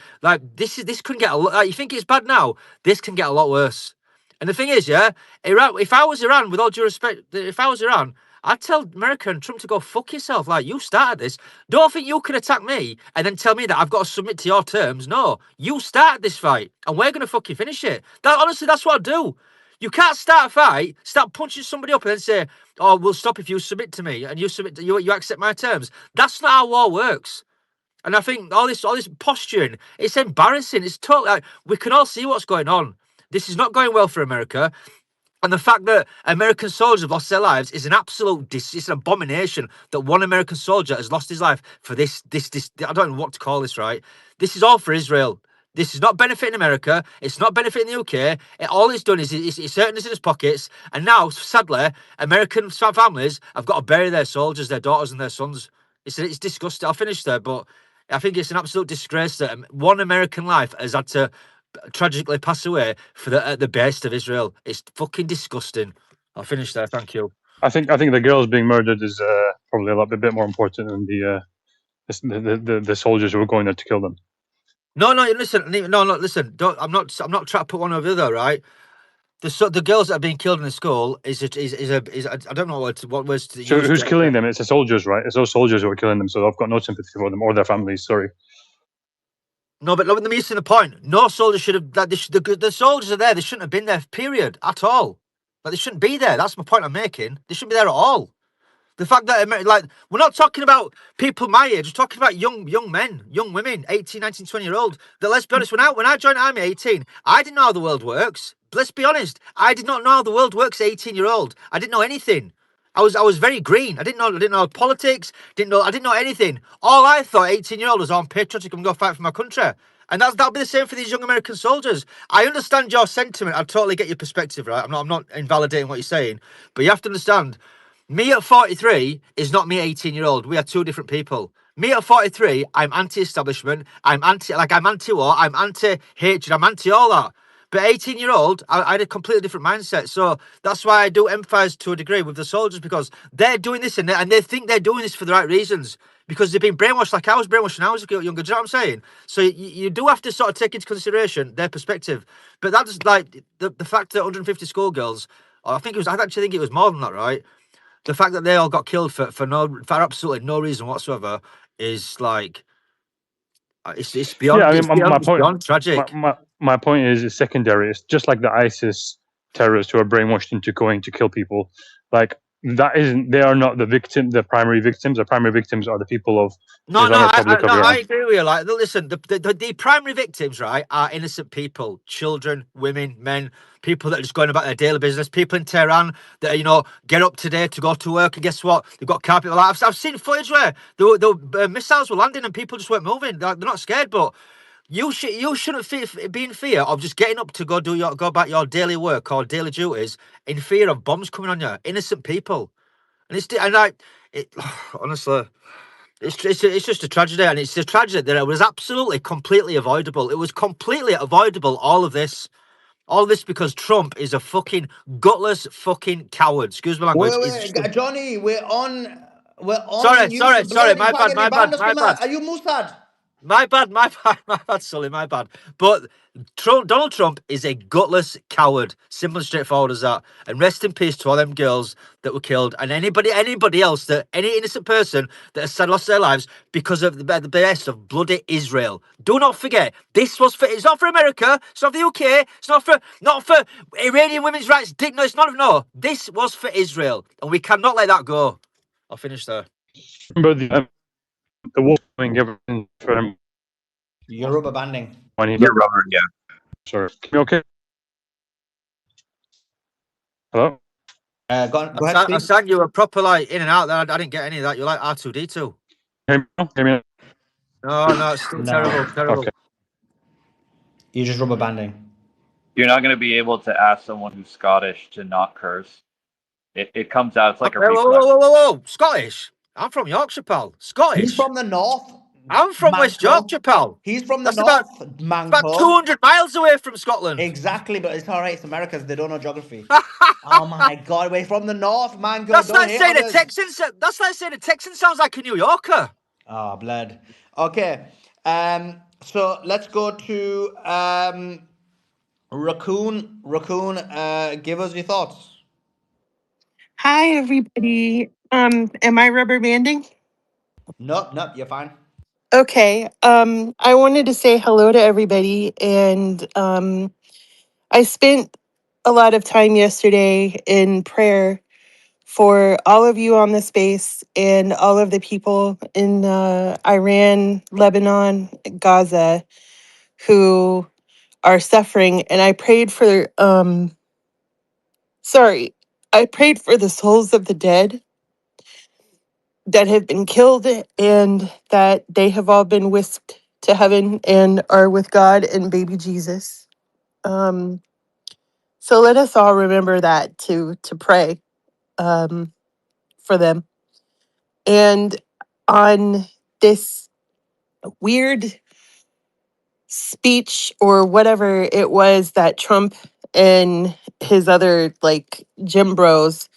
this can get a lot. Like, you think it's bad now? This can get a lot worse. And the thing is, yeah, Iran. If I was Iran, with all due respect, if I was Iran, I'd tell America and Trump to go fuck yourself. Like, you started this. Don't think you can attack me and then tell me that I've got to submit to your terms. No, you started this fight, and we're going to fucking finish it. Honestly, that's what I'd do. You can't start a fight, start punching somebody up, and then say, "Oh, we'll stop if you submit to me and you submit. You accept my terms." That's not how war works. And I think all this posturing, it's embarrassing. It's totally like, we can all see what's going on. This is not going well for America. And the fact that American soldiers have lost their lives is an absolute it's an abomination that one American soldier has lost his life for this. I don't know what to call this, right? This is all for Israel. This is not benefiting America. It's not benefiting the UK. All it's done is it's hurting us in his pockets. And now, sadly, American families have got to bury their soldiers, their daughters and their sons. It's disgusting. I'll finish there, but I think it's an absolute disgrace that one American life has had to tragically pass away for the behest of Israel. It's fucking disgusting. I'll finish there. Thank you. I think the girls being murdered is probably a bit more important than the soldiers who were going there to kill them. No, listen. No, listen. I'm not trying to put one over the other, right? The girls that are being killed in the school is I don't know what words to use. So who's killing them? It's the soldiers, right? It's those soldiers who are killing them. So I've got no sympathy for them or their families. Sorry. No, but let me missing the point. No soldier should have. Like, the soldiers are there. They shouldn't have been there. Period. At all. Like, they shouldn't be there. That's my point I'm making. They shouldn't be there at all. The fact that, like, we're not talking about people my age. We're talking about young men, young women, 18, 19, 20-year-old. That, let's be honest, when I joined Army at 18, I didn't know how the world works. Let's be honest. I did not know how the world works at 18-year-old. I didn't know anything. I was very green. I didn't know politics. I didn't know anything. All I thought 18-year-old was, I'm patriotic, I'm going to fight for my country. And that'll be the same for these young American soldiers. I understand your sentiment. I totally get your perspective, right? I'm not invalidating what you're saying, but you have to understand. Me at 43 is not me at 18-year-old. We are two different people. Me at 43, I'm anti-establishment. I'm anti-war. I'm anti-hatred. I'm anti all that. But 18-year-old, I had a completely different mindset. So that's why I do empathise to a degree with the soldiers, because they're doing this and they think they're doing this for the right reasons, because they've been brainwashed like I was brainwashed when I was younger. Do you know what I'm saying? So you do have to sort of take into consideration their perspective. But that's like the fact that 150 schoolgirls, I actually think it was more than that, right? The fact that they all got killed for absolutely no reason whatsoever is like it's beyond. Yeah, I mean, my point. Beyond tragic. My point is secondary. It's just like the ISIS terrorists who are brainwashed into going to kill people. Like, that isn't. They are not the primary victims. The primary victims are the people of No, Islamic Republic of Iran. I agree with you. Like, listen, the primary victims, right, are innocent people, children, women, men, people that are just going about their daily business. People in Tehran that get up today to go to work, and guess what? They've got carpet. Like, I've seen footage where the missiles were landing and people just weren't moving. They're not scared, but you shouldn't be in fear of just getting up to go about your daily work or daily duties in fear of bombs coming on you. Innocent people, honestly. It's just a tragedy, and it's a tragedy that it was absolutely, completely avoidable. It was completely avoidable, all of this. All this because Trump is a fucking gutless fucking coward. Excuse my language. Wait, Johnny, we're on Sorry, YouTube. my bad. Are you Mossad? My bad, Sully, my bad. But Donald Trump is a gutless coward. Simple and straightforward as that. And rest in peace to all them girls that were killed, and anybody else, any innocent person that has lost their lives because of the behest of bloody Israel. Do not forget, it's not for America, it's not for the UK, it's not for Iranian women's rights. No. This was for Israel, and we cannot let that go. I'll finish there. Remember the war doing everything for him. You're rubber banding. You're rubber, yeah. Sorry. Can you okay? Hello? Go ahead, I sang you a proper like in and out there. I didn't get any of that. You're like R2D2. Hear me? No, it's still terrible. Okay. You're just rubber banding. You're not going to be able to ask someone who's Scottish to not curse. It comes out. It's like a reflex. Whoa! Scottish? I'm from Yorkshire, pal. Scottish? He's from the north. I'm from West Manco. Yorkshire, pal. He's from the That's about north, it's about Manco. 200 miles away from Scotland. Exactly, but it's all right. It's Americans. They don't know geography. Oh my God, we're from the north, Manco. That's Don't like hate saying on a us. Texan. That's like saying a Texan sounds like a New Yorker. Ah, blood. Okay. So let's go to Raccoon. Raccoon, give us your thoughts. Hi, everybody. Am I rubber banding? Nope, nope, you're fine. Okay. I wanted to say hello to everybody, and I spent a lot of time yesterday in prayer for all of you on the space and all of the people in Iran, Lebanon, Gaza who are suffering. And I prayed for, I prayed for the souls of the dead that have been killed and that they have all been whisked to heaven and are with God and baby Jesus. Um, so let us all remember that to pray for them. And on this weird speech or whatever it was that Trump and his other like Jim Bros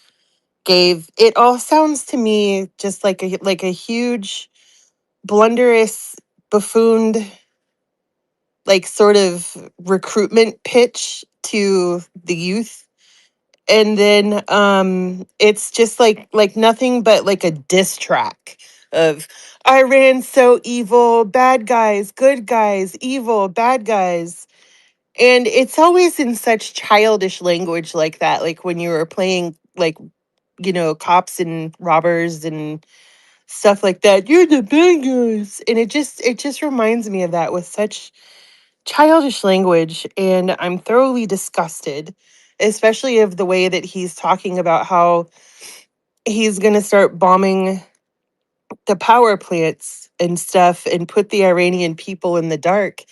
gave, it all sounds to me just like a huge blunderous buffooned like sort of recruitment pitch to the youth, and then it's just like nothing but like a diss track of Iran so evil, bad guys, good guys, evil, bad guys. And it's always in such childish language like that, like when you were playing like, you know, cops and robbers and stuff like that. You're the bad guys. And it just reminds me of that with such childish language, and I'm thoroughly disgusted, especially of the way that he's talking about how he's going to start bombing the power plants and stuff and put the Iranian people in the dark.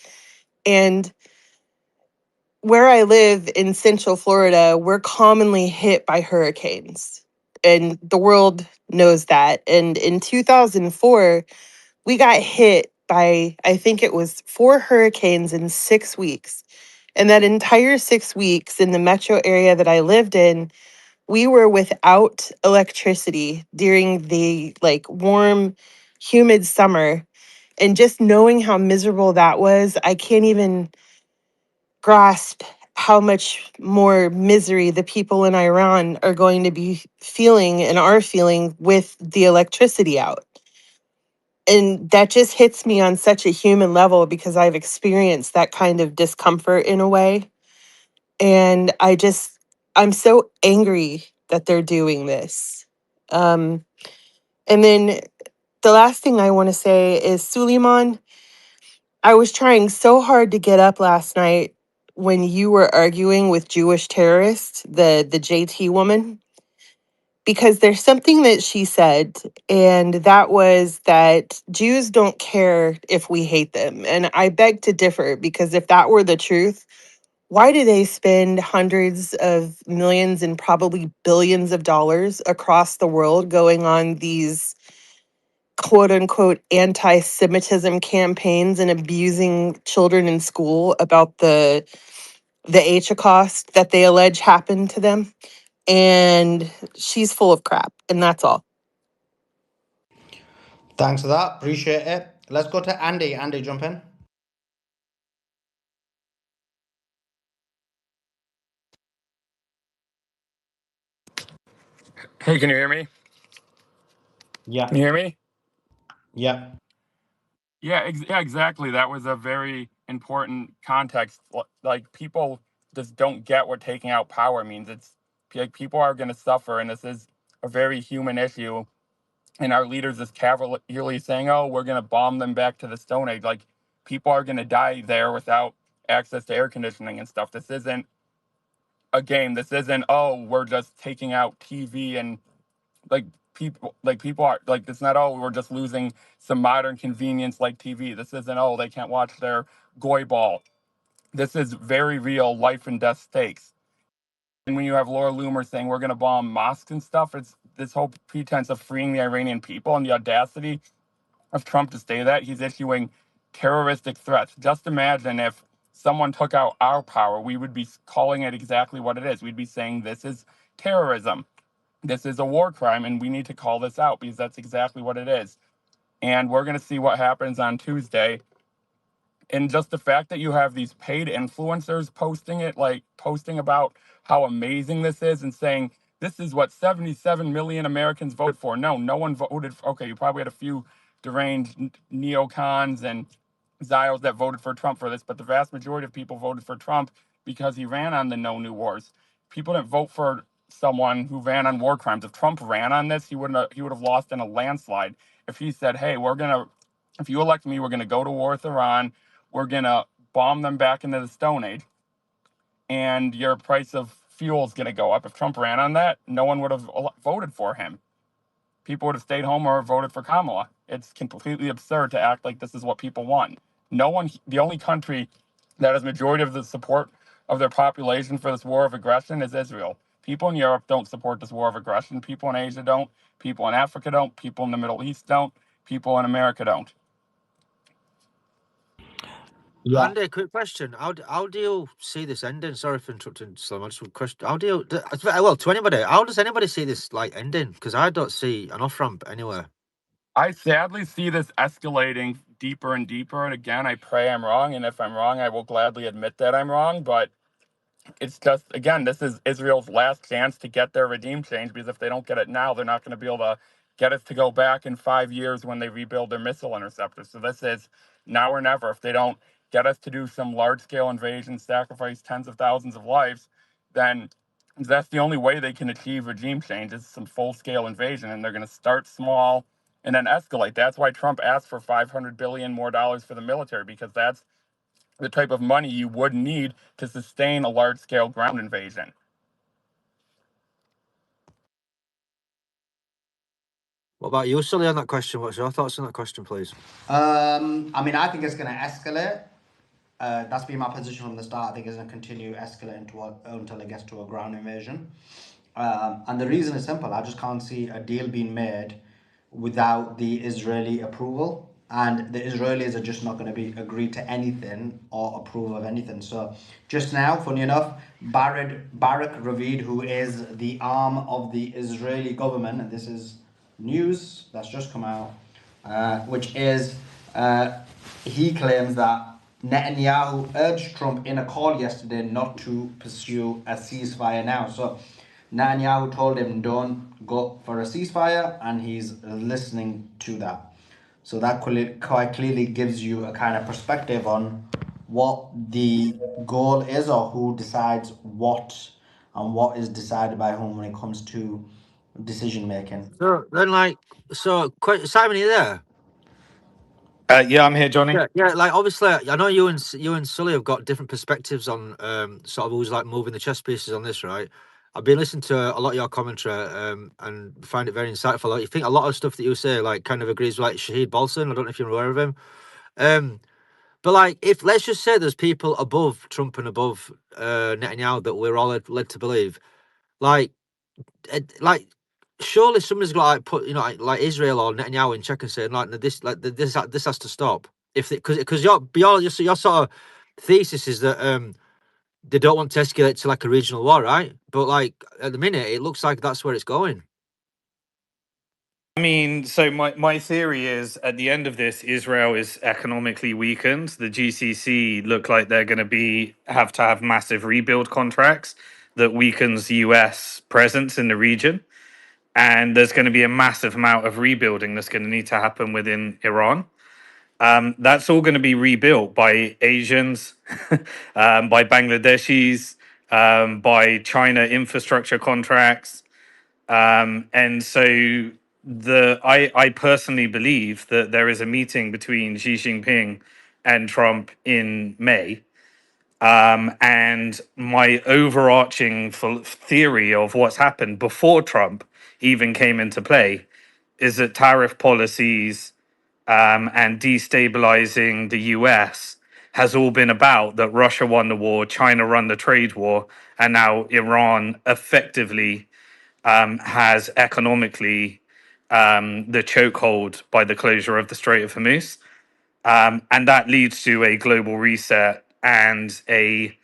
And where I live in Central Florida, we're commonly hit by hurricanes. And the world knows that. And in 2004, we got hit by, I think it was 4 hurricanes in 6 weeks. And that entire 6 weeks in the metro area that I lived in, we were without electricity during the like warm, humid summer. And just knowing how miserable that was, I can't even grasp how much more misery the people in Iran are going to be feeling and are feeling with the electricity out. And that just hits me on such a human level because I've experienced that kind of discomfort in a way. And I'm so angry that they're doing this. Um, and then the last thing I want to say is, Suleiman, I was trying so hard to get up last night when you were arguing with Jewish terrorists, the JT woman, because there's something that she said, and that was that Jews don't care if we hate them. And I beg to differ, because if that were the truth, why do they spend hundreds of millions and probably billions of dollars across the world going on these quote unquote anti-Semitism campaigns and abusing children in school about the Holocaust that they allege happened to them? And she's full of crap, and that's all. Thanks for that. Appreciate it. Let's go to Andy. Andy, jump in. Hey, can you hear me? Yeah. Can you hear me? Yeah. Yeah, yeah, exactly. That was a very important context. Like people just don't get what taking out power means. It's like people are going to suffer, and this is a very human issue. And our leaders is cavalierly saying, "Oh, we're going to bomb them back to the Stone Age." Like people are going to die there without access to air conditioning and stuff. This isn't a game. This isn't, oh, we're just taking out TV and like people are like, it's not, oh, we're just losing some modern convenience like TV. This isn't, oh, they can't watch their goy ball. This is very real life and death stakes. And when you have Laura Loomer saying we're going to bomb mosques and stuff, it's this whole pretense of freeing the Iranian people and the audacity of Trump to say that. He's issuing terroristic threats. Just imagine if someone took out our power, we would be calling it exactly what it is. We'd be saying this is terrorism. This is a war crime, and we need to call this out because that's exactly what it is. And we're going to see what happens on Tuesday. And just the fact that you have these paid influencers posting it, like posting about how amazing this is and saying, this is what 77 million Americans voted for. No, no one voted for, okay, you probably had a few deranged neocons and Zios that voted for Trump for this, but the vast majority of people voted for Trump because he ran on the No New Wars. People didn't vote for someone who ran on war crimes. If Trump ran on this, he would have lost in a landslide. If he said, hey, if you elect me, we're gonna go to war with Iran, we're going to bomb them back into the Stone Age, and your price of fuel is going to go up. If Trump ran on that, no one would have voted for him. People would have stayed home or voted for Kamala. It's completely absurd to act like this is what people want. No one, the only country that has majority of the support of their population for this war of aggression is Israel. People in Europe don't support this war of aggression. People in Asia don't. People in Africa don't. People in the Middle East don't. People in America don't. Yeah. Andy, quick question. How do you see this ending? Sorry for interrupting, Slim. I just want to question. How do you, well, to anybody, how does anybody see this like ending? Because I don't see an off ramp anywhere. I sadly see this escalating deeper and deeper. And again, I pray I'm wrong. And if I'm wrong, I will gladly admit that I'm wrong. But it's just, again, this is Israel's last chance to get their regime change, because if they don't get it now, they're not going to be able to get us to go back in 5 years when they rebuild their missile interceptors. So this is now or never. If they don't get us to do some large scale invasion, sacrifice tens of thousands of lives, then that's the only way they can achieve regime change, is some full scale invasion. And they're going to start small and then escalate. That's why Trump asked for $500 billion more for the military, because that's the type of money you would need to sustain a large scale ground invasion. What about you, Sully, on that question? What's your thoughts on that question, please? I mean, I think it's going to escalate. That's been my position from the start. I think it's going to continue escalating until it gets to a ground invasion. And the reason is simple. I just can't see a deal being made without the Israeli approval. And the Israelis are just not going to be agree to anything or approve of anything. So just now, funny enough, Barak Ravid, who is the arm of the Israeli government, and this is news that's just come out, which is he claims that Netanyahu urged Trump in a call yesterday not to pursue a ceasefire now. So Netanyahu told him don't go for a ceasefire, and he's listening to that. So that quite clearly gives you a kind of perspective on what the goal is, or who decides what, and what is decided by whom when it comes to decision making. So then, Simon, are you there? Yeah, I'm here, Johnny. Yeah. Like obviously, I know you and Sully have got different perspectives on sort of who's like moving the chess pieces on this, right? I've been listening to a lot of your commentary and find it very insightful. Like, you think a lot of stuff that you say like kind of agrees with like Shahid Bolson. I don't know if you're aware of him. But like, if let's just say there's people above Trump and above Netanyahu that we're all led to believe, like surely somebody's got to like put like Israel or Netanyahu in check and say this has to stop. If because your sort of thesis is that they don't want to escalate to like a regional war, right? But like at the minute, it looks like that's where it's going. I mean, so my theory is at the end of this, Israel is economically weakened. The GCC look like they're going to have to have massive rebuild contracts that weakens US presence in the region. And there's going to be a massive amount of rebuilding that's going to need to happen within Iran. That's all going to be rebuilt by Asians, by Bangladeshis, by China infrastructure contracts. And so I personally believe that there is a meeting between Xi Jinping and Trump in May. And my overarching theory of what's happened before Trump even came into play is that tariff policies and destabilizing the US has all been about that Russia won the war, China won the trade war, and now Iran effectively has economically the chokehold by the closure of the Strait of Hormuz. And that leads to a global reset and a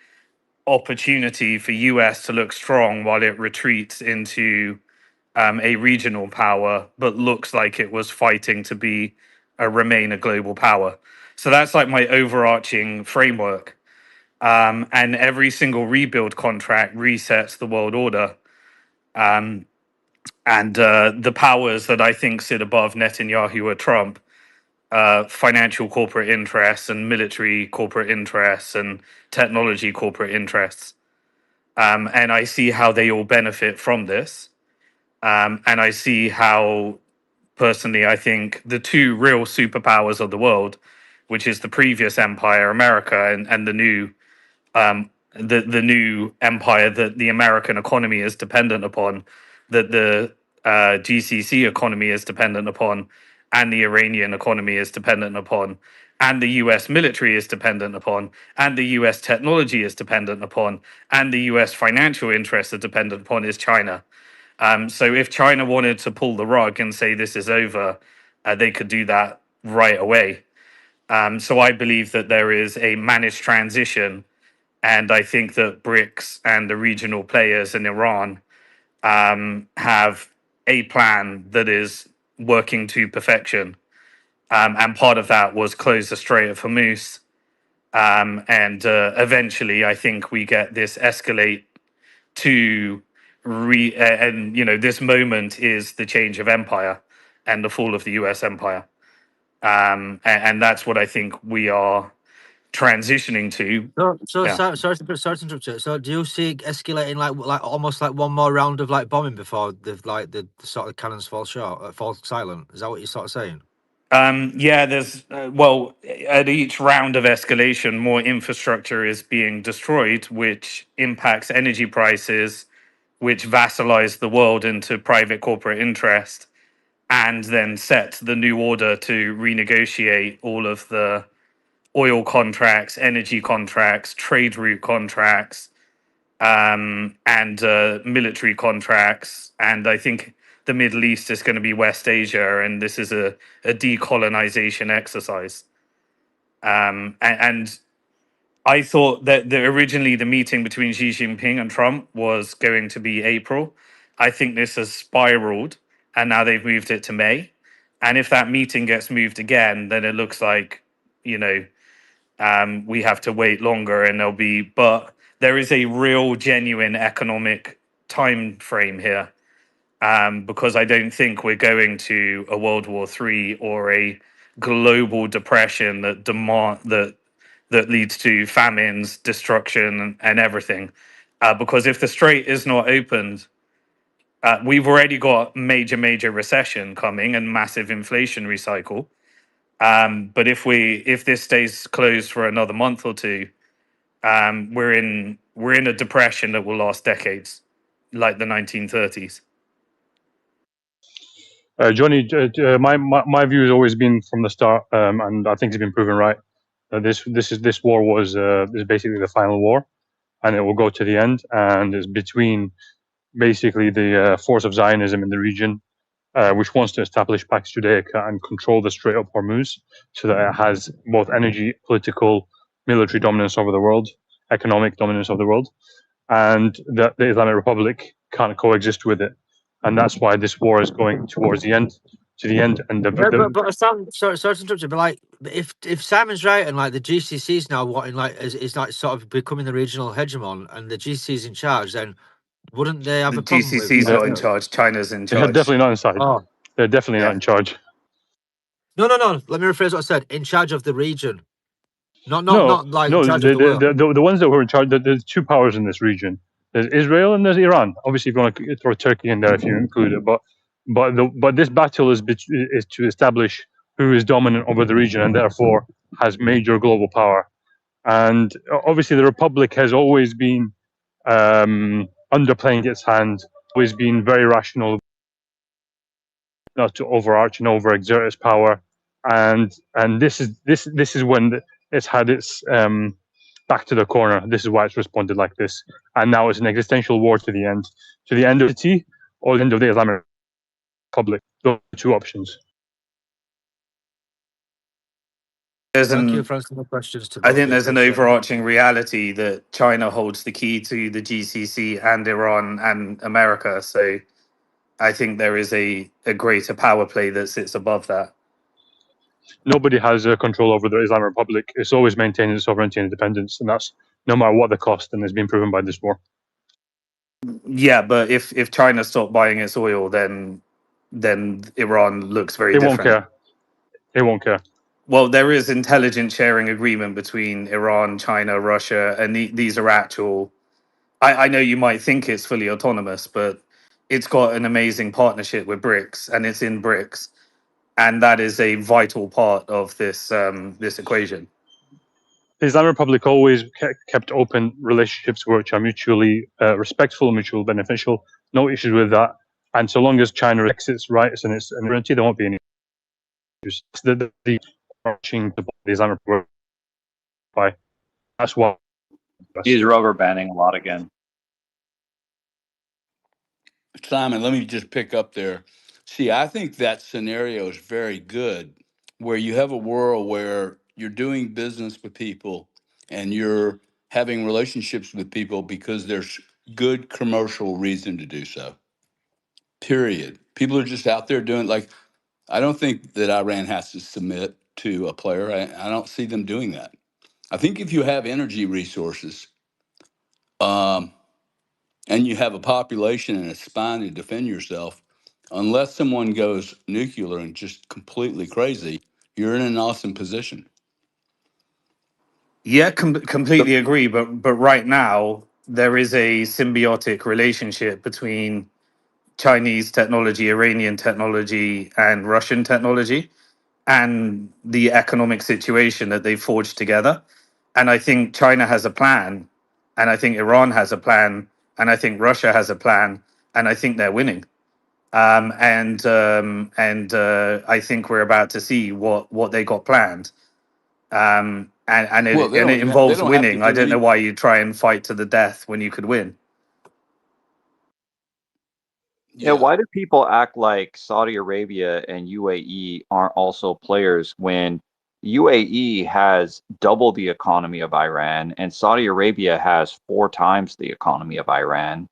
opportunity for US to look strong while it retreats into a regional power, but looks like it was fighting to be remain a global power. So that's like my overarching framework. And every single rebuild contract resets the world order. Um, and the powers that I think sit above Netanyahu or Trump, financial corporate interests and military corporate interests and technology corporate interests. And I see how they all benefit from this. And I see how, personally, I think the two real superpowers of the world, which is the previous empire, America, and the new the new empire that the American economy is dependent upon, that the GCC economy is dependent upon, and the Iranian economy is dependent upon, and the US military is dependent upon, and the US technology is dependent upon, and the US financial interests are dependent upon is China. So if China wanted to pull the rug and say this is over, they could do that right away. So I believe that there is a managed transition, and I think that BRICS and the regional players in Iran have a plan that is working to perfection. And part of that was close the Strait of Hormuz. And eventually, I think we get this escalate to and this moment is the change of empire and the fall of the US empire. And that's what I think we are transitioning to. Yeah. Sorry to interrupt you. So do you see it escalating like almost like one more round of like bombing before the sort of cannons fall short, fall silent? Is that what you're sort of saying? Yeah, there's well, at each round of escalation, more infrastructure is being destroyed, which impacts energy prices, which vassalize the world into private corporate interest, and then set the new order to renegotiate all of the oil contracts, energy contracts, trade route contracts, and military contracts. And I think the Middle East is going to be West Asia, and this is a decolonization exercise. And I thought that originally the meeting between Xi Jinping and Trump was going to be April. I think this has spiraled, and now they've moved it to May. And if that meeting gets moved again, then it looks like, you know, we have to wait longer, and there'll be, but there is a real genuine economic time frame here, because I don't think we're going to a World War III or a global depression that leads to famines, destruction, and everything. Because if the strait is not opened, we've already got major recession coming and massive inflationary cycle. But if this stays closed for another month or two, we're in a depression that will last decades, like the 1930s. Johnny, my view has always been from the start, and I think it's been proven right. This war was is basically the final war, and it will go to the end, and it's between basically the force of Zionism in the region, which wants to establish Pax Judaica and control the Strait of Hormuz, so that it has both energy, political, military dominance over the world, economic dominance of the world, and that the Islamic Republic can't coexist with it, and that's why this war is going towards the end, and Sorry to interrupt you, but like if Simon's right and like the GCC's now wanting like is like sort of becoming the regional hegemon and the GCC's in charge, then wouldn't they have The a problem with GCC's not in charge. China's in they're charge. definitely not inside. Oh, They're definitely not Yeah. in charge. no. Let me rephrase what I said. In charge of the region, not No, like in no, charge of the world. the ones that were in charge. There's two powers in this region. There's Israel and there's Iran. Obviously, if you want to throw Turkey in there if you include it, but this battle is to establish who is dominant over the region and therefore has major global power. And obviously, the Republic has always been underplaying its hand, always been very rational, not to overarch and overexert its power. And this is when it's had its back to the corner. This is why it's responded like this, and now it's an existential war to the end of the T or the end of the Islamic Republic. Those are two options. Thank you for answering the questions to I both. think We there's an appreciate it. overarching reality that China holds the key to the GCC and Iran and America. So I think there is a greater power play that sits above that. Nobody has control over the Islamic Republic. It's always maintaining its sovereignty and independence, and that's no matter what the cost, and it's been proven by this war. Yeah, but if China stopped buying its oil, then Iran looks very They won't different. care. They won't care. Well, there is intelligence sharing agreement between Iran, China, Russia, and these are actual. I know you might think it's fully autonomous, but it's got an amazing partnership with BRICS, and it's in BRICS, and that is a vital part of this equation. The Islamic Republic always kept open relationships which are mutually respectful, mutually beneficial. No issues with that. And so long as China respects its rights and its sovereignty, there won't be any issues. The marching to the Islamic Republic. That's why. He's rubber banding a lot again. Simon, let me just pick up there. See, I think that scenario is very good where you have a world where you're doing business with people and you're having relationships with people because there's good commercial reason to do so. Period. People are just out there doing like I don't think that Iran has to submit to a player. I don't see them doing that. I think if you have energy resources, um, and you have a population and a spine to defend yourself, unless someone goes nuclear and just completely crazy, you're in an awesome position. Yeah, completely agree. But right now there is a symbiotic relationship between Chinese technology, Iranian technology, and Russian technology, and the economic situation that they forged together. And I think China has a plan, and I think Iran has a plan, and I think Russia has a plan, and I think they're winning. And I think we're about to see what they got planned. And Well, it they involves don't have to winning. I do don't know any. why you try and fight to the death when you could win. Yeah, Yeah, why do people act like Saudi Arabia and UAE aren't also players when UAE has double the economy of Iran and Saudi Arabia has 4 times the economy of Iran?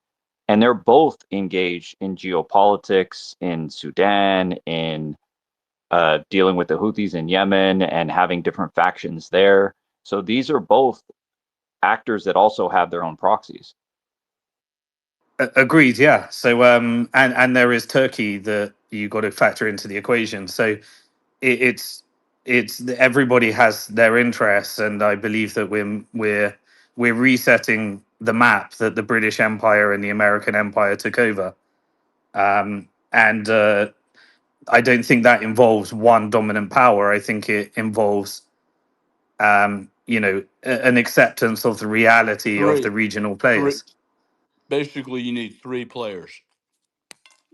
And they're both engaged in geopolitics in Sudan, in dealing with the Houthis in Yemen and having different factions there. So these are both actors that also have their own proxies. Agreed. Yeah. So and there is Turkey that you got to factor into the equation. So it's everybody has their interests, and I believe that we're resetting the map that the British Empire and the American Empire took over. And I don't think that involves one dominant power. I think it involves an acceptance of the reality of the three, regional three. players. Basically, you need 3 players,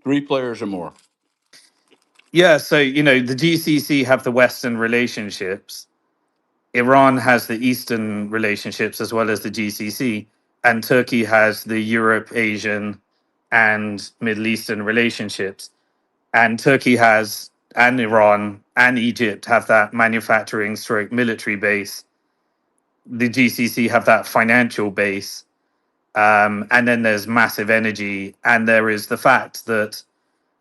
3 players or more. Yeah, so the GCC have the Western relationships. Iran has the Eastern relationships as well as the GCC, and Turkey has the Europe, Asian, and Middle Eastern relationships. And Turkey has, and Iran and Egypt have that manufacturing stroke military base. The GCC have that financial base. And then there's massive energy, and there is the fact that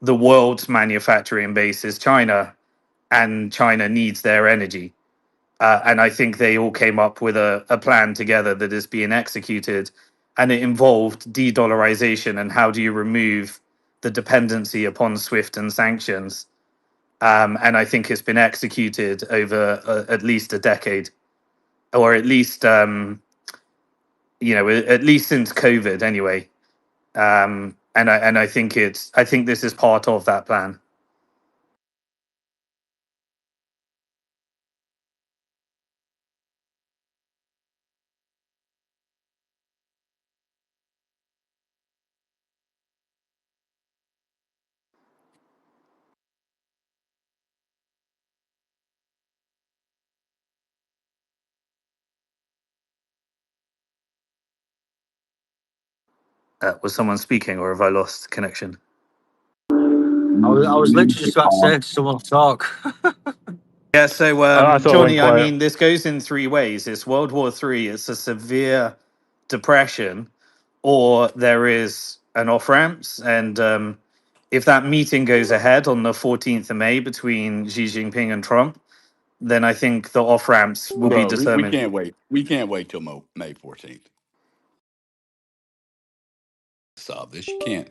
the world's manufacturing base is China, and China needs their energy. And I think they all came up with a plan together that is being executed, and it involved de-dollarization and how do you remove the dependency upon SWIFT and sanctions. And I think it's been executed over at least a decade, or at least at least since COVID, anyway. And I think this is part of that plan. Was someone speaking, or have I lost connection? I was literally just about to say to someone talk. Yeah, so I thought it went Johnny, I quiet. mean, this goes in three ways. It's World War Three, it's a severe depression, or there is an off ramps. And if that meeting goes ahead on the 14th of May between Xi Jinping and Trump, then I think the off ramps will be Bro, we determined. can't wait. We can't wait till May 14th to solve this. You can't.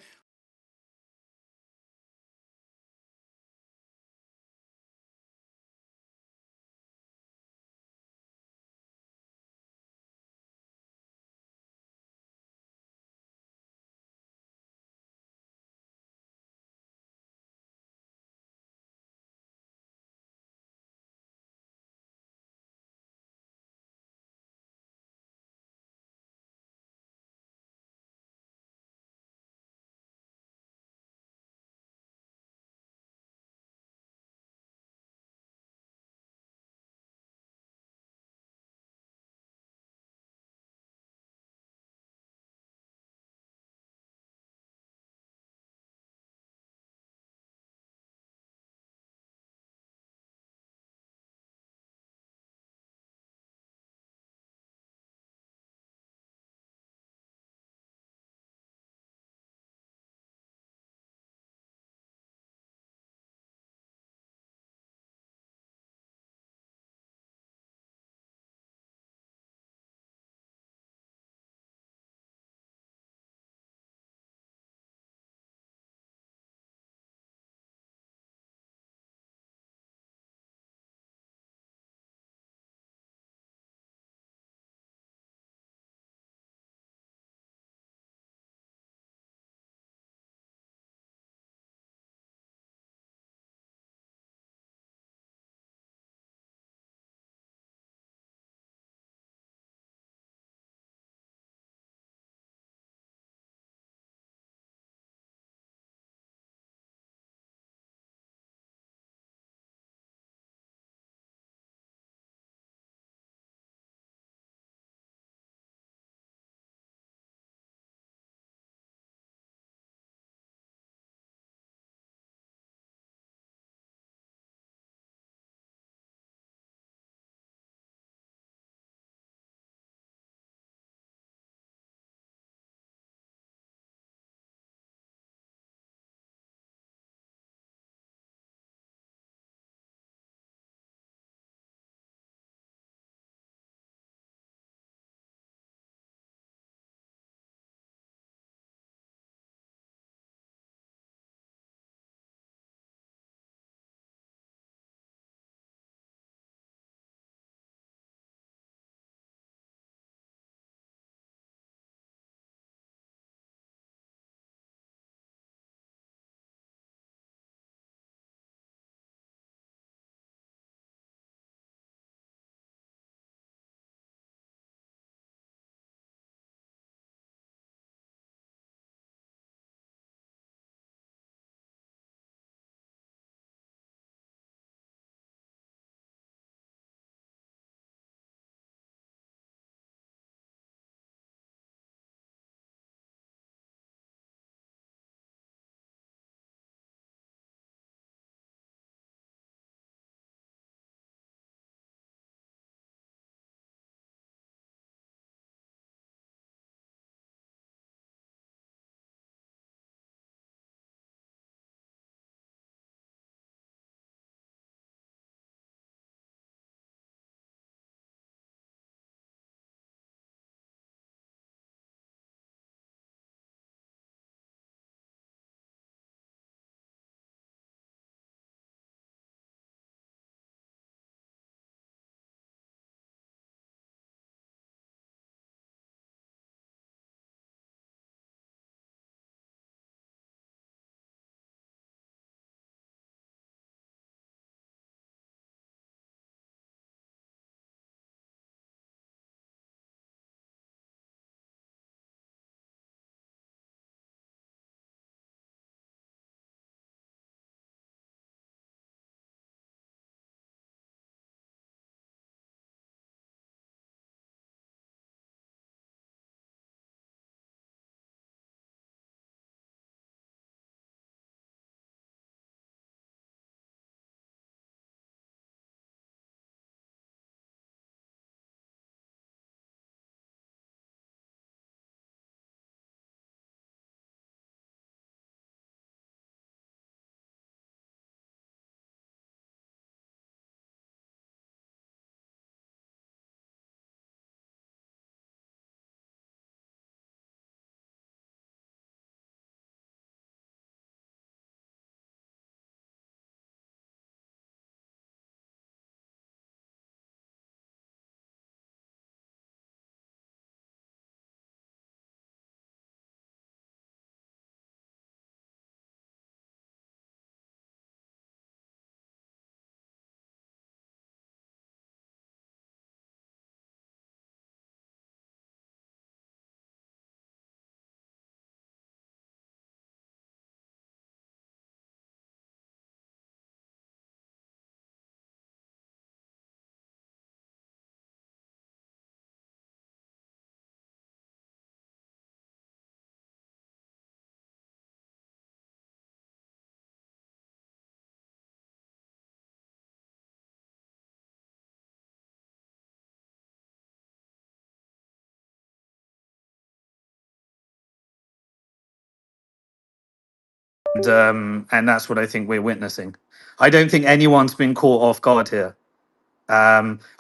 and that's what I think we're witnessing. I don't think anyone's been caught off guard here.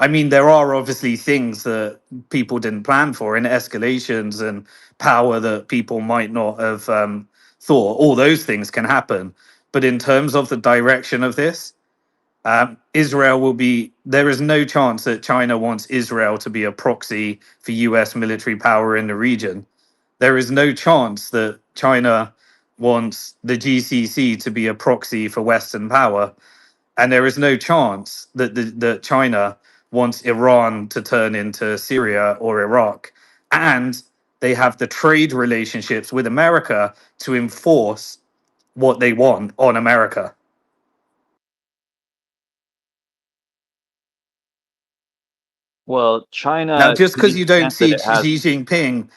I mean, there are obviously things that people didn't plan for, and escalations and power that people might not have thought. All those things can happen, but in terms of the direction of this, Israel will be. There is no chance that China wants Israel to be a proxy for U.S. military power in the region. There is no chance that China wants the GCC to be a proxy for Western power, and there is no chance that that China wants Iran to turn into Syria or Iraq, and they have the trade relationships with America to enforce what they want on America. Well, Now, China, just to the because you don't extent that see it has, Xi Jinping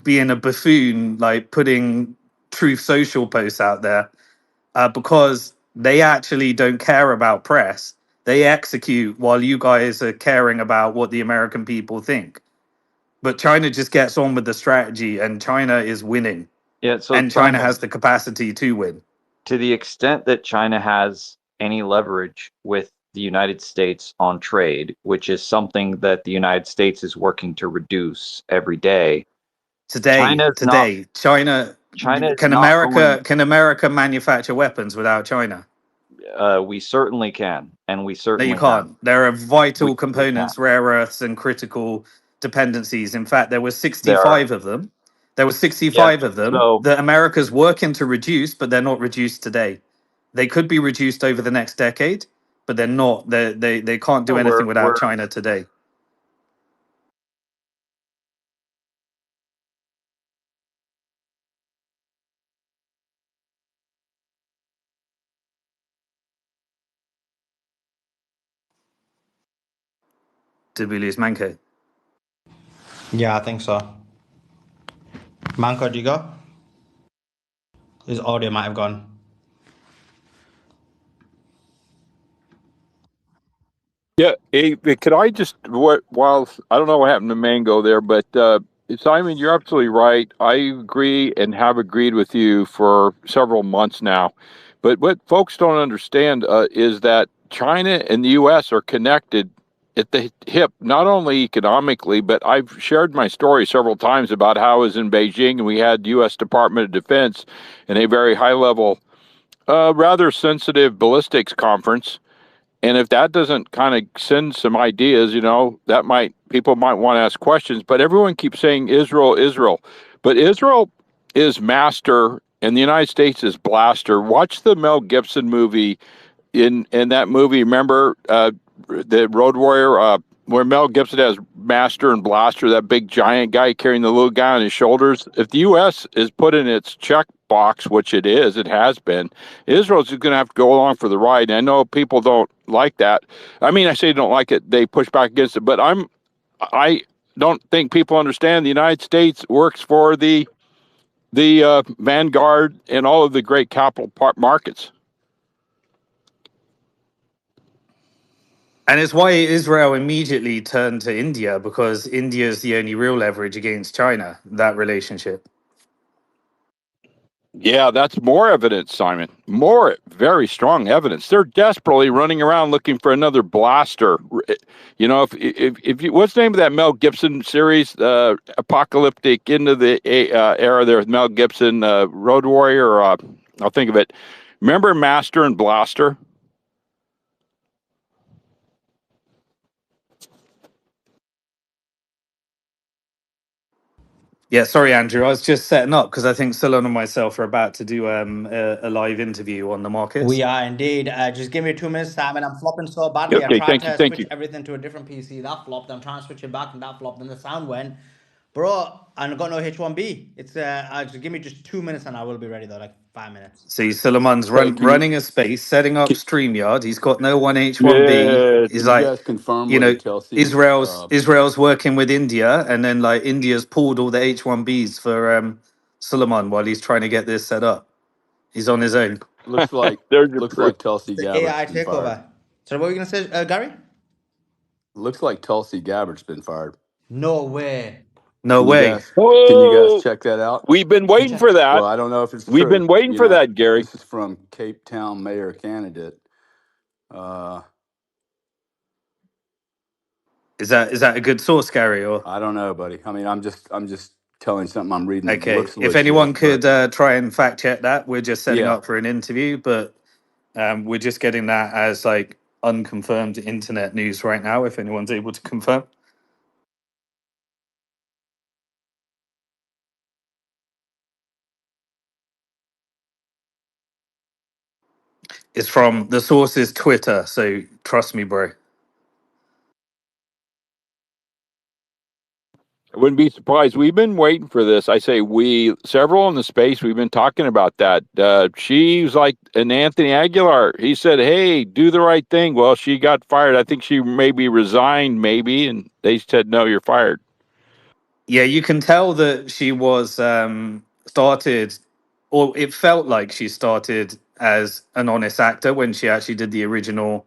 being a buffoon, like putting Truth Social posts out there, because they actually don't care about press. They execute while you guys are caring about what the American people think. But China just gets on with the strategy, and China is winning, yeah, so and China Simon, has the capacity to win. to the extent that China has any leverage with the United States on trade, which is something that the United States is working to reduce every day, China's not China China is not going. can America manufacture weapons without China? We certainly can, and we No, you certainly have. can't. There are We vital certainly can. components, rare earths, and critical dependencies. In fact, there were There are 65 of them. There were yes. 65 of them So that America's working to reduce, but they're not reduced today. They could be reduced over the next decade, but they're not. They can't do no, anything we're without China today. Did we lose Manco? Yeah, I think so. Manko, do you go? His audio might have gone. Yeah, could I just while I don't know what happened to Mango there, but Simon, you're absolutely right. I agree and have agreed with you for several months now. But what folks don't understand is that China and the U.S. are connected at the hip, not only economically, but I've shared my story several times about how I was in Beijing and we had U.S. Department of Defense in a very high level, rather sensitive ballistics conference. And if that doesn't kind of send some ideas, that people might want to ask questions. But everyone keeps saying Israel, Israel. But Israel is master and the United States is blaster. Watch the Mel Gibson movie. In that movie, remember the Road Warrior, where Mel Gibson has master and blaster, that big giant guy carrying the little guy on his shoulders. If the U.S. is put in its check box, which it has been, Israel's just going to have to go along for the ride. And I know people don't like that. I mean, I say don't like it; they push back against it. But I don't think people understand the United States works for the vanguard and all of the great capital markets. And it's why Israel immediately turned to India, because India is the only real leverage against China, that relationship. Yeah, that's more evidence, Simon. More very strong evidence. They're desperately running around looking for another blaster. If you, what's the name of that Mel Gibson series, Apocalyptic into the era there with Mel Gibson, Road Warrior, I'll think of it. Remember Master and Blaster? Yeah, sorry, Andrew. I was just setting up because I think Solon and myself are about to do a live interview on the markets. We are indeed. Just give me 2 minutes, Simon. I'm flopping so badly. I Okay, tried thank you, to thank switch you. everything to a different PC. That flopped. I'm trying to switch it back, and that flopped. And the sound went. Bro, I got no H1B. It's just give me just 2 minutes, and I will be ready though, like 5 minutes. See, Suleiman's Hey, running a space, setting up can, StreamYard. He's got no one H1B. yeah, He's can you like, guys confirm whether Kelsey Israel's working with India, and then like India's pulled all the H1Bs for Suleiman while he's trying to get this set up. He's on his own. looks like There's your looks proof. like Tulsi The Gabbard's AI been fired? takeover. So what were you gonna say, Gary? Looks like Tulsi Gabbard's been fired. No way. No Can you way. guys Oh, check that out? we've been waiting for that. Well, I don't know if it's We've true. been waiting for that, Gary. This is from Cape Town mayor candidate. Is that a good source, Gary? Or I don't know, buddy. I mean, I'm just telling something I'm reading that okay, looks if anyone legit. could But try and fact check that, we're just setting yeah, up for an interview, but we're just getting that as like unconfirmed internet news right now. If anyone's able to confirm, it's from the source is Twitter, so trust me, bro. I wouldn't be surprised. We've been waiting for this. I say we, several in the space, we've been talking about that. She's like an Anthony Aguilar. He said, hey, do the right thing. Well, she got fired. I think she maybe resigned, maybe, and they said, no, you're fired. Yeah, you can tell that she was started, or it felt like she started as an honest actor when she actually did the original,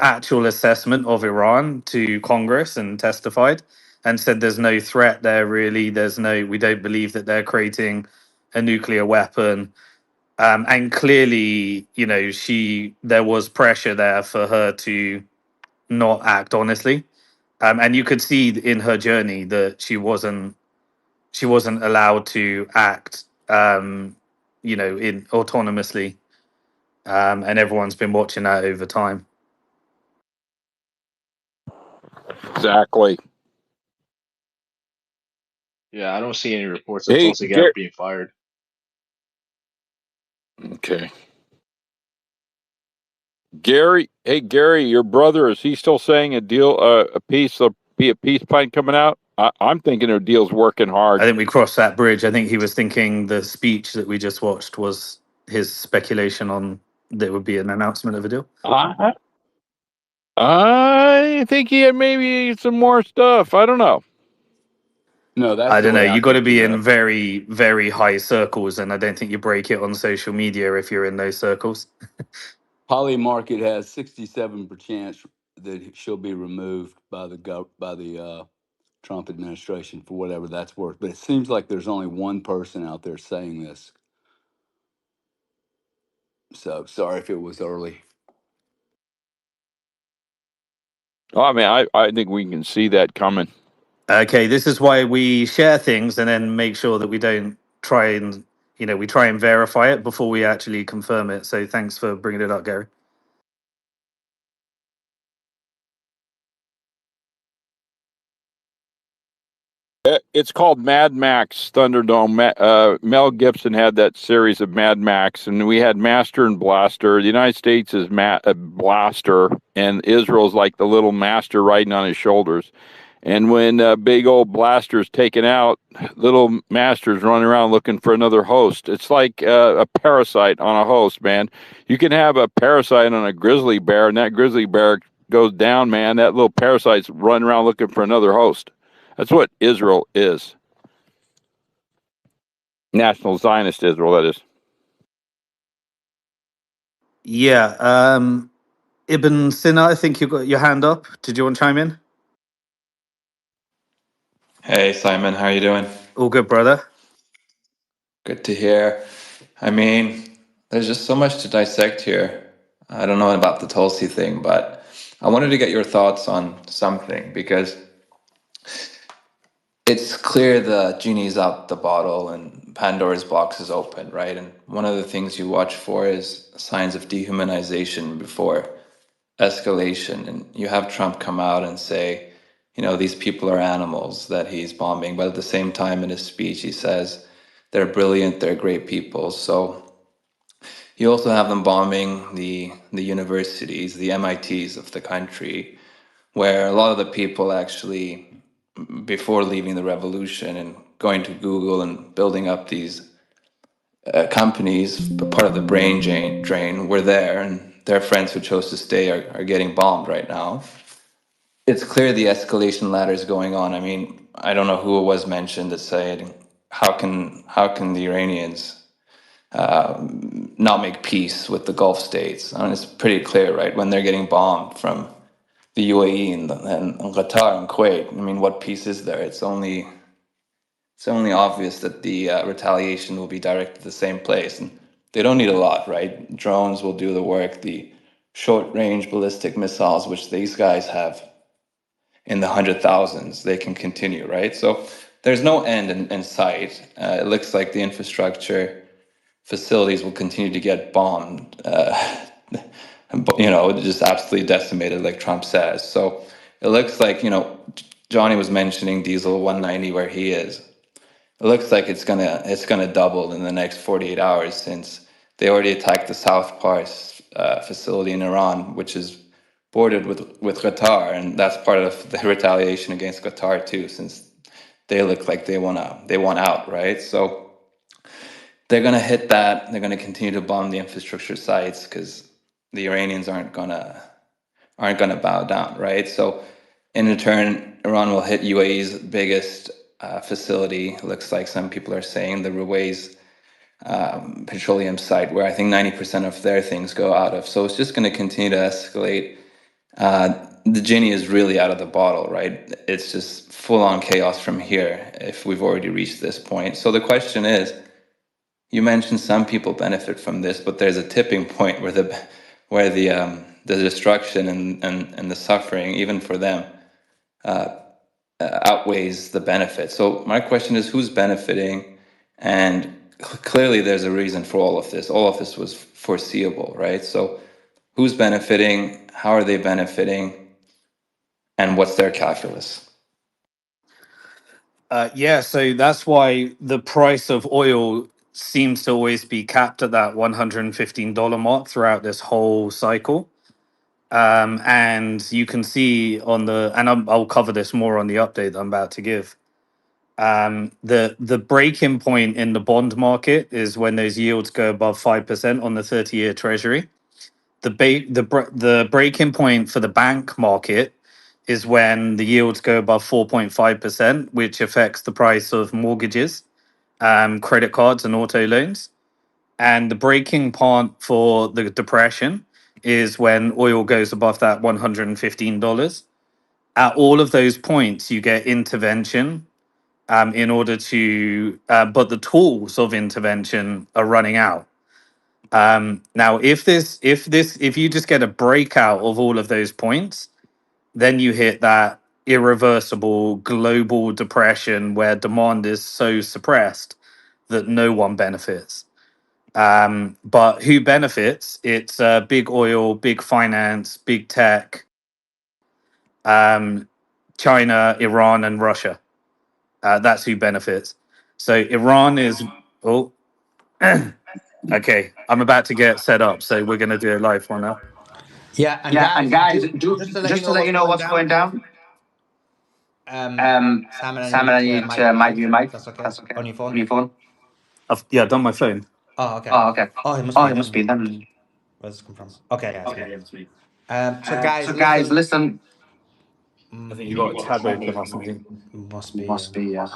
actual assessment of Iran to Congress and testified and said there's no threat there really. We don't believe that they're creating a nuclear weapon. And clearly, there was pressure there for her to not act honestly. And you could see in her journey that she wasn't allowed to act, in autonomously. And everyone's been watching that over time. Exactly. Yeah, I don't see any reports of Hey, Tulsi Gabbard being fired. okay. Gary, hey Gary, your brother, is he still saying a piece of be a peace plan coming out? I'm thinking their deal's working I hard. think we crossed that bridge. I think he was thinking the speech that we just watched was his speculation on there would be an announcement of a deal. I think he had maybe some more stuff. I don't know. no, that's I the don't know. way I You got to think be the in very, very high circles, and I don't think you break it on social media if you're in those circles. Poly market has 67% that she'll be removed by the Trump administration for whatever that's worth. But it seems like there's only one person out there saying this. So sorry if it was early. Oh, I mean, I think we can see that coming. Okay, this is why we share things and then make sure that we don't try and we try and verify it before we actually confirm it. So thanks for bringing it up, Gary. It's called Mad Max Thunderdome. Mel Gibson had that series of Mad Max, and we had Master and Blaster. The United States is Blaster, and Israel's like the little master riding on his shoulders. And when big old Blaster's taken out, little Master's running around looking for another host. It's like a parasite on a host, man. You can have a parasite on a grizzly bear, and that grizzly bear goes down, man. That little parasite's running around looking for another host. That's what Israel is. National Zionist Israel, that is. Yeah, Ibn Sina, I think you got your hand up. Did you want to chime in? Hey Simon, how are you doing? All good, brother. Good to hear. I mean, there's just so much to dissect here. I don't know about the Tulsi thing, but I wanted to get your thoughts on something because it's clear the genie's out the bottle and Pandora's box is open, right? And one of the things you watch for is signs of dehumanization before escalation. And you have Trump come out and say, these people are animals that he's bombing. But at the same time, in his speech, he says they're brilliant, they're great people. So you also have them bombing the universities, the MITs of the country, where a lot of the people actually, before leaving the revolution and going to Google and building up these companies, part of the brain drain, were there, and their friends who chose to stay are getting bombed right now. It's clear the escalation ladder is going on. I mean, I don't know who it was mentioned that said, how can the Iranians not make peace with the Gulf states? I mean, it's pretty clear, right? When they're getting bombed from the UAE and Qatar and Kuwait, I mean, what peace is there? It's only it's only obvious that the retaliation will be directed at the same place. And they don't need a lot, right? Drones will do the work. The short range ballistic missiles, which these guys have in the 100,000s, they can continue, right? So there's no end in sight. It looks like the infrastructure facilities will continue to get bombed, just absolutely decimated, like Trump says. So it looks like, Johnny was mentioning diesel 190 where he is. It looks like it's gonna double in the next 48 hours, since they already attacked the South Pars facility in Iran, which is bordered with Qatar, and that's part of the retaliation against Qatar too, since they look like they want out, right? So they're gonna hit that. They're gonna continue to bomb the infrastructure sites because the Iranians aren't gonna bow down, right? So in return, Iran will hit UAE's biggest facility. Looks like some people are saying the Ruwais petroleum site, where I think 90% of their things go out of. So it's just going to continue to escalate. The genie is really out of the bottle, right? It's just full on chaos from here if we've already reached this point. So the question is, you mentioned some people benefit from this, but there's a tipping point where the destruction and the suffering, even for them, outweighs the benefit. So my question is, who's benefiting? And clearly, there's a reason for all of this. All of this was foreseeable, right? So who's benefiting? How are they benefiting? And what's their calculus? Yeah, so that's why the price of oil seems to always be capped at that $115 mark throughout this whole cycle. And you can see I'll cover this more on the update that I'm about to give. The breaking point in the bond market is when those yields go above 5% on the 30-year Treasury. The breaking point for the bank market is when the yields go above 4.5%, which affects the price of mortgages, credit cards, and auto loans. And the breaking point for the depression is when oil goes above that $115. At all of those points, you get intervention in order to, but the tools of intervention are running out. Now, if you just get a breakout of all of those points, then you hit that irreversible global depression where demand is so suppressed that no one benefits. But who benefits? It's big oil, big finance, big tech, China, Iran, and Russia. That's who benefits. So Iran is. Oh, okay. I'm about to get set up, so we're going to do a live one now. Yeah, and Yeah, and guys, guys, just to let you just to know let what's you know going what's down. going down. Simon, I Simon, need I to need mic you. mic your mic. That's okay. That's okay. On your On phone. your phone. Yeah, done my phone. Oh, okay. Oh, okay. Oh, it must Oh, be it must them. be them. Where's this come from? Okay, yeah, it's me. Okay, it's me. So guys, So guys, listen. listen. I think you got a tab open or something. Must be. Must be. Just...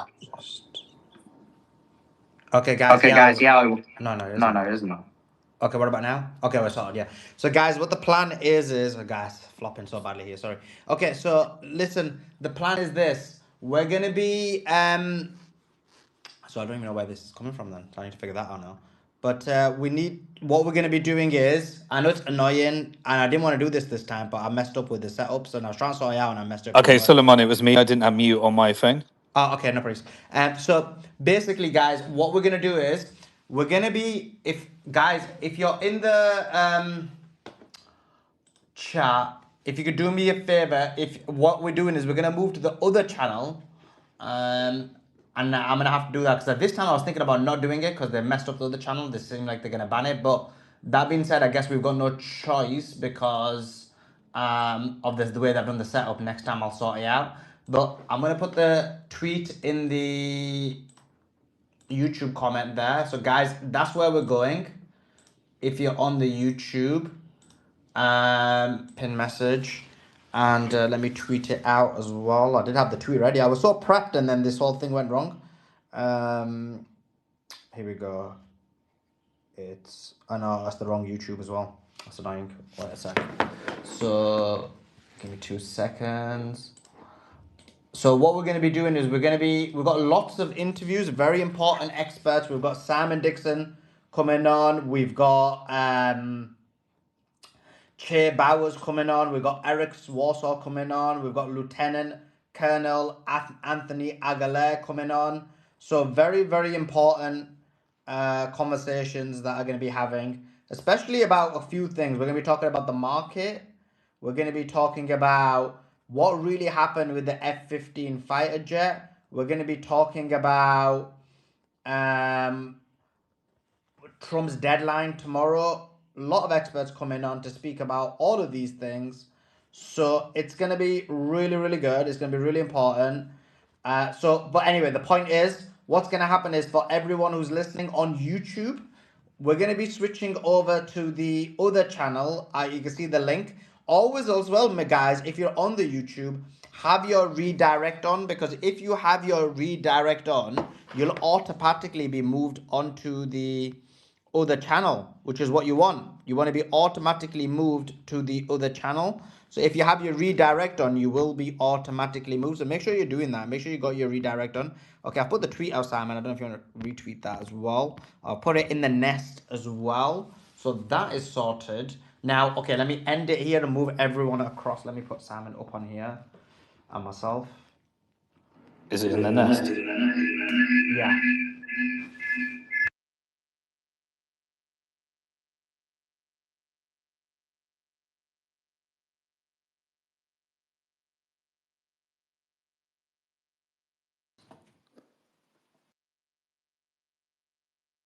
Okay, guys. Okay, Yeah. guys. Yeah. No, no, it No, isn't. no, it isn't. Okay, what about now? Okay, we're sorted, yeah. So guys, what the plan is oh, guys, flopping so badly here, sorry. Okay, so listen, the plan is this. We're gonna be so I don't even know where this is coming from then. So I need to figure that out now. But what we're gonna be doing is, I know it's annoying, and I didn't want to do this time, but I messed up with the setup, and I was trying to sort it out, and I messed it up even Okay, worse. Suleiman, it was me. I didn't have mute on my phone. Oh, okay, no worries. So basically, guys, what we're gonna do is we're gonna be if you're in the chat, if you could do me a favor, if what we're doing is we're gonna move to the other channel, and I'm gonna have to do that because this time I was thinking about not doing it because they messed up the other channel. They seem like they're gonna ban it, but that being said, I guess we've got no choice because of the way they've done the setup. Next time I'll sort it out. But I'm gonna put the tweet in the YouTube comment there. So guys, that's where we're going. If you're on the YouTube, pin message, and let me tweet it out as well. I did have the tweet ready. I was so prepped, and then this whole thing went wrong. Here we go. It's no, that's the wrong YouTube as well. That's annoying. Wait a sec. So give me 2 seconds. So what we're going to be doing is we've got lots of interviews, very important experts. We've got Simon Dixon coming on. We've got Che Bowers coming on. We've got Eric Warsaw coming on. We've got Lieutenant Colonel Anthony Aguilera coming on. So very, very important conversations that are going to be having, especially about a few things. We're going to be talking about the market. We're going to be talking about what really happened with the F-15 fighter jet. We're going to be talking about Trump's deadline tomorrow. A lot of experts coming on to speak about all of these things. So it's going to be really, really good. It's going to be really important. But anyway, the point is, what's going to happen is for everyone who's listening on YouTube, we're going to be switching over to the other channel. You can see the link. Always as well, my guys, if you're on the YouTube, have your redirect on, because if you have your redirect on, you'll automatically be moved onto the other channel, which is what you want. You want to be automatically moved to the other channel. So if you have your redirect on, you will be automatically moved. So make sure you're doing that. Make sure you got your redirect on. Okay, I'll put the tweet out, Simon. I don't know if you want to retweet that as well. I'll put it in the nest as well. So that is sorted. Now, okay, let me end it here and move everyone across. Let me put Simon up on here and myself. Is it in the nest? Yeah.